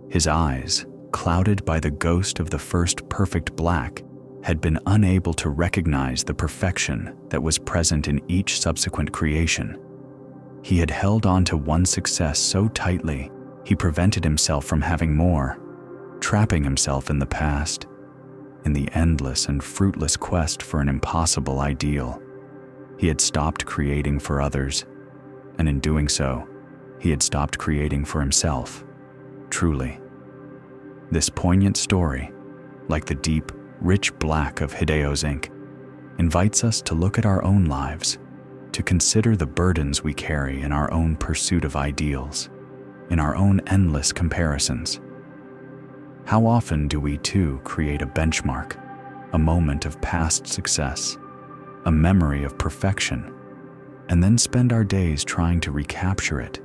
His eyes, clouded by the ghost of the first perfect black, had been unable to recognize the perfection that was present in each subsequent creation. He had held on to one success so tightly, he prevented himself from having more, trapping himself in the past, in the endless and fruitless quest for an impossible ideal. He had stopped creating for others, and in doing so, he had stopped creating for himself, truly. This poignant story, like the deep, rich black of Hideo's ink, invites us to look at our own lives, to consider the burdens we carry in our own pursuit of ideals, in our own endless comparisons. How often do we too create a benchmark, a moment of past success, a memory of perfection, and then spend our days trying to recapture it,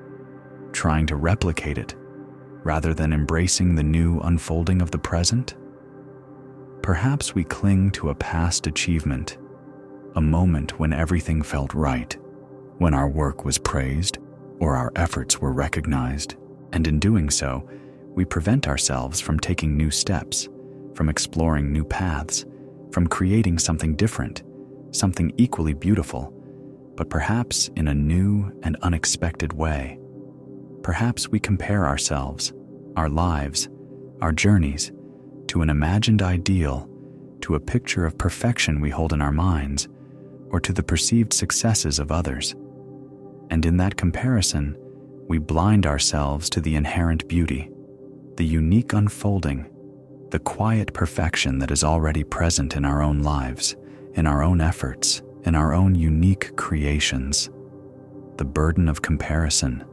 trying to replicate it, rather than embracing the new unfolding of the present? Perhaps we cling to a past achievement, a moment when everything felt right, when our work was praised or our efforts were recognized, and in doing so, we prevent ourselves from taking new steps, from exploring new paths, from creating something different, something equally beautiful, but perhaps in a new and unexpected way. Perhaps we compare ourselves, our lives, our journeys, to an imagined ideal, to a picture of perfection we hold in our minds, or to the perceived successes of others. And in that comparison, we blind ourselves to the inherent beauty, the unique unfolding, the quiet perfection that is already present in our own lives, in our own efforts, in our own unique creations. The burden of comparison,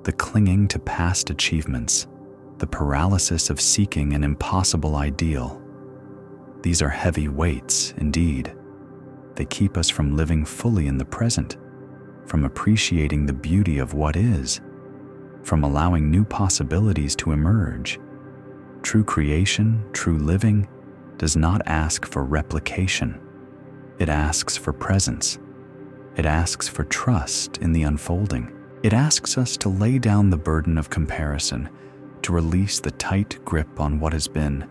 the clinging to past achievements, the paralysis of seeking an impossible ideal. These are heavy weights, indeed. They keep us from living fully in the present, from appreciating the beauty of what is, from allowing new possibilities to emerge. True creation, true living, does not ask for replication. It asks for presence. It asks for trust in the unfolding. It asks us to lay down the burden of comparison, to release the tight grip on what has been,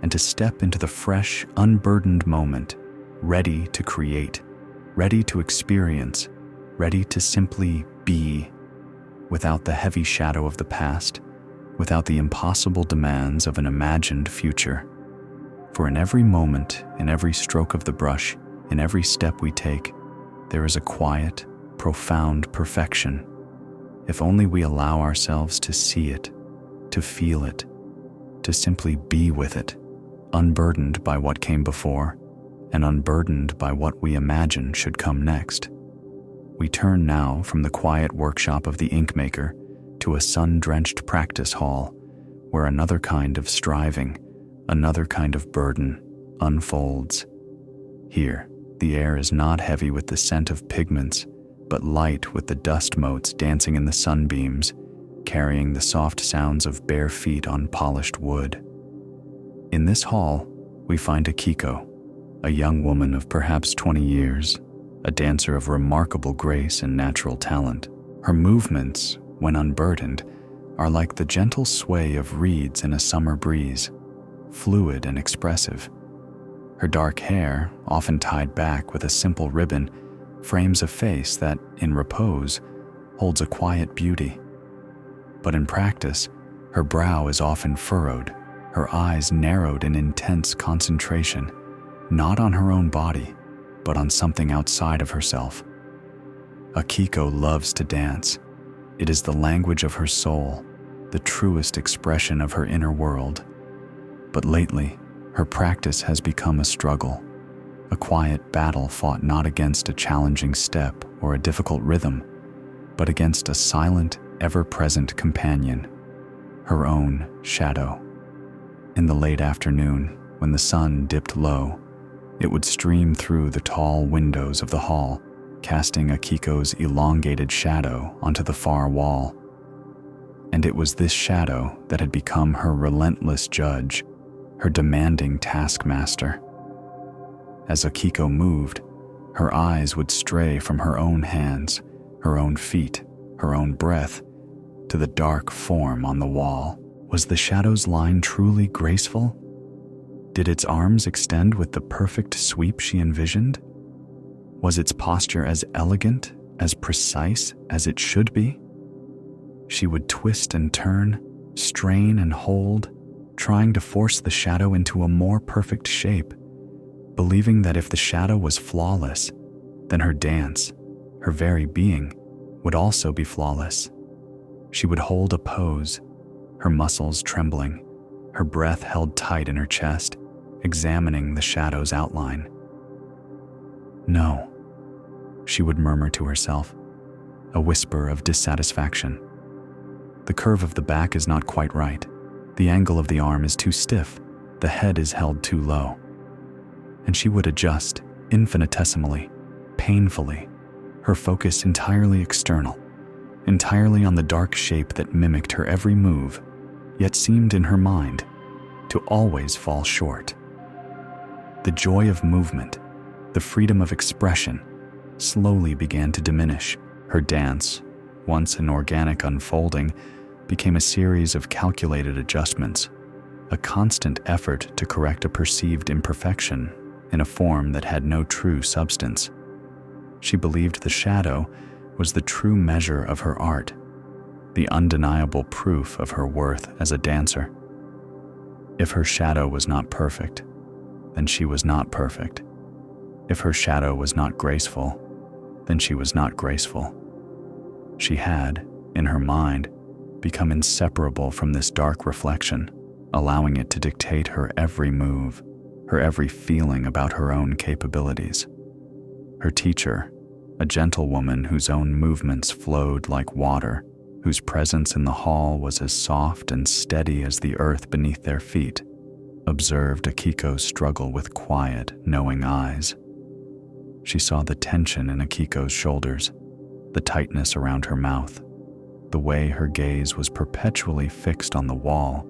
and to step into the fresh, unburdened moment, ready to create, ready to experience, ready to simply be, without the heavy shadow of the past, without the impossible demands of an imagined future. For in every moment, in every stroke of the brush, in every step we take, there is a quiet, profound perfection, if only we allow ourselves to see it, to feel it, to simply be with it, unburdened by what came before, and unburdened by what we imagine should come next. We turn now from the quiet workshop of the ink maker to a sun-drenched practice hall, where another kind of striving, another kind of burden unfolds. Here, the air is not heavy with the scent of pigments, but light with the dust motes dancing in the sunbeams, carrying the soft sounds of bare feet on polished wood. In this hall, we find Akiko, a young woman of perhaps 20 years, a dancer of remarkable grace and natural talent. Her movements, when unburdened, are like the gentle sway of reeds in a summer breeze, fluid and expressive. Her dark hair, often tied back with a simple ribbon, frames a face that, in repose, holds a quiet beauty. But in practice, her brow is often furrowed, her eyes narrowed in intense concentration, not on her own body, but on something outside of herself. Akiko loves to dance. It is the language of her soul, the truest expression of her inner world. But lately, her practice has become a struggle, a quiet battle fought not against a challenging step or a difficult rhythm, but against a silent, ever-present companion, her own shadow. In the late afternoon, when the sun dipped low, it would stream through the tall windows of the hall, casting Akiko's elongated shadow onto the far wall. And it was this shadow that had become her relentless judge, her demanding taskmaster. As Akiko moved, her eyes would stray from her own hands, her own feet, her own breath, to the dark form on the wall. Was the shadow's line truly graceful? Did its arms extend with the perfect sweep she envisioned? Was its posture as elegant, as precise as it should be? She would twist and turn, strain and hold, trying to force the shadow into a more perfect shape, believing that if the shadow was flawless, then her dance, her very being, would also be flawless. She would hold a pose, her muscles trembling, her breath held tight in her chest, examining the shadow's outline. No, she would murmur to herself, a whisper of dissatisfaction. The curve of the back is not quite right. The angle of the arm is too stiff. The head is held too low. And she would adjust, infinitesimally, painfully, her focus entirely external, entirely on the dark shape that mimicked her every move, yet seemed in her mind to always fall short. The joy of movement, the freedom of expression, slowly began to diminish. Her dance, once an organic unfolding, became a series of calculated adjustments, a constant effort to correct a perceived imperfection in a form that had no true substance. She believed the shadow was the true measure of her art, the undeniable proof of her worth as a dancer. If her shadow was not perfect, then she was not perfect. If her shadow was not graceful, then she was not graceful. She had, in her mind, become inseparable from this dark reflection, allowing it to dictate her every move, her every feeling about her own capabilities. Her teacher, a gentlewoman whose own movements flowed like water, whose presence in the hall was as soft and steady as the earth beneath their feet, observed Akiko's struggle with quiet, knowing eyes. She saw the tension in Akiko's shoulders, the tightness around her mouth, the way her gaze was perpetually fixed on the wall,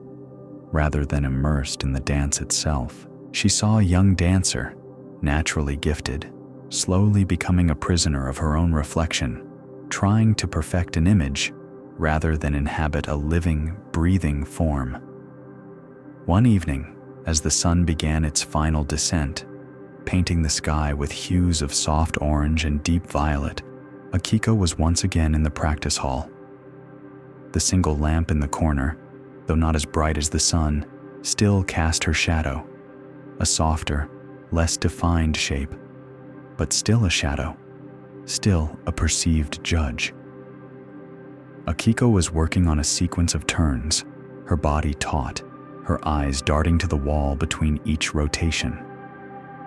rather than immersed in the dance itself. She saw a young dancer, naturally gifted, slowly becoming a prisoner of her own reflection, trying to perfect an image rather than inhabit a living, breathing form. One evening, as the sun began its final descent, painting the sky with hues of soft orange and deep violet, Akiko was once again in the practice hall. The single lamp in the corner, though not as bright as the sun, still cast her shadow, a softer, less defined shape, but still a shadow, still a perceived judge. Akiko was working on a sequence of turns, her body taut, her eyes darting to the wall between each rotation.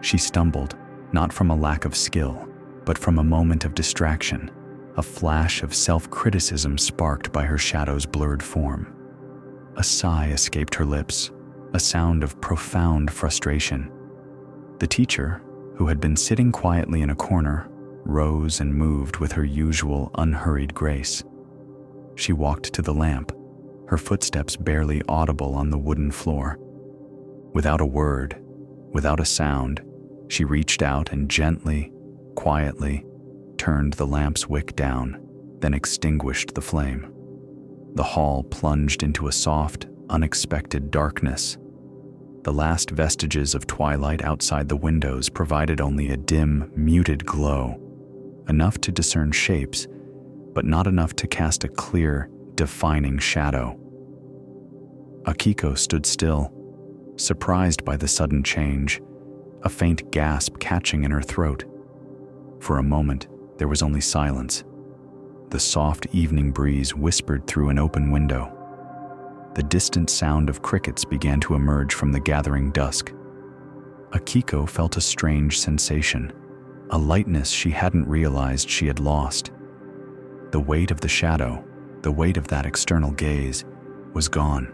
She stumbled, not from a lack of skill, but from a moment of distraction, a flash of self-criticism sparked by her shadow's blurred form. A sigh escaped her lips, a sound of profound frustration. The teacher, who had been sitting quietly in a corner, rose and moved with her usual unhurried grace. She walked to the lamp, her footsteps barely audible on the wooden floor. Without a word, without a sound, she reached out and gently, quietly, turned the lamp's wick down, then extinguished the flame. The hall plunged into a soft, unexpected darkness. The last vestiges of twilight outside the windows provided only a dim, muted glow, enough to discern shapes, but not enough to cast a clear, defining shadow. Akiko stood still, surprised by the sudden change, a faint gasp catching in her throat. For a moment, there was only silence. The soft evening breeze whispered through an open window. The distant sound of crickets began to emerge from the gathering dusk. Akiko felt a strange sensation, a lightness she hadn't realized she had lost. The weight of the shadow, the weight of that external gaze, was gone.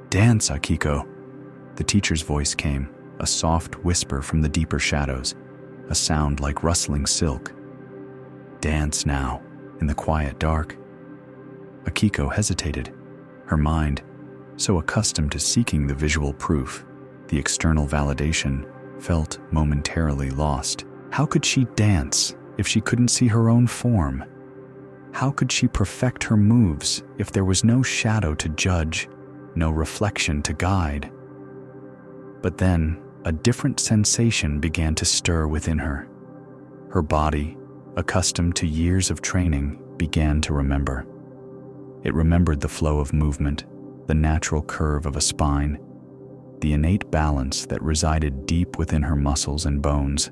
"Dance, Akiko!" The teacher's voice came, a soft whisper from the deeper shadows, a sound like rustling silk. Dance now, in the quiet dark. Akiko hesitated. Her mind, so accustomed to seeking the visual proof, the external validation, felt momentarily lost. How could she dance if she couldn't see her own form? How could she perfect her moves if there was no shadow to judge, no reflection to guide? But then, a different sensation began to stir within her. Her body, accustomed to years of training, began to remember. It remembered the flow of movement, the natural curve of a spine, the innate balance that resided deep within her muscles and bones.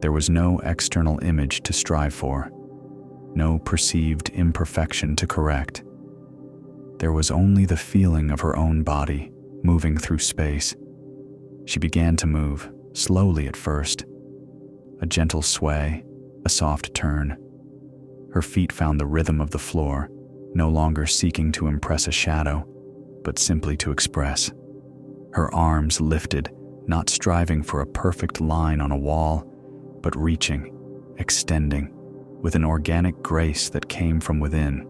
There was no external image to strive for, no perceived imperfection to correct. There was only the feeling of her own body moving through space. She began to move, slowly at first. A gentle sway, a soft turn. Her feet found the rhythm of the floor, no longer seeking to impress a shadow, but simply to express. Her arms lifted, not striving for a perfect line on a wall, but reaching, extending, with an organic grace that came from within.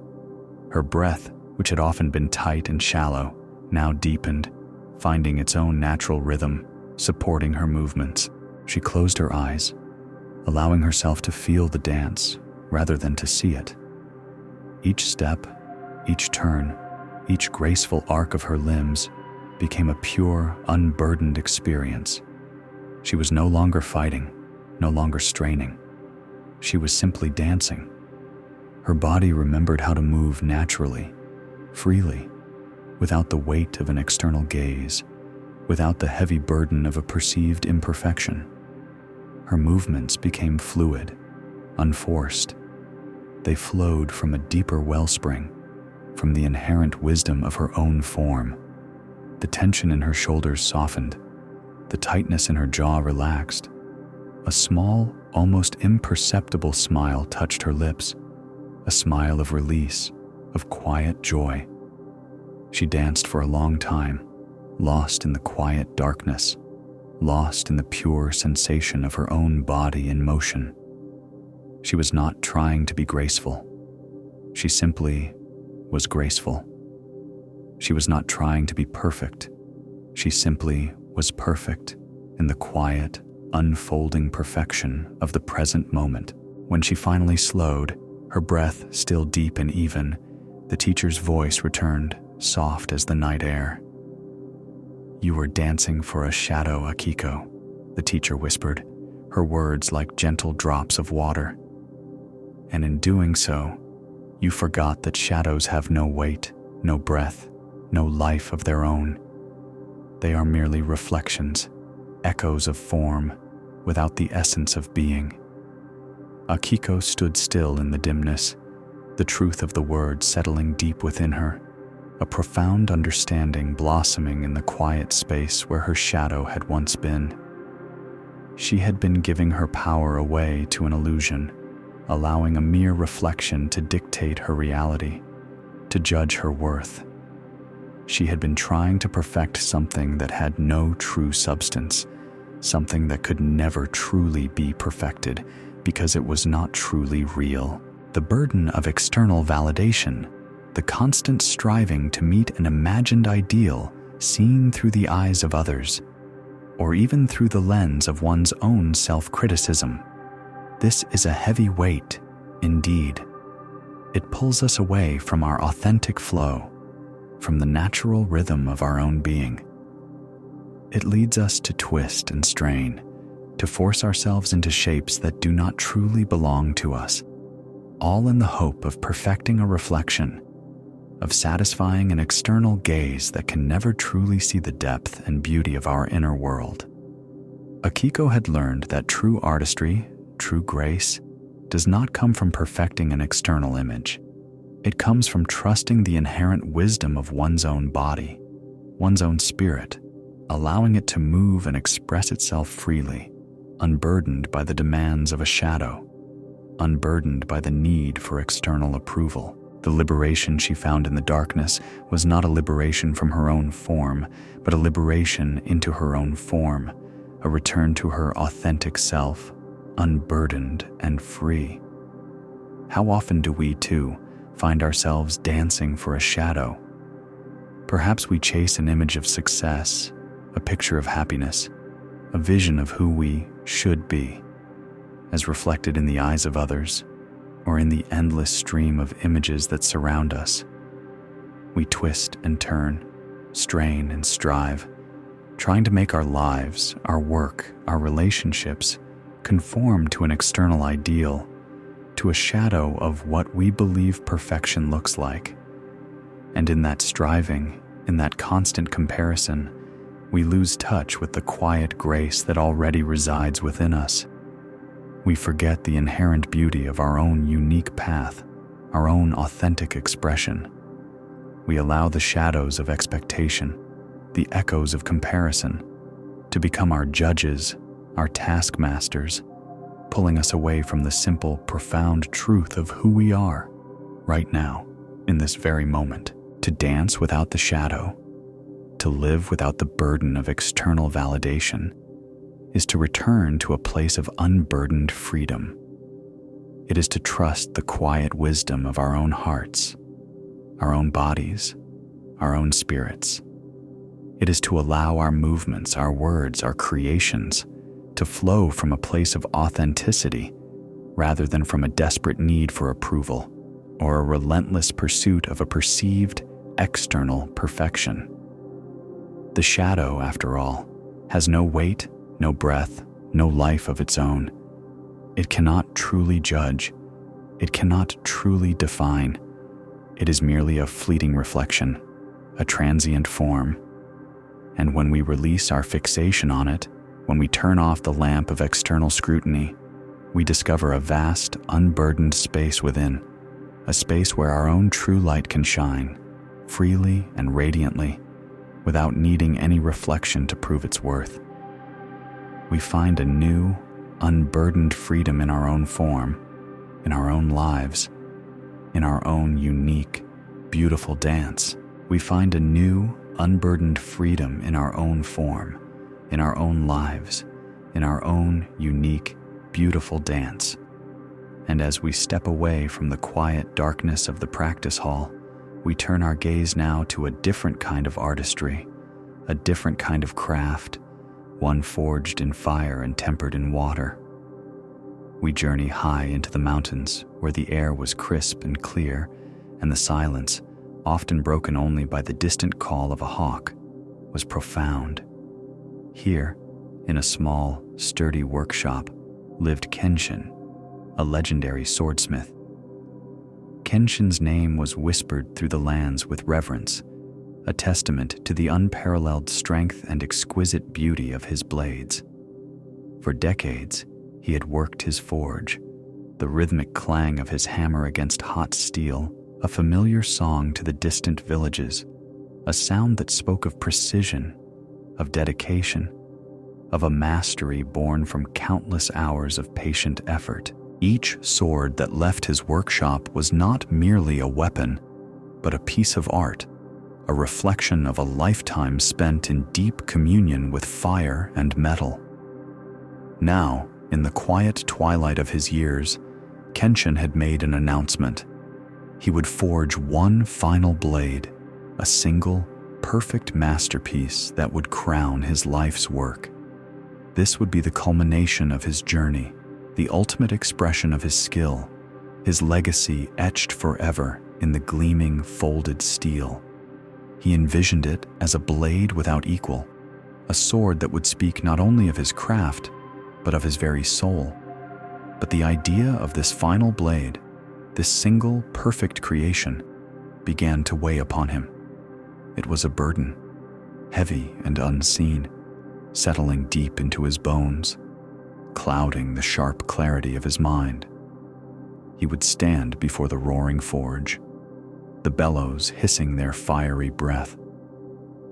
Her breath, which had often been tight and shallow, now deepened, finding its own natural rhythm, supporting her movements. She closed her eyes, allowing herself to feel the dance rather than to see it. Each step, each turn, each graceful arc of her limbs became a pure, unburdened experience. She was no longer fighting, no longer straining. She was simply dancing. Her body remembered how to move naturally, freely, without the weight of an external gaze, without the heavy burden of a perceived imperfection. Her movements became fluid, unforced. They flowed from a deeper wellspring, from the inherent wisdom of her own form. The tension in her shoulders softened, the tightness in her jaw relaxed. A small, almost imperceptible smile touched her lips, a smile of release, of quiet joy. She danced for a long time, lost in the quiet darkness, lost in the pure sensation of her own body in motion. She was not trying to be graceful. She simply was graceful. She was not trying to be perfect. She simply was perfect in the quiet, unfolding perfection of the present moment. When she finally slowed, her breath still deep and even, the teacher's voice returned, soft as the night air. "You were dancing for a shadow, Akiko," the teacher whispered, her words like gentle drops of water. "And in doing so, you forgot that shadows have no weight, no breath, no life of their own. They are merely reflections, echoes of form, without the essence of being." Akiko stood still in the dimness, the truth of the word settling deep within her, a profound understanding blossoming in the quiet space where her shadow had once been. She had been giving her power away to an illusion, allowing a mere reflection to dictate her reality, to judge her worth. She had been trying to perfect something that had no true substance, something that could never truly be perfected because it was not truly real. The burden of external validation, the constant striving to meet an imagined ideal seen through the eyes of others, or even through the lens of one's own self-criticism. This is a heavy weight, indeed. It pulls us away from our authentic flow, from the natural rhythm of our own being. It leads us to twist and strain, to force ourselves into shapes that do not truly belong to us, all in the hope of perfecting a reflection, of satisfying an external gaze that can never truly see the depth and beauty of our inner world. Akiko had learned that true artistry, true grace, does not come from perfecting an external image. It comes from trusting the inherent wisdom of one's own body, one's own spirit, allowing it to move and express itself freely, unburdened by the demands of a shadow, unburdened by the need for external approval. The liberation she found in the darkness was not a liberation from her own form, but a liberation into her own form, a return to her authentic self, unburdened and free. How often do we, too, find ourselves dancing for a shadow? Perhaps we chase an image of success, a picture of happiness, a vision of who we should be, as reflected in the eyes of others, or in the endless stream of images that surround us. We twist and turn, strain and strive, trying to make our lives, our work, our relationships conform to an external ideal, to a shadow of what we believe perfection looks like. And in that striving, in that constant comparison, we lose touch with the quiet grace that already resides within us. We forget the inherent beauty of our own unique path, our own authentic expression. We allow the shadows of expectation, the echoes of comparison, to become our judges, our taskmasters, pulling us away from the simple, profound truth of who we are, right now, in this very moment. To dance without the shadow, to live without the burden of external validation, is to return to a place of unburdened freedom. It is to trust the quiet wisdom of our own hearts, our own bodies, our own spirits. It is to allow our movements, our words, our creations to flow from a place of authenticity rather than from a desperate need for approval or a relentless pursuit of a perceived external perfection. The shadow, after all, has no weight, no breath, no life of its own. It cannot truly judge. It cannot truly define. It is merely a fleeting reflection, a transient form. And when we release our fixation on it, when we turn off the lamp of external scrutiny, we discover a vast, unburdened space within, a space where our own true light can shine, freely and radiantly, without needing any reflection to prove its worth. We find a new, unburdened freedom in our own form, in our own lives, in our own unique, beautiful dance. We find a new, unburdened freedom in our own form, in our own lives, in our own unique, beautiful dance. And as we step away from the quiet darkness of the practice hall, we turn our gaze now to a different kind of artistry, a different kind of craft, one forged in fire and tempered in water. We journey high into the mountains, where the air was crisp and clear, and the silence, often broken only by the distant call of a hawk, was profound. Here, in a small, sturdy workshop, lived Kenshin, a legendary swordsmith. Kenshin's name was whispered through the lands with reverence, a testament to the unparalleled strength and exquisite beauty of his blades. For decades, he had worked his forge, the rhythmic clang of his hammer against hot steel, a familiar song to the distant villages, a sound that spoke of precision, of dedication, of a mastery born from countless hours of patient effort. Each sword that left his workshop was not merely a weapon, but a piece of art, a reflection of a lifetime spent in deep communion with fire and metal. Now, in the quiet twilight of his years, Kenshin had made an announcement. He would forge one final blade, a single, perfect masterpiece that would crown his life's work. This would be the culmination of his journey, the ultimate expression of his skill, his legacy etched forever in the gleaming, folded steel. He envisioned it as a blade without equal, a sword that would speak not only of his craft, but of his very soul. But the idea of this final blade, this single, perfect creation, began to weigh upon him. It was a burden, heavy and unseen, settling deep into his bones, clouding the sharp clarity of his mind. He would stand before the roaring forge, the bellows hissing their fiery breath,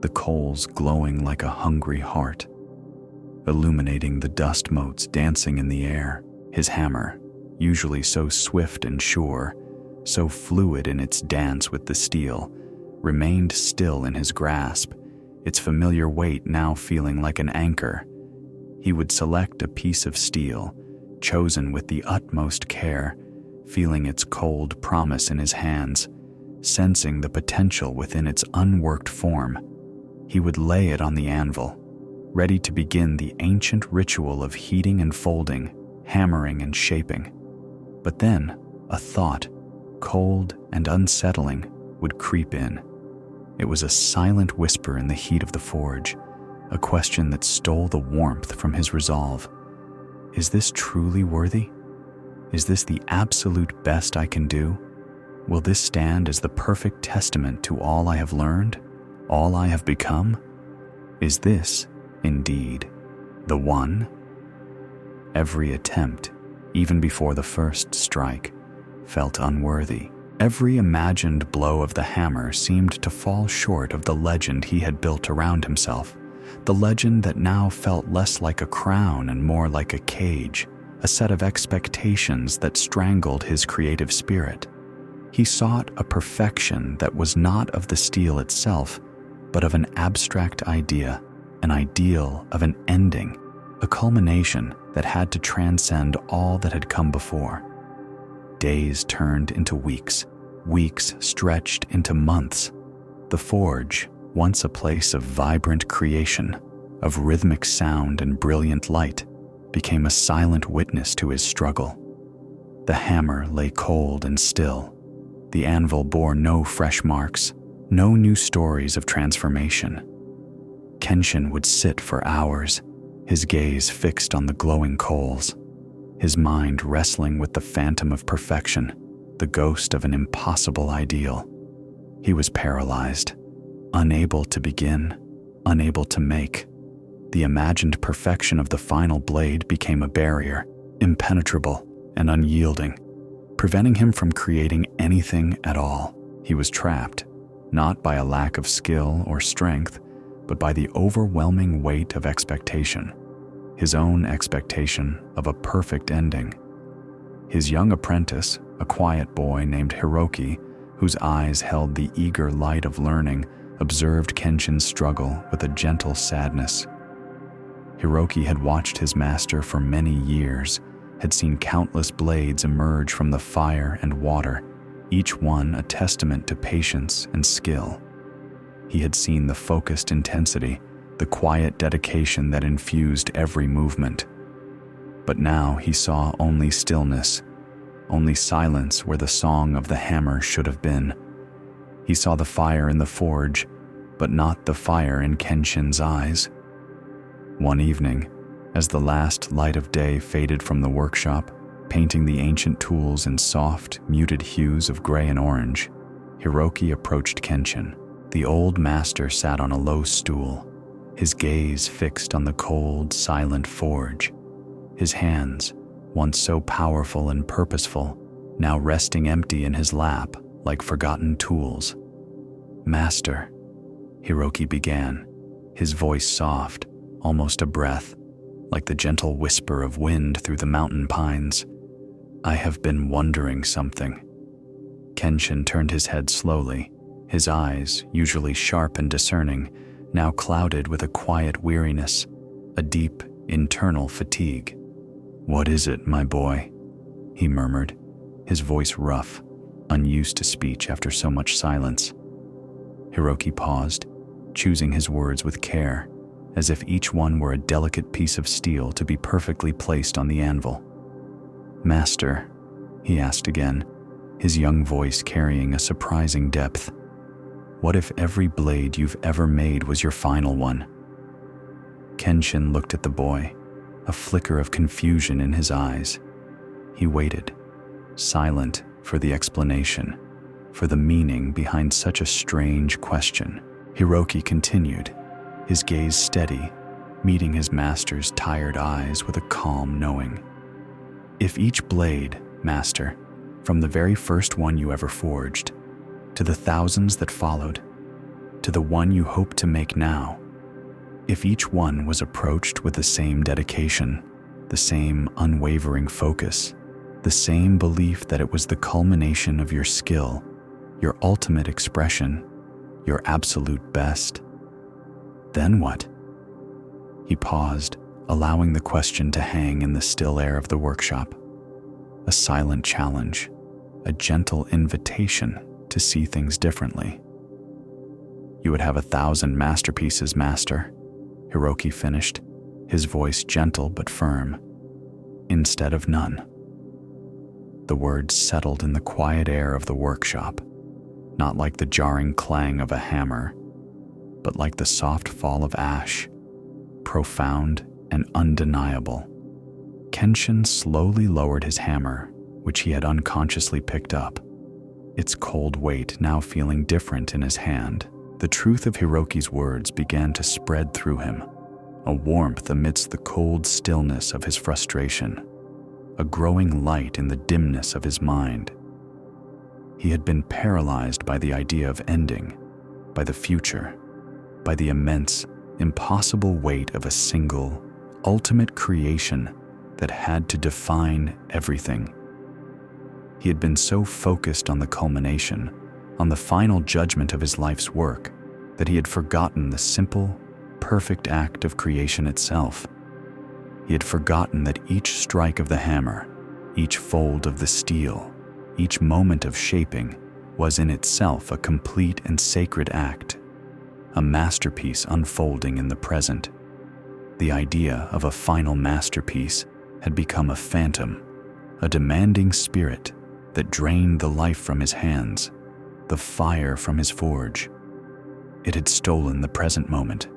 the coals glowing like a hungry heart, illuminating the dust motes dancing in the air. His hammer, usually so swift and sure, so fluid in its dance with the steel, remained still in his grasp, its familiar weight now feeling like an anchor. He would select a piece of steel, chosen with the utmost care, feeling its cold promise in his hands, sensing the potential within its unworked form. He would lay it on the anvil, ready to begin the ancient ritual of heating and folding, hammering and shaping. But then, a thought, cold and unsettling, would creep in. It was a silent whisper in the heat of the forge, a question that stole the warmth from his resolve. Is this truly worthy? Is this the absolute best I can do? Will this stand as the perfect testament to all I have learned, all I have become? Is this, indeed, the one? Every attempt, even before the first strike, felt unworthy. Every imagined blow of the hammer seemed to fall short of the legend he had built around himself, the legend that now felt less like a crown and more like a cage, a set of expectations that strangled his creative spirit. He sought a perfection that was not of the steel itself, but of an abstract idea, an ideal of an ending, a culmination that had to transcend all that had come before. Days turned into weeks, weeks stretched into months. The forge, once a place of vibrant creation, of rhythmic sound and brilliant light, became a silent witness to his struggle. The hammer lay cold and still. The anvil bore no fresh marks, no new stories of transformation. Kenshin would sit for hours, his gaze fixed on the glowing coals, his mind wrestling with the phantom of perfection, the ghost of an impossible ideal. He was paralyzed, unable to begin, unable to make. The imagined perfection of the final blade became a barrier, impenetrable and unyielding, preventing him from creating anything at all. He was trapped, not by a lack of skill or strength, but by the overwhelming weight of expectation, his own expectation of a perfect ending. His young apprentice, a quiet boy named Hiroki, whose eyes held the eager light of learning, observed Kenshin's struggle with a gentle sadness. Hiroki had watched his master for many years, had seen countless blades emerge from the fire and water, each one a testament to patience and skill. He had seen the focused intensity, the quiet dedication that infused every movement. But now he saw only stillness, only silence where the song of the hammer should have been. He saw the fire in the forge, but not the fire in Kenshin's eyes. One evening, as the last light of day faded from the workshop, painting the ancient tools in soft, muted hues of gray and orange, Hiroki approached Kenshin. The old master sat on a low stool, his gaze fixed on the cold, silent forge. His hands, once so powerful and purposeful, now resting empty in his lap like forgotten tools. "Master," Hiroki began, his voice soft, almost a breath, like the gentle whisper of wind through the mountain pines. "I have been wondering something." Kenshin turned his head slowly, his eyes, usually sharp and discerning, now clouded with a quiet weariness, a deep, internal fatigue. "What is it, my boy?" he murmured, his voice rough, unused to speech after so much silence. Hiroki paused, choosing his words with care, as if each one were a delicate piece of steel to be perfectly placed on the anvil. "Master," he asked again, his young voice carrying a surprising depth, "what if every blade you've ever made was your final one?" Kenshin looked at the boy, a flicker of confusion in his eyes. He waited, silent for the explanation, for the meaning behind such a strange question. Hiroki continued, his gaze steady, meeting his master's tired eyes with a calm knowing. "If each blade, master, from the very first one you ever forged, to the thousands that followed, to the one you hope to make now, if each one was approached with the same dedication, the same unwavering focus, the same belief that it was the culmination of your skill, your ultimate expression, your absolute best, then what?" He paused, allowing the question to hang in the still air of the workshop. A silent challenge, a gentle invitation to see things differently. "You would have 1,000 masterpieces, master," Hiroki finished, his voice gentle but firm, "instead of none." The words settled in the quiet air of the workshop, not like the jarring clang of a hammer, but like the soft fall of ash, profound and undeniable. Kenshin slowly lowered his hammer, which he had unconsciously picked up, its cold weight now feeling different in his hand. The truth of Hiroki's words began to spread through him, a warmth amidst the cold stillness of his frustration, a growing light in the dimness of his mind. He had been paralyzed by the idea of ending, by the future, by the immense, impossible weight of a single, ultimate creation that had to define everything. He had been so focused on the culmination, on the final judgment of his life's work, that he had forgotten the simple, perfect act of creation itself. He had forgotten that each strike of the hammer, each fold of the steel, each moment of shaping was in itself a complete and sacred act, a masterpiece unfolding in the present. The idea of a final masterpiece had become a phantom, a demanding spirit that drained the life from his hands, the fire from his forge. It had stolen the present moment,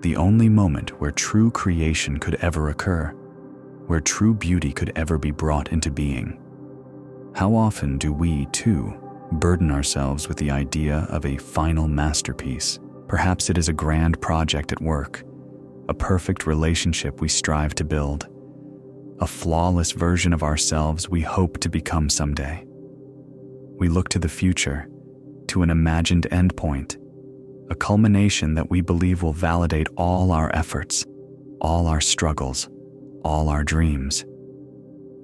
the only moment where true creation could ever occur, where true beauty could ever be brought into being. How often do we, too, burden ourselves with the idea of a final masterpiece? Perhaps it is a grand project at work, a perfect relationship we strive to build, a flawless version of ourselves we hope to become someday. We look to the future, to an imagined endpoint, a culmination that we believe will validate all our efforts, all our struggles, all our dreams.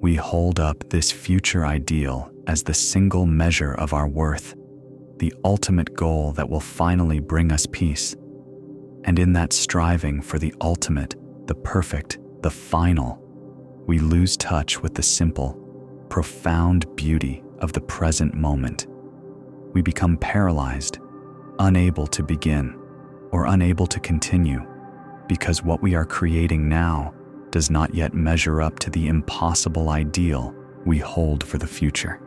We hold up this future ideal as the single measure of our worth, the ultimate goal that will finally bring us peace. And in that striving for the ultimate, the perfect, the final, we lose touch with the simple, profound beauty of the present moment. We become paralyzed, unable to begin or unable to continue, because what we are creating now does not yet measure up to the impossible ideal we hold for the future.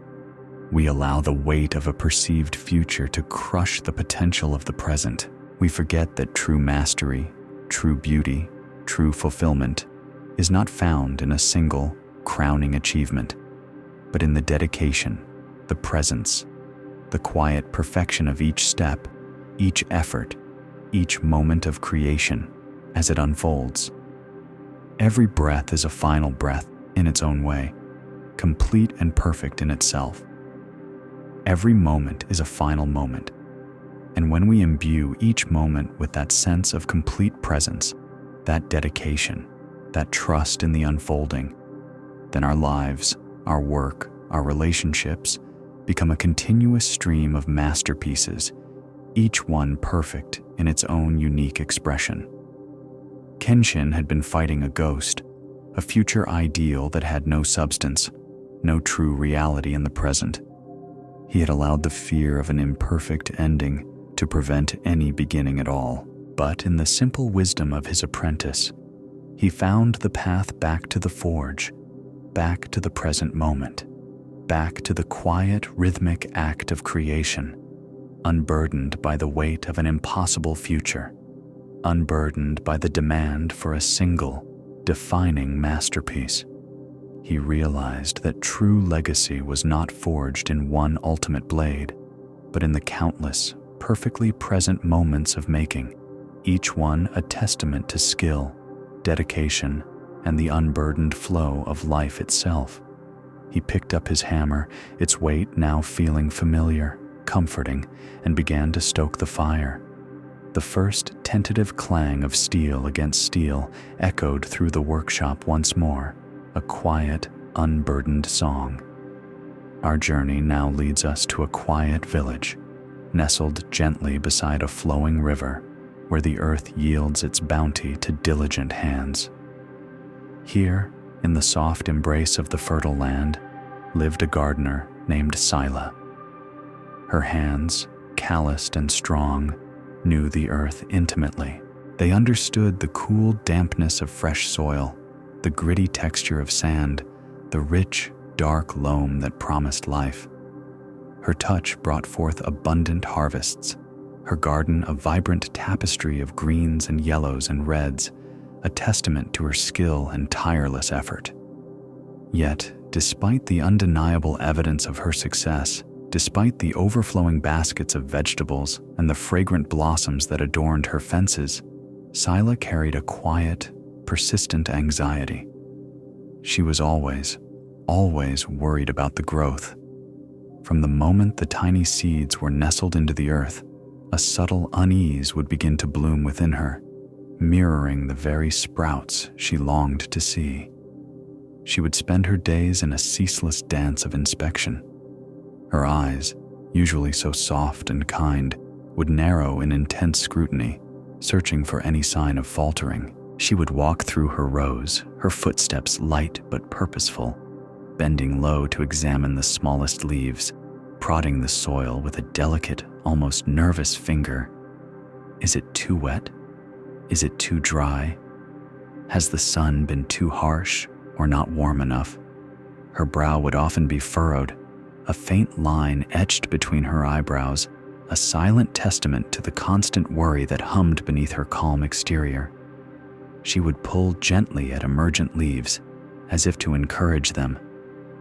We allow the weight of a perceived future to crush the potential of the present. We forget that true mastery, true beauty, true fulfillment is not found in a single, crowning achievement, but in the dedication, the presence, the quiet perfection of each step, each effort, each moment of creation as it unfolds. Every breath is a final breath in its own way, complete and perfect in itself. Every moment is a final moment, and when we imbue each moment with that sense of complete presence, that dedication, that trust in the unfolding, then our lives, our work, our relationships become a continuous stream of masterpieces, each one perfect in its own unique expression. Kenshin had been fighting a ghost, a future ideal that had no substance, no true reality in the present. He had allowed the fear of an imperfect ending to prevent any beginning at all. But in the simple wisdom of his apprentice, he found the path back to the forge, back to the present moment, back to the quiet, rhythmic act of creation, unburdened by the weight of an impossible future, unburdened by the demand for a single, defining masterpiece. He realized that true legacy was not forged in one ultimate blade, but in the countless, perfectly present moments of making, each one a testament to skill, dedication, and the unburdened flow of life itself. He picked up his hammer, its weight now feeling familiar, comforting, and began to stoke the fire. The first tentative clang of steel against steel echoed through the workshop once more, a quiet, unburdened song. Our journey now leads us to a quiet village, nestled gently beside a flowing river, where the earth yields its bounty to diligent hands. Here, in the soft embrace of the fertile land, lived a gardener named Sila. Her hands, calloused and strong, knew the earth intimately. They understood the cool dampness of fresh soil, the gritty texture of sand, the rich, dark loam that promised life. Her touch brought forth abundant harvests, her garden a vibrant tapestry of greens and yellows and reds, a testament to her skill and tireless effort. Yet, despite the undeniable evidence of her success, despite the overflowing baskets of vegetables and the fragrant blossoms that adorned her fences, Sila carried a quiet, persistent anxiety. She was always worried about the growth. From the moment the tiny seeds were nestled into the earth, a subtle unease would begin to bloom within her, mirroring the very sprouts she longed to see. She would spend her days in a ceaseless dance of inspection. Her eyes, usually so soft and kind, would narrow in intense scrutiny, searching for any sign of faltering. She would walk through her rows, her footsteps light but purposeful, bending low to examine the smallest leaves, prodding the soil with a delicate, almost nervous finger. Is it too wet? Is it too dry? Has the sun been too harsh or not warm enough? Her brow would often be furrowed, a faint line etched between her eyebrows, a silent testament to the constant worry that hummed beneath her calm exterior. She would pull gently at emergent leaves, as if to encourage them,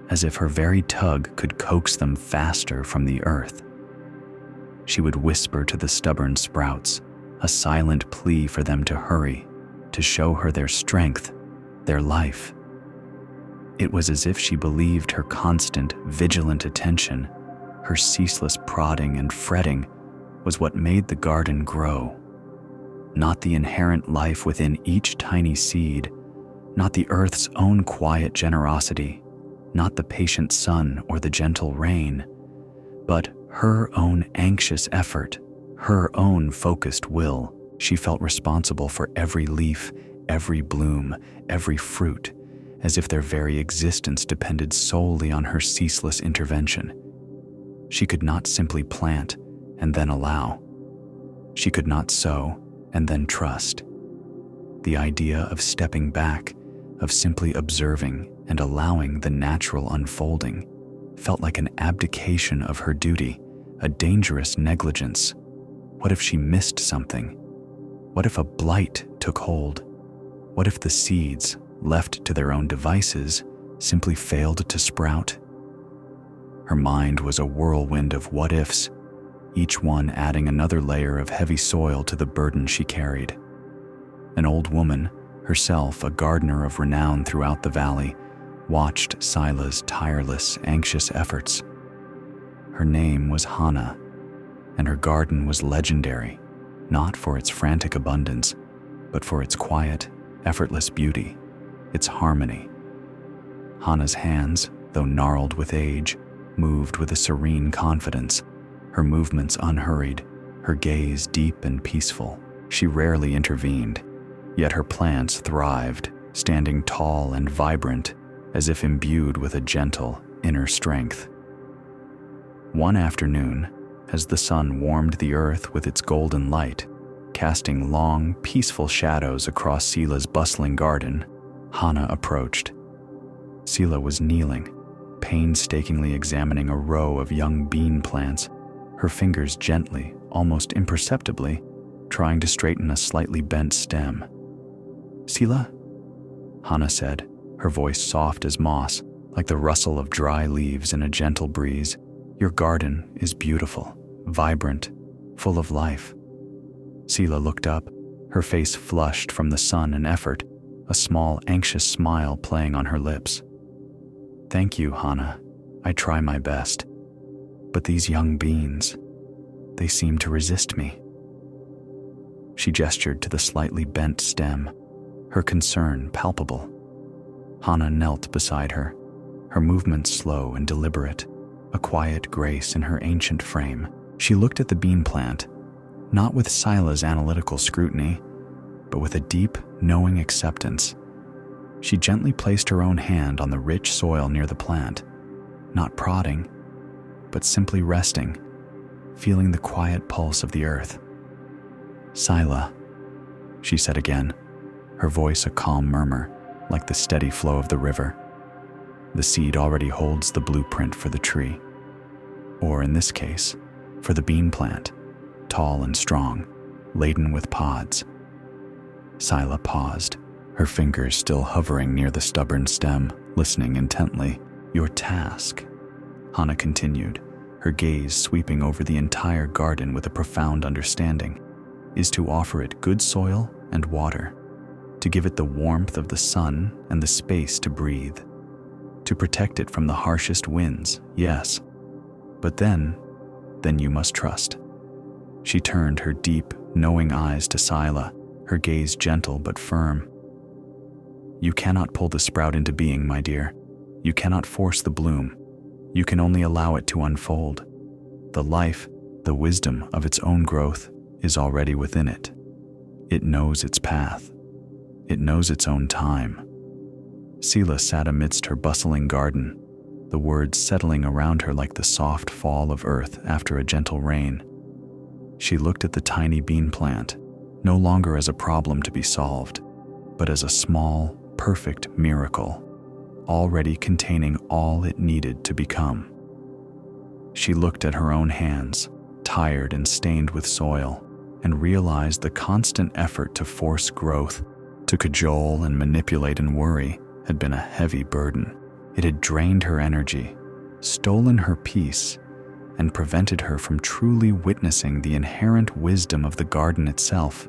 as if her very tug could coax them faster from the earth. She would whisper to the stubborn sprouts, a silent plea for them to hurry, to show her their strength, their life. It was as if she believed her constant, vigilant attention, her ceaseless prodding and fretting, was what made the garden grow. Not the inherent life within each tiny seed, not the earth's own quiet generosity, not the patient sun or the gentle rain, but her own anxious effort, her own focused will. She felt responsible for every leaf, every bloom, every fruit, as if their very existence depended solely on her ceaseless intervention. She could not simply plant and then allow. She could not sow and then trust. The idea of stepping back, of simply observing and allowing the natural unfolding, felt like an abdication of her duty, a dangerous negligence. What if she missed something? What if a blight took hold? What if the seeds, left to their own devices, simply failed to sprout? Her mind was a whirlwind of what-ifs, each one adding another layer of heavy soil to the burden she carried. An old woman, herself a gardener of renown throughout the valley, watched Sila's tireless, anxious efforts. Her name was Hannah, and her garden was legendary, not for its frantic abundance, but for its quiet, effortless beauty, its harmony. Hannah's hands, though gnarled with age, moved with a serene confidence, her movements unhurried, her gaze deep and peaceful. She rarely intervened, yet her plants thrived, standing tall and vibrant, as if imbued with a gentle, inner strength. One afternoon, as the sun warmed the earth with its golden light, casting long, peaceful shadows across Sila's bustling garden, Hannah approached. Sila was kneeling, painstakingly examining a row of young bean plants, her fingers gently, almost imperceptibly, trying to straighten a slightly bent stem. "Sila?" Hannah said, her voice soft as moss, like the rustle of dry leaves in a gentle breeze. "Your garden is beautiful, vibrant, full of life." Sila looked up, her face flushed from the sun and effort, a small, anxious smile playing on her lips. "Thank you, Hannah. I try my best. But these young beans, they seem to resist me." She gestured to the slightly bent stem, her concern palpable. Hannah knelt beside her, her movements slow and deliberate, a quiet grace in her ancient frame. She looked at the bean plant, not with Sila's analytical scrutiny, but with a deep, knowing acceptance. She gently placed her own hand on the rich soil near the plant, not prodding, but simply resting, feeling the quiet pulse of the earth. "Sila," she said again, her voice a calm murmur, like the steady flow of the river. "The seed already holds the blueprint for the tree, or in this case, for the bean plant, tall and strong, laden with pods." Sila paused, her fingers still hovering near the stubborn stem, listening intently. "Your task," Hannah continued, her gaze sweeping over the entire garden with a profound understanding, "is to offer it good soil and water, to give it the warmth of the sun and the space to breathe, to protect it from the harshest winds, yes, but then you must trust." She turned her deep, knowing eyes to Sila, her gaze gentle but firm. "You cannot pull the sprout into being, my dear. You cannot force the bloom. You can only allow it to unfold. The life, the wisdom of its own growth is already within it. It knows its path. It knows its own time." Sila sat amidst her bustling garden, the words settling around her like the soft fall of earth after a gentle rain. She looked at the tiny bean plant, no longer as a problem to be solved, but as a small, perfect miracle, already containing all it needed to become. She looked at her own hands, tired and stained with soil, and realized the constant effort to force growth, to cajole and manipulate and worry, had been a heavy burden. It had drained her energy, stolen her peace, and prevented her from truly witnessing the inherent wisdom of the garden itself.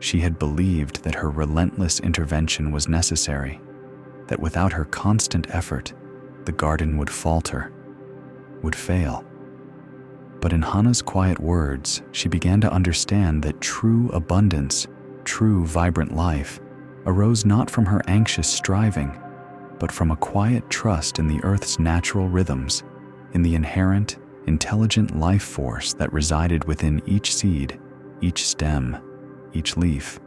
She had believed that her relentless intervention was necessary, that without her constant effort, the garden would falter, would fail. But in Hannah's quiet words, she began to understand that true abundance, true vibrant life, arose not from her anxious striving, but from a quiet trust in the earth's natural rhythms, in the inherent, intelligent life force that resided within each seed, each stem, each leaf.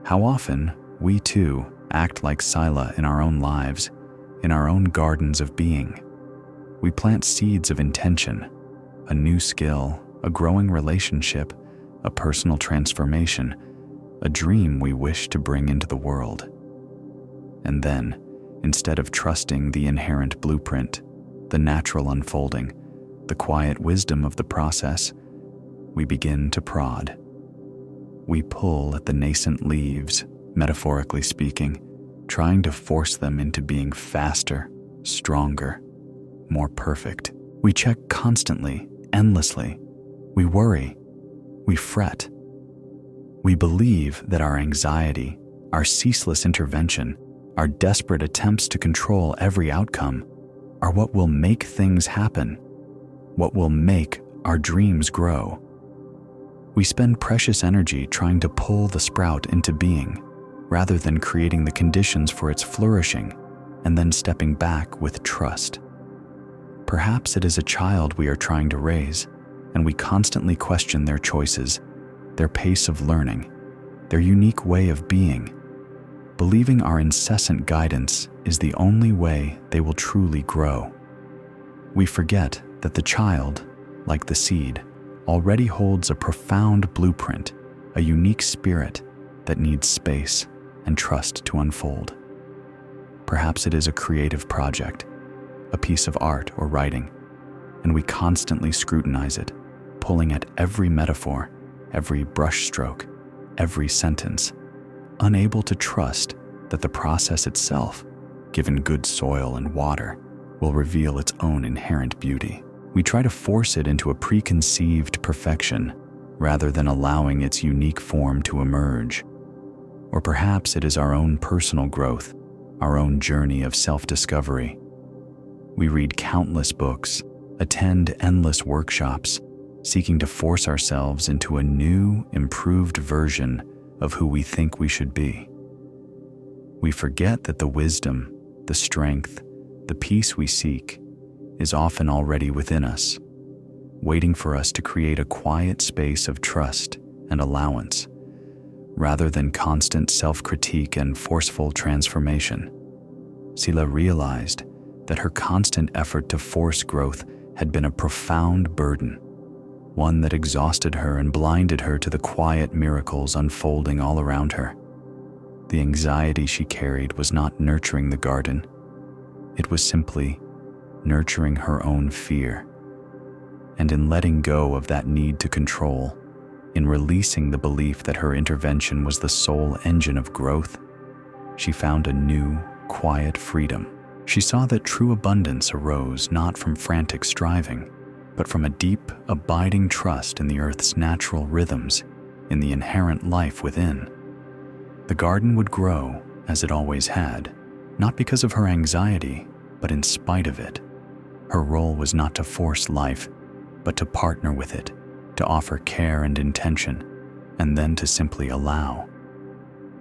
How often we too act like Sila in our own lives, in our own gardens of being. We plant seeds of intention, a new skill, a growing relationship, a personal transformation, a dream we wish to bring into the world. And then, instead of trusting the inherent blueprint, the natural unfolding, the quiet wisdom of the process, we begin to prod. We pull at the nascent leaves, metaphorically speaking, trying to force them into being faster, stronger, more perfect. We check constantly, endlessly. We worry. We fret. We believe that our anxiety, our ceaseless intervention, our desperate attempts to control every outcome are what will make things happen, what will make our dreams grow. We spend precious energy trying to pull the sprout into being, rather than creating the conditions for its flourishing and then stepping back with trust. Perhaps it is a child we are trying to raise, and we constantly question their choices, their pace of learning, their unique way of being, believing our incessant guidance is the only way they will truly grow. We forget that the child, like the seed, already holds a profound blueprint, a unique spirit that needs space and trust to unfold. Perhaps it is a creative project, a piece of art or writing, and we constantly scrutinize it, pulling at every metaphor, every brushstroke, every sentence, unable to trust that the process itself, given good soil and water, will reveal its own inherent beauty. We try to force it into a preconceived perfection rather than allowing its unique form to emerge. Or perhaps it is our own personal growth, our own journey of self-discovery. We read countless books, attend endless workshops, seeking to force ourselves into a new, improved version of who we think we should be. We forget that the wisdom, the strength, the peace we seek is often already within us, waiting for us to create a quiet space of trust and allowance, rather than constant self-critique and forceful transformation. Sila realized that her constant effort to force growth had been a profound burden, one that exhausted her and blinded her to the quiet miracles unfolding all around her. The anxiety she carried was not nurturing the garden. It was simply nurturing her own fear. And in letting go of that need to control, in releasing the belief that her intervention was the sole engine of growth, she found a new, quiet freedom. She saw that true abundance arose not from frantic striving, but from a deep, abiding trust in the earth's natural rhythms, in the inherent life within. The garden would grow, as it always had, not because of her anxiety, but in spite of it. Her role was not to force life, but to partner with it, to offer care and intention, and then to simply allow.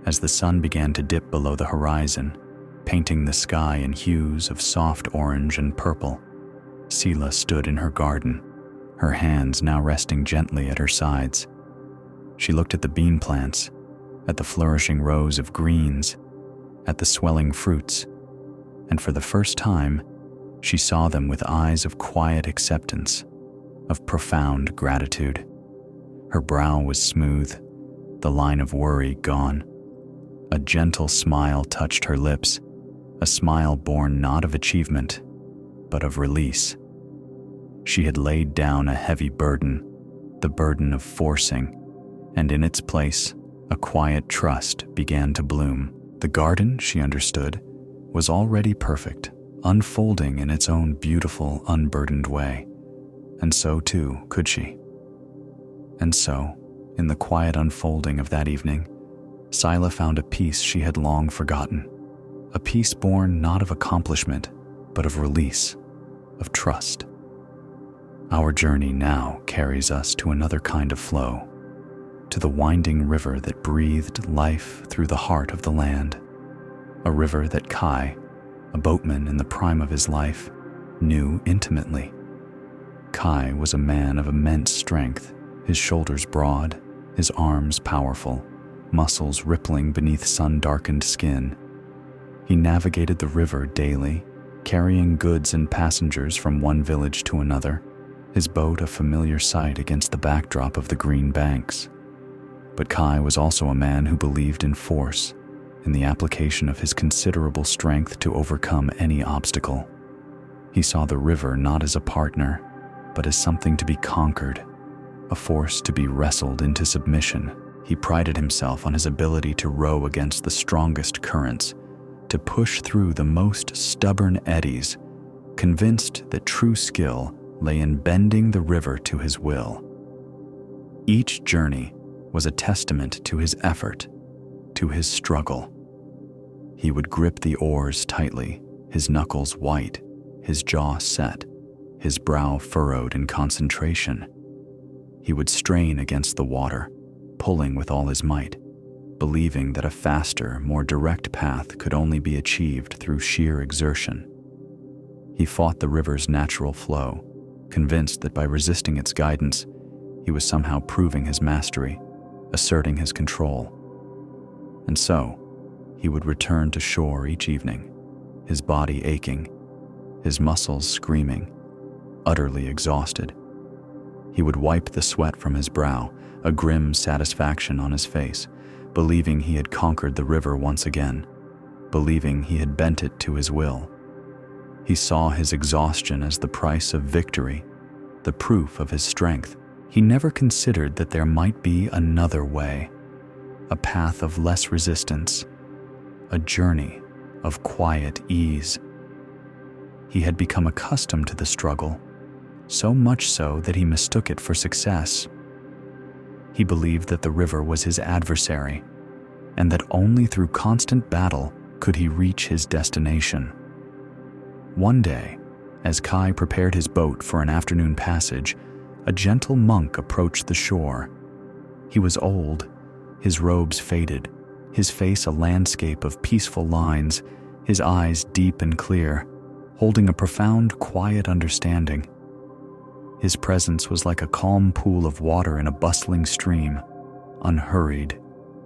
As the sun began to dip below the horizon, painting the sky in hues of soft orange and purple, Sila stood in her garden, her hands now resting gently at her sides. She looked at the bean plants, at the flourishing rows of greens, at the swelling fruits, and for the first time, she saw them with eyes of quiet acceptance, of profound gratitude. Her brow was smooth, the line of worry gone. A gentle smile touched her lips, a smile born not of achievement, but of release. She had laid down a heavy burden, the burden of forcing, and in its place, a quiet trust began to bloom. The garden, she understood, was already perfect, unfolding in its own beautiful, unburdened way. And so, too, could she. And so, in the quiet unfolding of that evening, Sila found a peace she had long forgotten, a peace born not of accomplishment, but of release, of trust. Our journey now carries us to another kind of flow, to the winding river that breathed life through the heart of the land, a river that Kai, a boatman in the prime of his life, knew intimately. Kai was a man of immense strength, his shoulders broad, his arms powerful, muscles rippling beneath sun-darkened skin. He navigated the river daily, carrying goods and passengers from one village to another, his boat a familiar sight against the backdrop of the green banks. But Kai was also a man who believed in force, in the application of his considerable strength to overcome any obstacle. He saw the river not as a partner, but as something to be conquered, a force to be wrestled into submission. He prided himself on his ability to row against the strongest currents, to push through the most stubborn eddies, convinced that true skill lay in bending the river to his will. Each journey was a testament to his effort, to his struggle. He would grip the oars tightly, his knuckles white, his jaw set, his brow furrowed in concentration. He would strain against the water, pulling with all his might, believing that a faster, more direct path could only be achieved through sheer exertion. He fought the river's natural flow, convinced that by resisting its guidance, he was somehow proving his mastery, asserting his control. And so, he would return to shore each evening, his body aching, his muscles screaming, utterly exhausted. He would wipe the sweat from his brow, a grim satisfaction on his face, believing he had conquered the river once again, believing he had bent it to his will. He saw his exhaustion as the price of victory, the proof of his strength. He never considered that there might be another way, a path of less resistance, a journey of quiet ease. He had become accustomed to the struggle, so much so that he mistook it for success. He believed that the river was his adversary, and that only through constant battle could he reach his destination. One day, as Kai prepared his boat for an afternoon passage, a gentle monk approached the shore. He was old, his robes faded, his face a landscape of peaceful lines, his eyes deep and clear, holding a profound, quiet understanding. His presence was like a calm pool of water in a bustling stream, unhurried,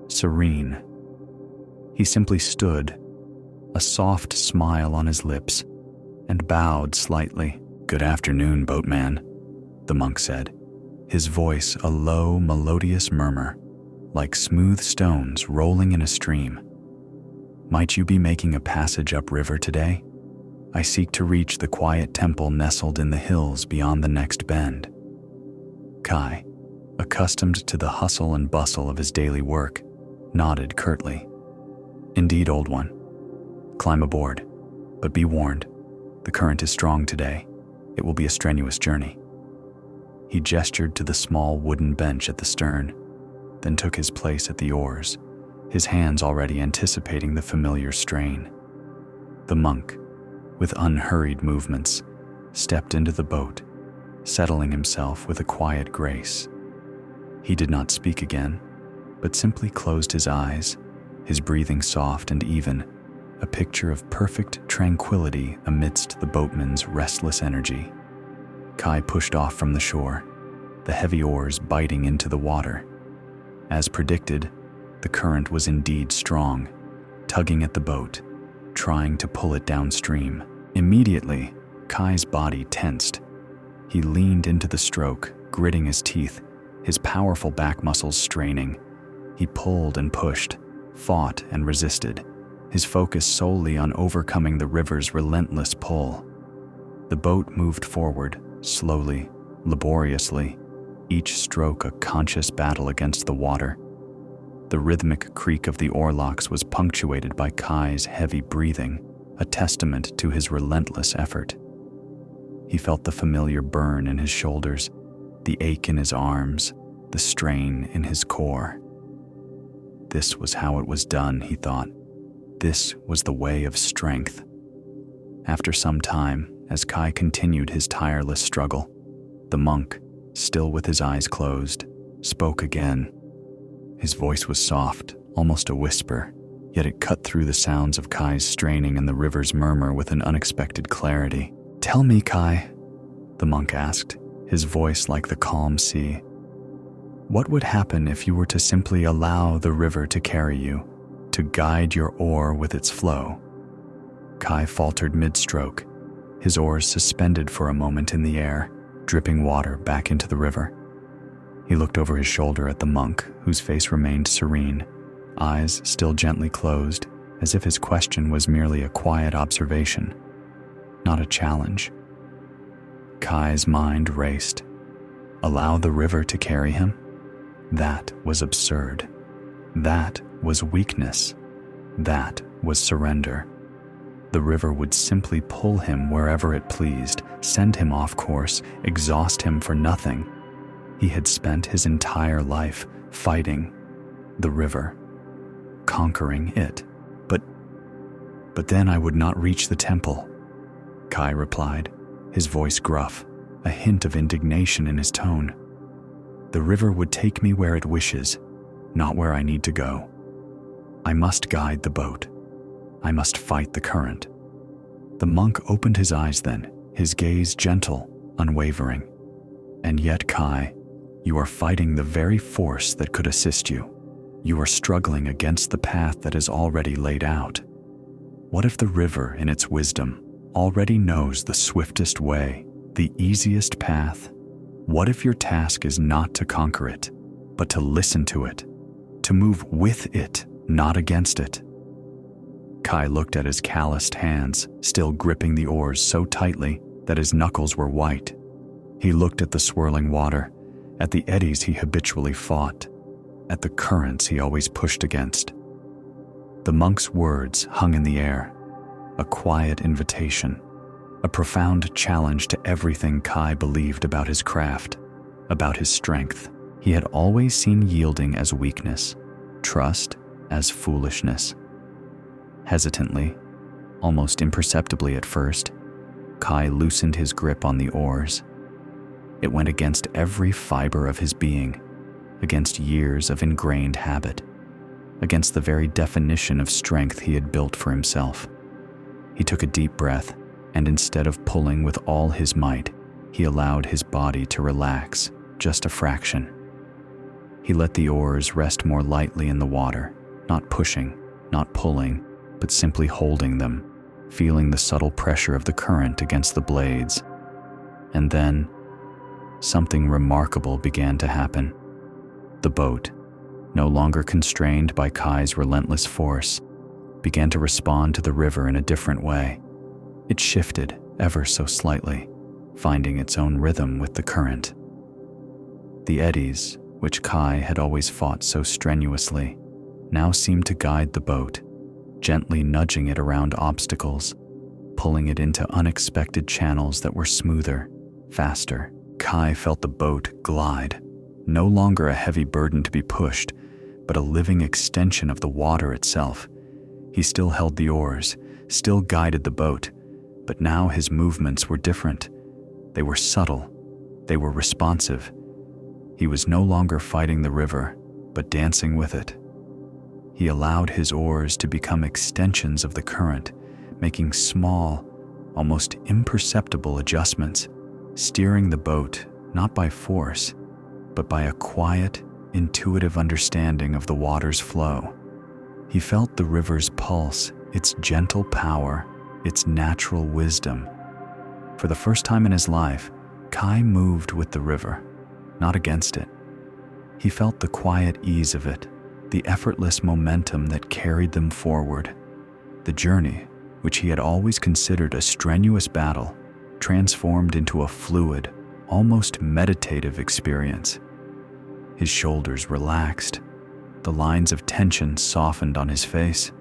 serene. He simply stood, a soft smile on his lips, and bowed slightly. "Good afternoon, boatman," the monk said, his voice a low, melodious murmur, like smooth stones rolling in a stream. "Might you be making a passage upriver today? I seek to reach the quiet temple nestled in the hills beyond the next bend." Kai, accustomed to the hustle and bustle of his daily work, nodded curtly. "Indeed, old one. Climb aboard, but be warned, the current is strong today. It will be a strenuous journey." He gestured to the small wooden bench at the stern, then took his place at the oars, his hands already anticipating the familiar strain. The monk, with unhurried movements, stepped into the boat, settling himself with a quiet grace. He did not speak again, but simply closed his eyes, his breathing soft and even, a picture of perfect tranquility amidst the boatman's restless energy. Kai pushed off from the shore, the heavy oars biting into the water. As predicted, the current was indeed strong, tugging at the boat, trying to pull it downstream. Immediately, Kai's body tensed. He leaned into the stroke, gritting his teeth, his powerful back muscles straining. He pulled and pushed, fought and resisted, his focus solely on overcoming the river's relentless pull. The boat moved forward, slowly, laboriously, each stroke a conscious battle against the water. The rhythmic creak of the oarlocks was punctuated by Kai's heavy breathing, a testament to his relentless effort. He felt the familiar burn in his shoulders, the ache in his arms, the strain in his core. This was how it was done, he thought. This was the way of strength. After some time, as Kai continued his tireless struggle, the monk, still with his eyes closed, spoke again. His voice was soft, almost a whisper, yet it cut through the sounds of Kai's straining and the river's murmur with an unexpected clarity. "Tell me, Kai," the monk asked, his voice like the calm sea. "What would happen if you were to simply allow the river to carry you, to guide your oar with its flow?" Kai faltered mid-stroke, his oars suspended for a moment in the air, dripping water back into the river. He looked over his shoulder at the monk, whose face remained serene, eyes still gently closed, as if his question was merely a quiet observation, not a challenge. Kai's mind raced. Allow the river to carry him? That was absurd. That was weakness. That was surrender. The river would simply pull him wherever it pleased, send him off course, exhaust him for nothing. He had spent his entire life fighting the river, conquering it. But then I would not reach the temple, Kai replied, his voice gruff, a hint of indignation in his tone. The river would take me where it wishes, not where I need to go. I must guide the boat. I must fight the current. The monk opened his eyes then, his gaze gentle, unwavering. And yet, Kai, you are fighting the very force that could assist you. You are struggling against the path that is already laid out. What if the river, in its wisdom, already knows the swiftest way, the easiest path? What if your task is not to conquer it, but to listen to it, to move with it, not against it? Kai looked at his calloused hands, still gripping the oars so tightly that his knuckles were white. He looked at the swirling water, at the eddies he habitually fought, at the currents he always pushed against. The monk's words hung in the air, a quiet invitation, a profound challenge to everything Kai believed about his craft, about his strength. He had always seen yielding as weakness, trust as foolishness. Hesitantly, almost imperceptibly at first, Kai loosened his grip on the oars. It went against every fiber of his being, against years of ingrained habit, against the very definition of strength he had built for himself. He took a deep breath, and instead of pulling with all his might, he allowed his body to relax just a fraction. He let the oars rest more lightly in the water, not pushing, not pulling, but simply holding them, feeling the subtle pressure of the current against the blades. And then, something remarkable began to happen. The boat, no longer constrained by Kai's relentless force, began to respond to the river in a different way. It shifted ever so slightly, finding its own rhythm with the current. The eddies, which Kai had always fought so strenuously, now seemed to guide the boat, gently nudging it around obstacles, pulling it into unexpected channels that were smoother, faster. Kai felt the boat glide, no longer a heavy burden to be pushed, but a living extension of the water itself. He still held the oars, still guided the boat, but now his movements were different. They were subtle, they were responsive. He was no longer fighting the river, but dancing with it. He allowed his oars to become extensions of the current, making small, almost imperceptible adjustments, steering the boat not by force, but by a quiet, intuitive understanding of the water's flow. He felt the river's pulse, its gentle power, its natural wisdom. For the first time in his life, Kai moved with the river, not against it. He felt the quiet ease of it, the effortless momentum that carried them forward. The journey, which he had always considered a strenuous battle, transformed into a fluid, almost meditative experience. His shoulders relaxed, the lines of tension softened on his face.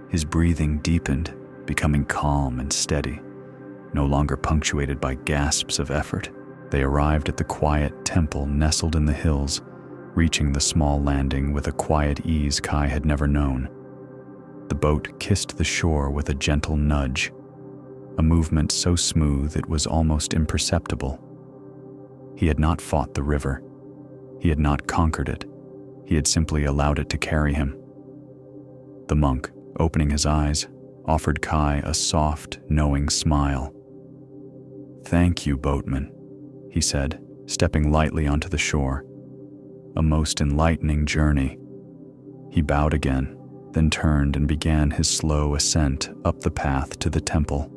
His breathing deepened, becoming calm and steady, no longer punctuated by gasps of effort. They arrived at the quiet temple nestled in the hills, reaching the small landing with a quiet ease Kai had never known. The boat kissed the shore with a gentle nudge, a movement so smooth it was almost imperceptible. He had not fought the river. He had not conquered it. He had simply allowed it to carry him. The monk, opening his eyes, offered Kai a soft, knowing smile. "Thank you, boatman," he said, stepping lightly onto the shore. "A most enlightening journey." He bowed again, then turned and began his slow ascent up the path to the temple.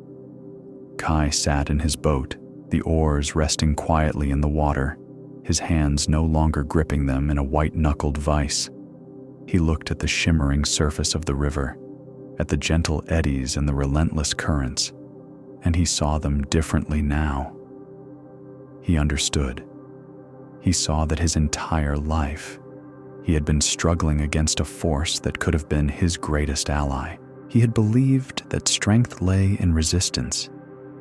Kai sat in his boat, the oars resting quietly in the water, his hands no longer gripping them in a white-knuckled vice. He looked at the shimmering surface of the river, at the gentle eddies and the relentless currents, and he saw them differently now. He understood. He saw that his entire life, he had been struggling against a force that could have been his greatest ally. He had believed that strength lay in resistance,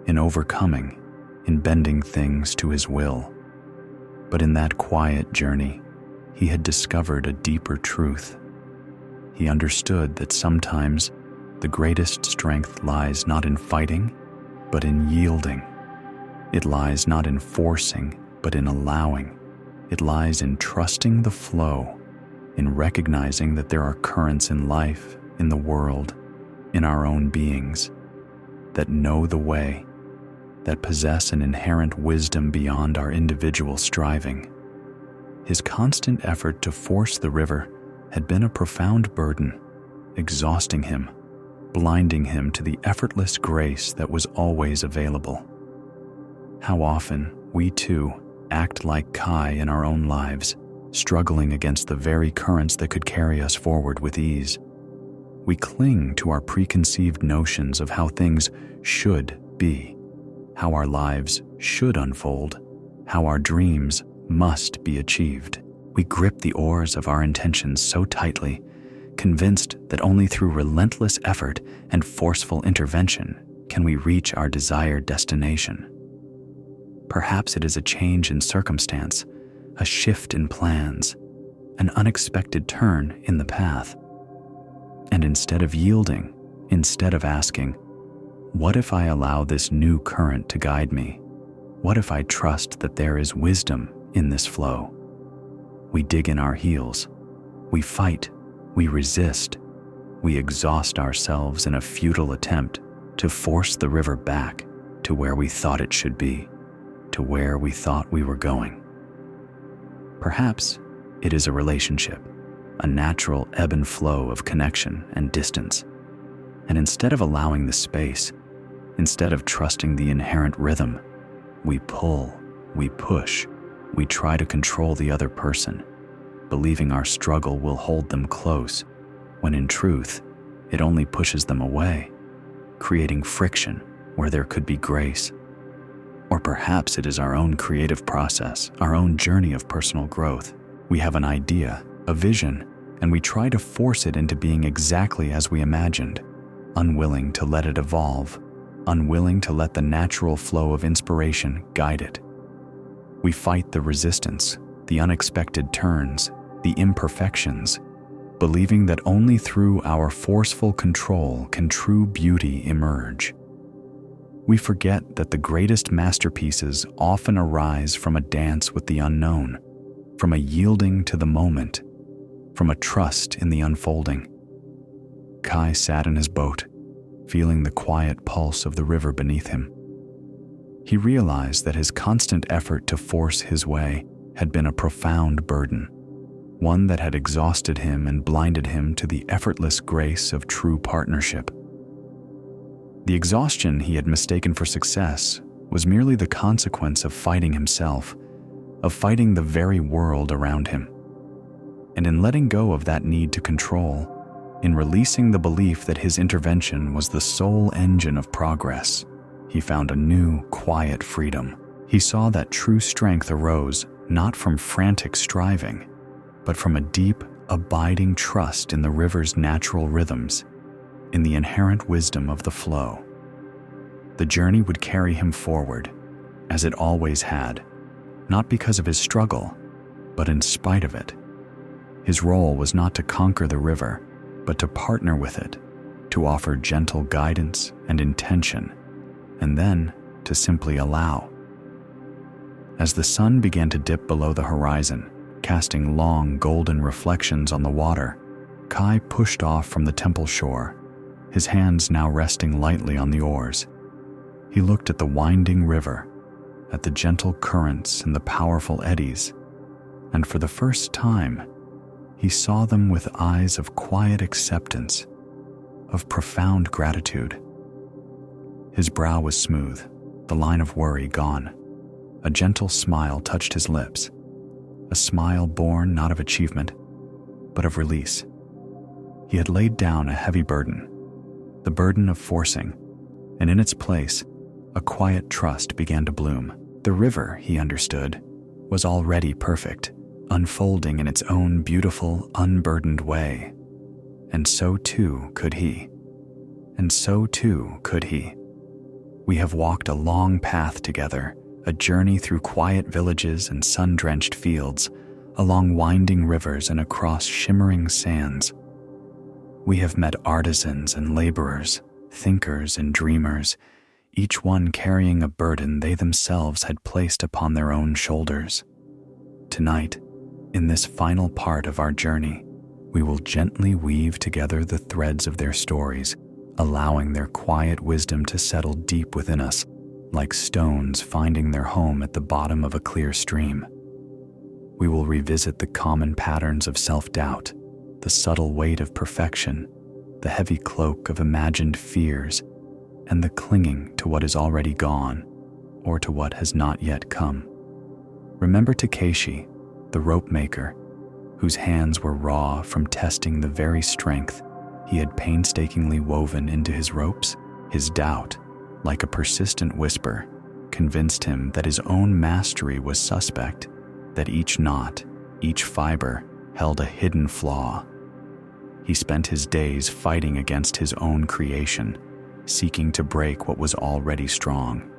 in overcoming, in bending things to his will. But in that quiet journey, he had discovered a deeper truth. He understood that sometimes the greatest strength lies not in fighting, but in yielding. It lies not in forcing, but in allowing. It lies in trusting the flow, in recognizing that there are currents in life, in the world, in our own beings, that know the way, that possess an inherent wisdom beyond our individual striving. His constant effort to force the river had been a profound burden, exhausting him, blinding him to the effortless grace that was always available. How often we too act like Kai in our own lives, struggling against the very currents that could carry us forward with ease. We cling to our preconceived notions of how things should be, how our lives should unfold, how our dreams must be achieved. We grip the oars of our intentions so tightly, convinced that only through relentless effort and forceful intervention can we reach our desired destination. Perhaps it is a change in circumstance, a shift in plans, an unexpected turn in the path. And instead of yielding, instead of asking, what if I allow this new current to guide me? What if I trust that there is wisdom in this flow? We dig in our heels. We fight. We resist. We exhaust ourselves in a futile attempt to force the river back to where we thought it should be, to where we thought we were going. Perhaps it is a relationship, a natural ebb and flow of connection and distance. And instead of allowing the space, instead of trusting the inherent rhythm, we pull, we push, we try to control the other person, believing our struggle will hold them close, when in truth, it only pushes them away, creating friction where there could be grace. Or perhaps it is our own creative process, our own journey of personal growth. We have an idea, a vision, and we try to force it into being exactly as we imagined, unwilling to let it evolve, unwilling to let the natural flow of inspiration guide it. We fight the resistance, the unexpected turns, the imperfections, believing that only through our forceful control can true beauty emerge. We forget that the greatest masterpieces often arise from a dance with the unknown, from a yielding to the moment, from a trust in the unfolding. Kai sat in his boat, feeling the quiet pulse of the river beneath him. He realized that his constant effort to force his way had been a profound burden, one that had exhausted him and blinded him to the effortless grace of true partnership. The exhaustion he had mistaken for success was merely the consequence of fighting himself, of fighting the very world around him. And in letting go of that need to control, in releasing the belief that his intervention was the sole engine of progress, he found a new, quiet freedom. He saw that true strength arose not from frantic striving, but from a deep, abiding trust in the river's natural rhythms, in the inherent wisdom of the flow. The journey would carry him forward, as it always had, not because of his struggle, but in spite of it. His role was not to conquer the river, but to partner with it, to offer gentle guidance and intention, and then to simply allow. As the sun began to dip below the horizon, casting long golden reflections on the water, Kai pushed off from the temple shore, his hands now resting lightly on the oars. He looked at the winding river, at the gentle currents and the powerful eddies, and for the first time, he saw them with eyes of quiet acceptance, of profound gratitude. His brow was smooth, the line of worry gone. A gentle smile touched his lips, a smile born not of achievement, but of release. He had laid down a heavy burden, the burden of forcing, and in its place, a quiet trust began to bloom. The river, he understood, was already perfect, unfolding in its own beautiful, unburdened way. And so too could he. And so too could he. We have walked a long path together, a journey through quiet villages and sun-drenched fields, along winding rivers and across shimmering sands. We have met artisans and laborers, thinkers and dreamers, each one carrying a burden they themselves had placed upon their own shoulders. Tonight, in this final part of our journey, we will gently weave together the threads of their stories, allowing their quiet wisdom to settle deep within us, like stones finding their home at the bottom of a clear stream. We will revisit the common patterns of self-doubt, the subtle weight of perfection, the heavy cloak of imagined fears, and the clinging to what is already gone or to what has not yet come. Remember Takeshi, the rope maker, whose hands were raw from testing the very strength he had painstakingly woven into his ropes? His doubt, like a persistent whisper, convinced him that his own mastery was suspect, that each knot, each fiber, held a hidden flaw. He spent his days fighting against his own creation, seeking to break what was already strong,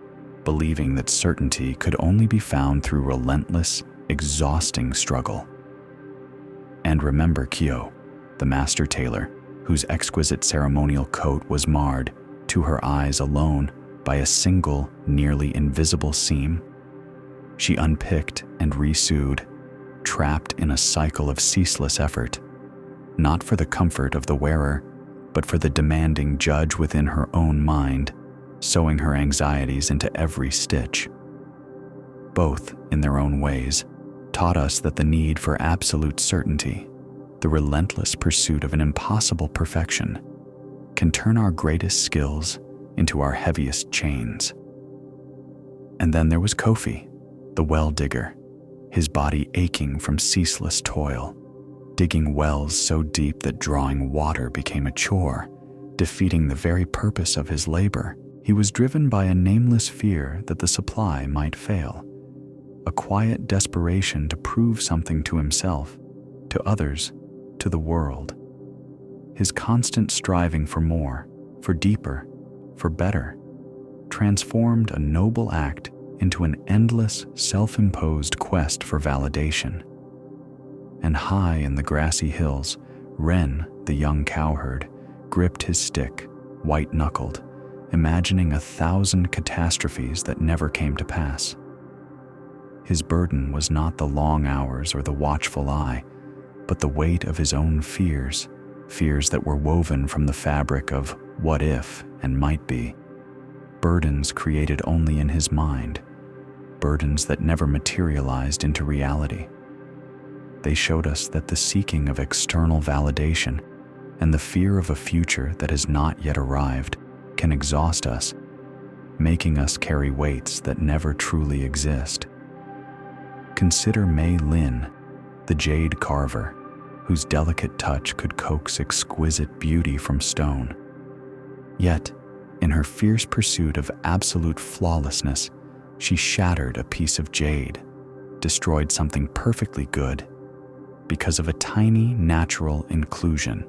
believing that certainty could only be found through relentless, exhausting struggle. And remember Kyo, the master tailor, whose exquisite ceremonial coat was marred, to her eyes alone, by a single, nearly invisible seam. She unpicked and resewed, trapped in a cycle of ceaseless effort, not for the comfort of the wearer, but for the demanding judge within her own mind, sewing her anxieties into every stitch. Both, in their own ways, taught us that the need for absolute certainty, the relentless pursuit of an impossible perfection, can turn our greatest skills into our heaviest chains. And then there was Kofi, the well digger, his body aching from ceaseless toil, digging wells so deep that drawing water became a chore, defeating the very purpose of his labor. He was driven by a nameless fear that the supply might fail, a quiet desperation to prove something to himself, to others, to the world. His constant striving for more, for deeper, for better, transformed a noble act into an endless, self-imposed quest for validation. And high in the grassy hills, Ren, the young cowherd, gripped his stick, white-knuckled, imagining 1,000 catastrophes that never came to pass. His burden was not the long hours or the watchful eye, but the weight of his own fears, fears that were woven from the fabric of what if and might be, burdens created only in his mind, burdens that never materialized into reality. They showed us that the seeking of external validation and the fear of a future that has not yet arrived can exhaust us, making us carry weights that never truly exist. Consider Mei Lin, the jade carver, whose delicate touch could coax exquisite beauty from stone. Yet, in her fierce pursuit of absolute flawlessness, she shattered a piece of jade, destroyed something perfectly good, because of a tiny natural inclusion.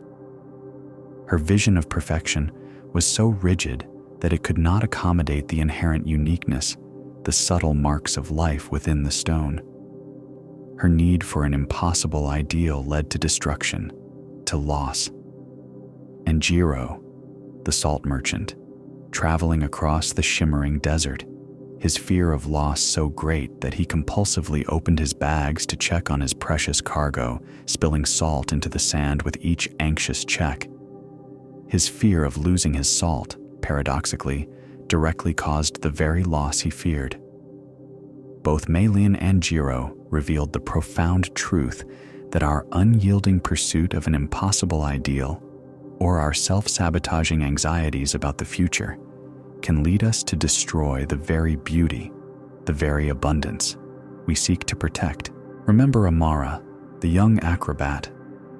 Her vision of perfection was so rigid that it could not accommodate the inherent uniqueness, the subtle marks of life within the stone. Her need for an impossible ideal led to destruction, to loss. And Jiro, the salt merchant, traveling across the shimmering desert, his fear of loss so great that he compulsively opened his bags to check on his precious cargo, spilling salt into the sand with each anxious check. His fear of losing his salt, paradoxically, directly caused the very loss he feared. Both Mei Lin and Jiro revealed the profound truth that our unyielding pursuit of an impossible ideal, or our self-sabotaging anxieties about the future, can lead us to destroy the very beauty, the very abundance we seek to protect. Remember Amara, the young acrobat,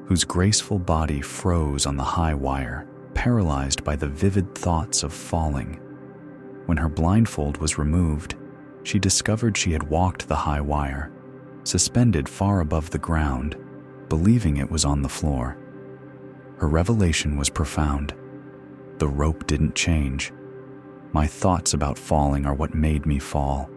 whose graceful body froze on the high wire, paralyzed by the vivid thoughts of falling. When her blindfold was removed, she discovered she had walked the high wire, suspended far above the ground, believing it was on the floor. Her revelation was profound. The rope didn't change. My thoughts about falling are what made me fall.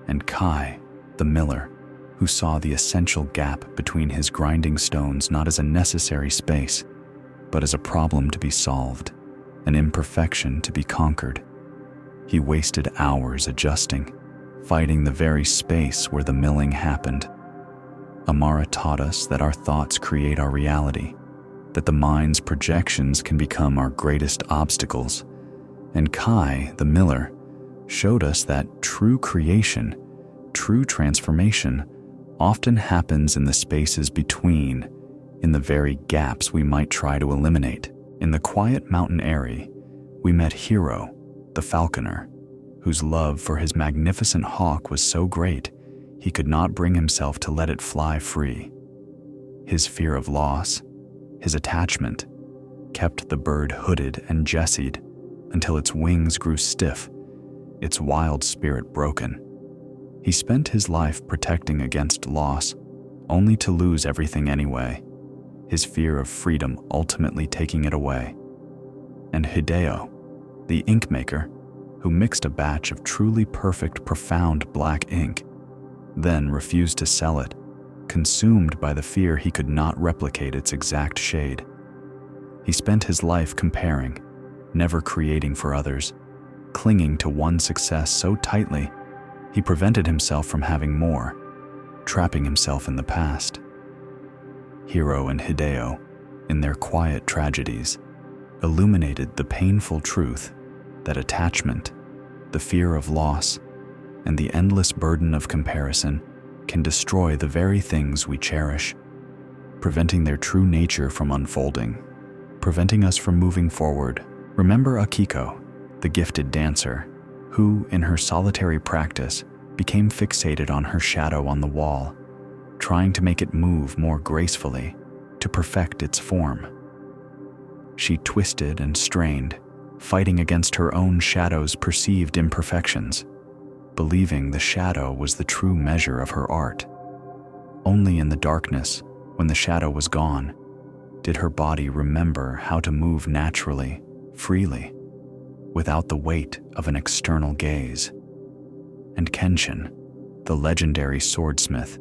And Kai, the miller, who saw the essential gap between his grinding stones not as a necessary space, but as a problem to be solved, an imperfection to be conquered. He wasted hours adjusting, fighting the very space where the milling happened. Amara taught us that our thoughts create our reality, that the mind's projections can become our greatest obstacles. And Kai, the miller, showed us that true creation, true transformation, often happens in the spaces between, in the very gaps we might try to eliminate. In the quiet mountain eyrie, we met Hero, the falconer, whose love for his magnificent hawk was so great he could not bring himself to let it fly free. His fear of loss, his attachment, kept the bird hooded and jessied until its wings grew stiff, its wild spirit broken. He spent his life protecting against loss, only to lose everything anyway, his fear of freedom ultimately taking it away. And Hideo, the ink maker, who mixed a batch of truly perfect, profound black ink, then refused to sell it, consumed by the fear he could not replicate its exact shade. He spent his life comparing, never creating for others, clinging to one success so tightly he prevented himself from having more, trapping himself in the past. Hiro and Hideo, in their quiet tragedies, illuminated the painful truth that attachment, the fear of loss, and the endless burden of comparison can destroy the very things we cherish, preventing their true nature from unfolding, preventing us from moving forward. Remember Akiko, the gifted dancer, who, in her solitary practice, became fixated on her shadow on the wall, trying to make it move more gracefully, to perfect its form. She twisted and strained, fighting against her own shadow's perceived imperfections, believing the shadow was the true measure of her art. Only in the darkness, when the shadow was gone, did her body remember how to move naturally, freely, without the weight of an external gaze. And Kenshin, the legendary swordsmith,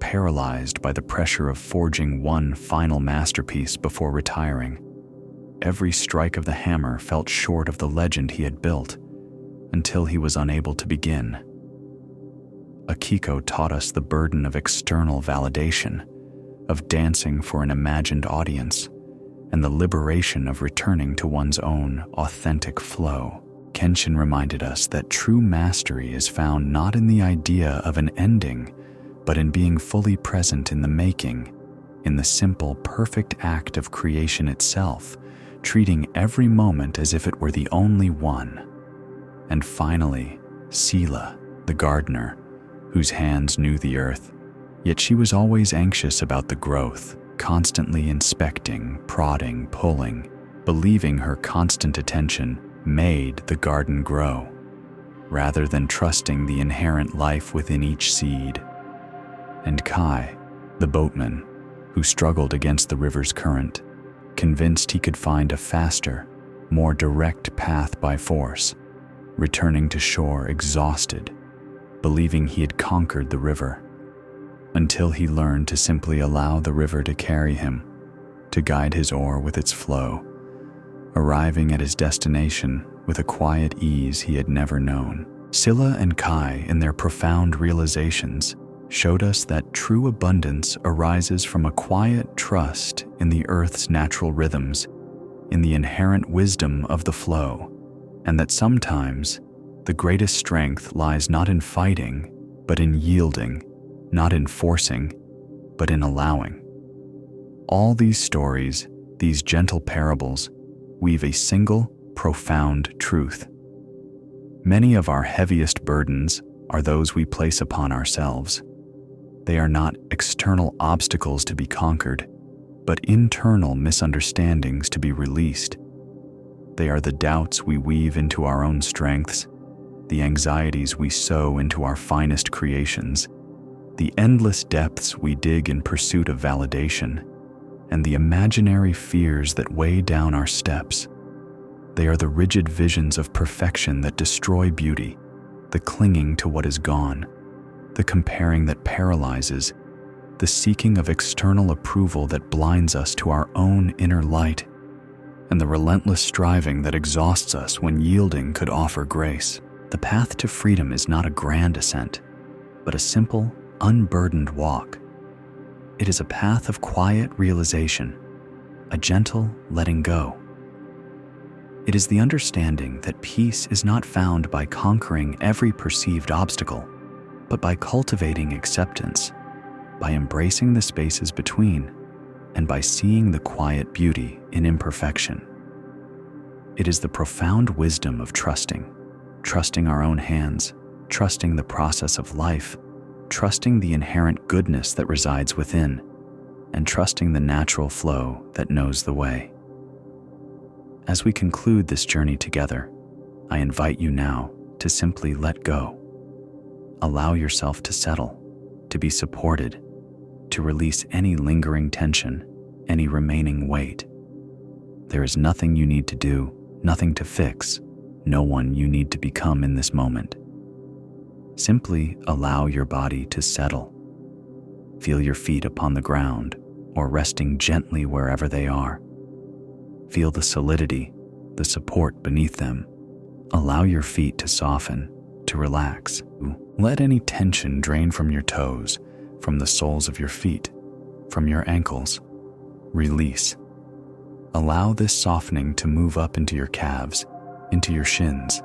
paralyzed by the pressure of forging one final masterpiece before retiring, every strike of the hammer felt short of the legend he had built, until he was unable to begin. Akiko taught us the burden of external validation, of dancing for an imagined audience, and the liberation of returning to one's own authentic flow. Kenshin reminded us that true mastery is found not in the idea of an ending, but in being fully present in the making, in the simple, perfect act of creation itself, treating every moment as if it were the only one. And finally, Sela, the gardener, whose hands knew the earth, yet she was always anxious about the growth, constantly inspecting, prodding, pulling, believing her constant attention made the garden grow, rather than trusting the inherent life within each seed. And Kai, the boatman, who struggled against the river's current, convinced he could find a faster, more direct path by force, returning to shore exhausted, believing he had conquered the river, until he learned to simply allow the river to carry him, to guide his oar with its flow, arriving at his destination with a quiet ease he had never known. Sela and Kai, in their profound realizations, showed us that true abundance arises from a quiet trust in the earth's natural rhythms, in the inherent wisdom of the flow, and that sometimes the greatest strength lies not in fighting, but in yielding, not in forcing, but in allowing. All these stories, these gentle parables, weave a single, profound truth. Many of our heaviest burdens are those we place upon ourselves. They are not external obstacles to be conquered, but internal misunderstandings to be released. They are the doubts we weave into our own strengths, the anxieties we sow into our finest creations, the endless depths we dig in pursuit of validation, and the imaginary fears that weigh down our steps. They are the rigid visions of perfection that destroy beauty, the clinging to what is gone, the comparing that paralyzes, the seeking of external approval that blinds us to our own inner light, and the relentless striving that exhausts us when yielding could offer grace. The path to freedom is not a grand ascent, but a simple, unburdened walk. It is a path of quiet realization, a gentle letting go. It is the understanding that peace is not found by conquering every perceived obstacle, but by cultivating acceptance, by embracing the spaces between, and by seeing the quiet beauty in imperfection. It is the profound wisdom of trusting our own hands, trusting the process of life, trusting the inherent goodness that resides within, and trusting the natural flow that knows the way. As we conclude this journey together, I invite you now to simply let go. Allow yourself to settle, to be supported, to release any lingering tension, any remaining weight. There is nothing you need to do, nothing to fix, no one you need to become in this moment. Simply allow your body to settle. Feel your feet upon the ground or resting gently wherever they are. Feel the solidity, the support beneath them. Allow your feet to soften, to relax. Let any tension drain from your toes, from the soles of your feet, from your ankles. Release. Allow this softening to move up into your calves, into your shins.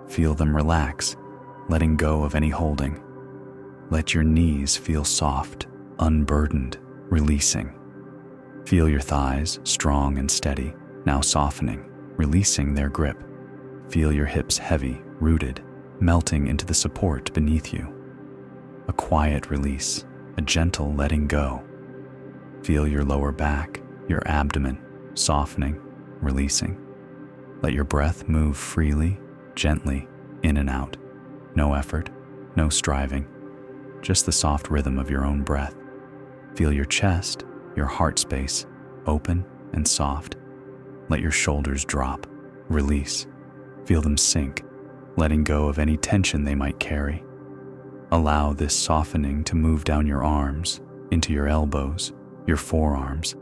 Feel them relax, letting go of any holding. Let your knees feel soft, unburdened, releasing. Feel your thighs, strong and steady, now softening, releasing their grip. Feel your hips heavy, rooted, melting into the support beneath you. A quiet release, a gentle letting go. Feel your lower back, your abdomen, softening, releasing. Let your breath move freely, gently, in and out. No effort, no striving, just the soft rhythm of your own breath. Feel your chest, your heart space, open and soft. Let your shoulders drop, release. Feel them sink, letting go of any tension they might carry. Allow this softening to move down your arms, into your elbows, your forearms.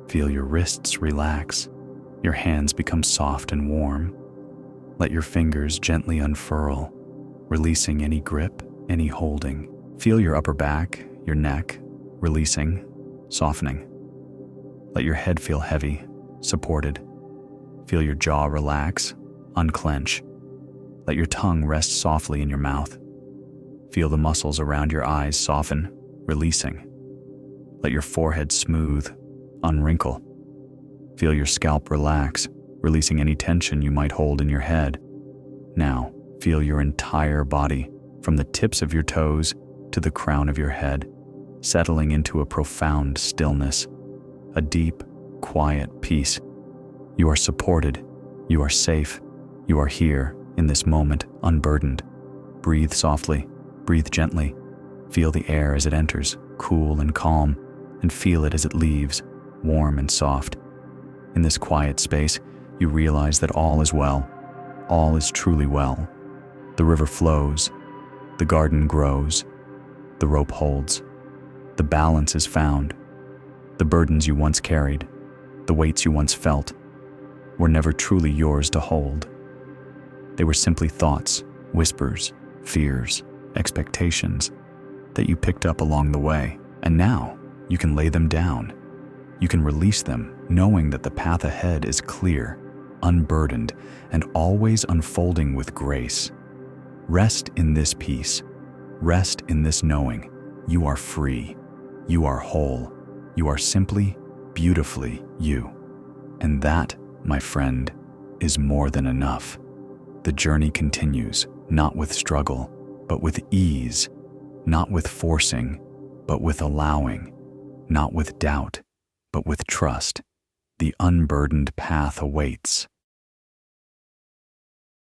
Feel your wrists relax, your hands become soft and warm. Let your fingers gently unfurl, releasing any grip, any holding. Feel your upper back, your neck, releasing, softening. Let your head feel heavy, supported. Feel your jaw relax, unclench. Let your tongue rest softly in your mouth. Feel the muscles around your eyes soften, releasing. Let your forehead smooth, unwrinkle. Feel your scalp relax, releasing any tension you might hold in your head. Now, feel your entire body, from the tips of your toes to the crown of your head, settling into a profound stillness, a deep, quiet peace. You are supported, you are safe, you are here in this moment, unburdened. Breathe softly, breathe gently. Feel the air as it enters, cool and calm, and feel it as it leaves, warm and soft. In this quiet space, you realize that all is well. All is truly well. The river flows, the garden grows, the rope holds, the balance is found. The burdens you once carried, the weights you once felt, were never truly yours to hold. They were simply thoughts, whispers, fears, expectations that you picked up along the way, and now you can lay them down. You can release them, knowing that the path ahead is clear, unburdened, and always unfolding with grace. Rest in this peace. Rest in this knowing. You are free. You are whole. You are simply, beautifully you. And that, my friend, is more than enough. The journey continues, not with struggle, but with ease, not with forcing, but with allowing, not with doubt, But with trust, the unburdened path awaits.